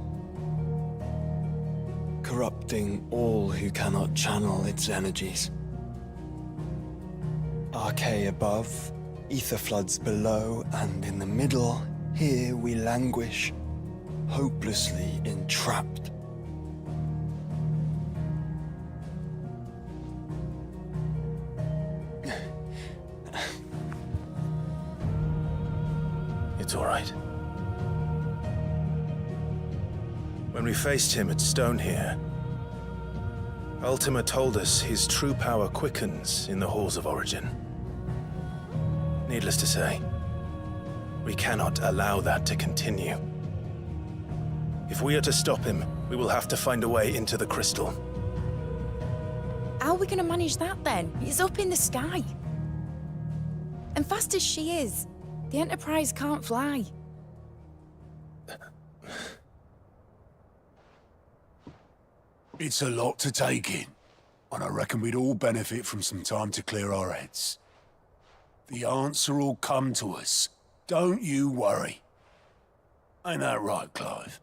corrupting all who cannot channel its energies. Archay above, ether floods below, and in the middle, here we languish, hopelessly entrapped. It's all right. When we faced him at Stone here, Ultima told us his true power quickens in the halls of Origin. Needless to say, we cannot allow that to continue. If we are to stop him, we will have to find a way into the crystal. How are we going to manage that then? He's up in the sky. And fast as she is, the Enterprise can't fly. It's a lot to take in, and I reckon we'd all benefit from some time to clear our heads. The answer will come to us. Don't you worry. Ain't that right, Clive?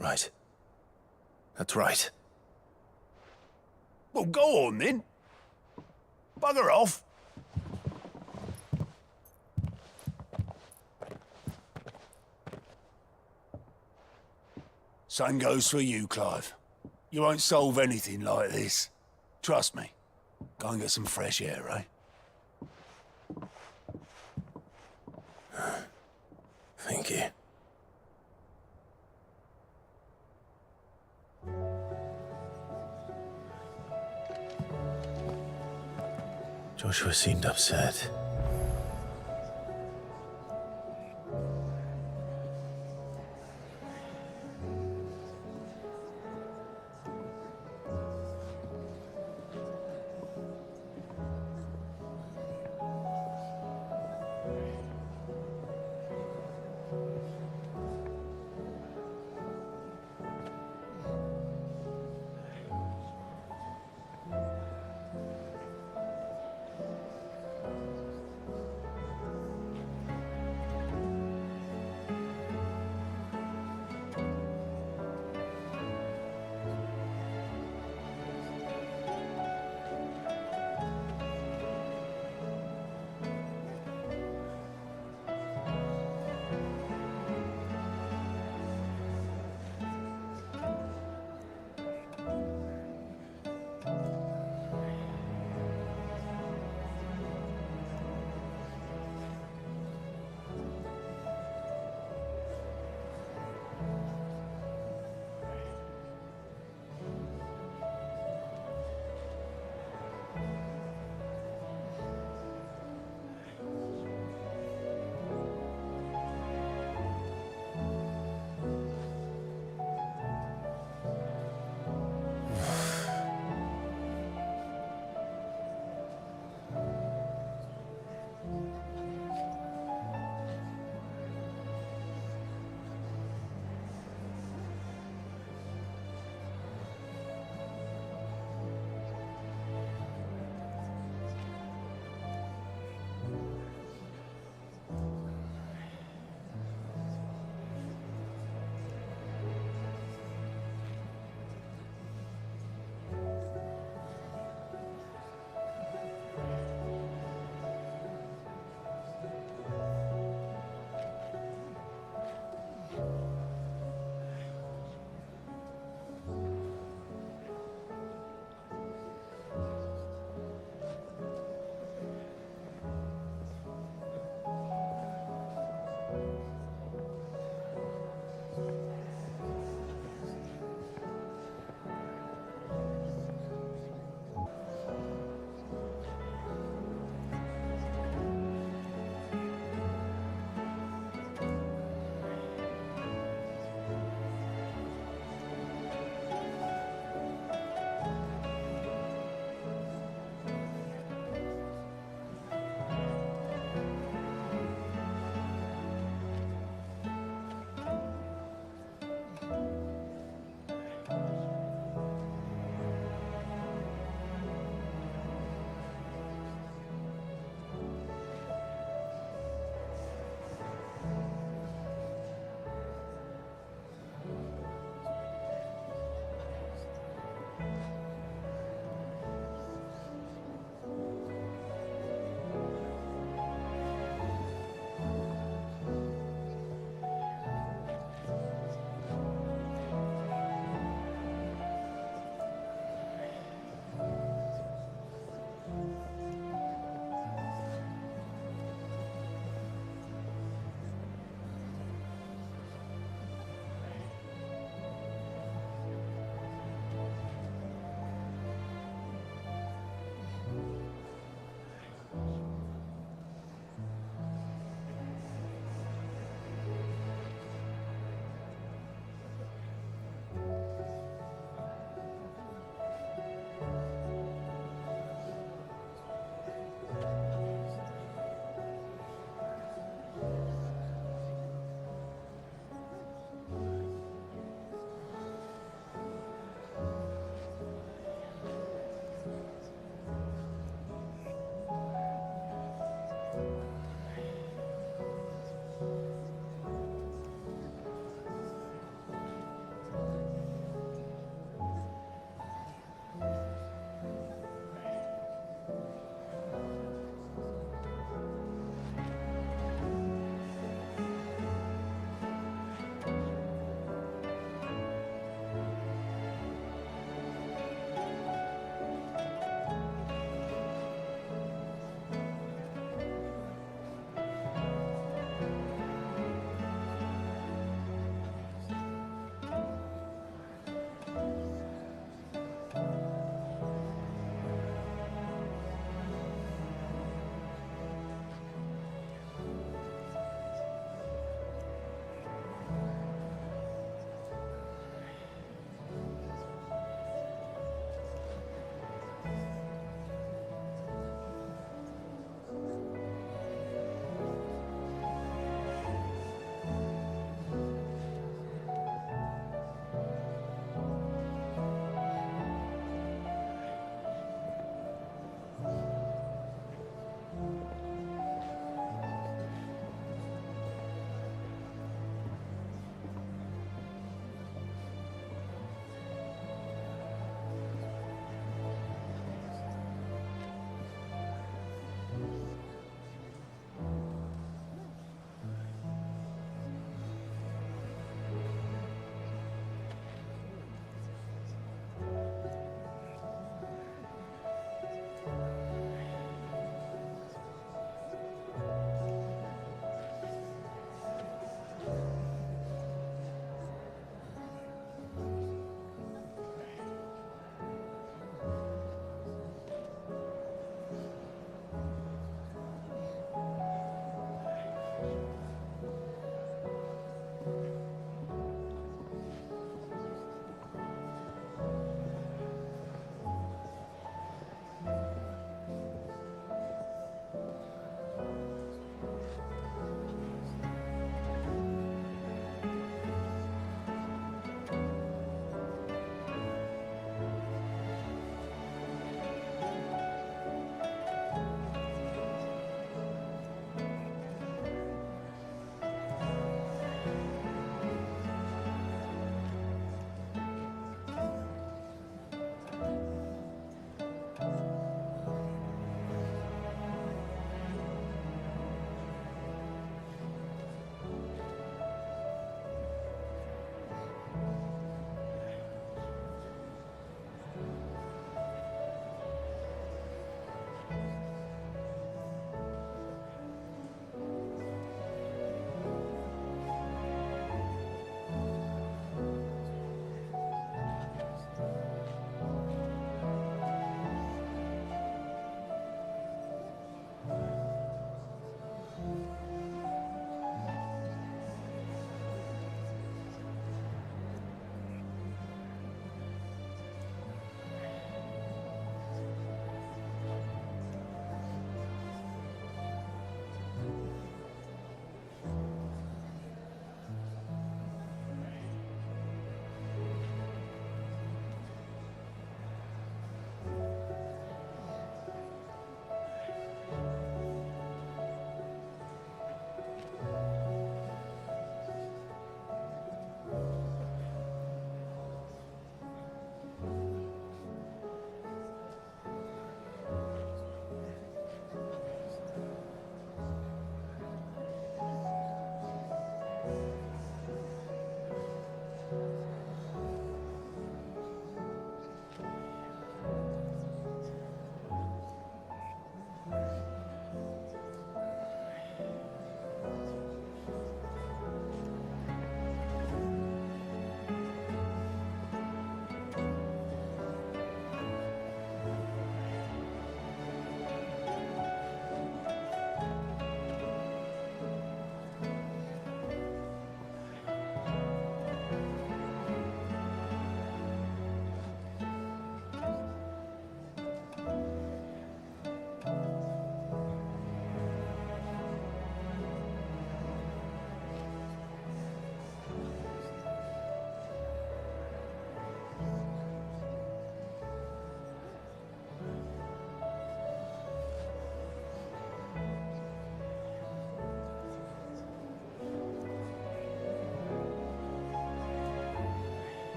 Right. That's right. Well, go on then. Bugger off. Same goes for you, Clive. You won't solve anything like this. Trust me. Go and get some fresh air, eh? Thank you. Joshua seemed upset.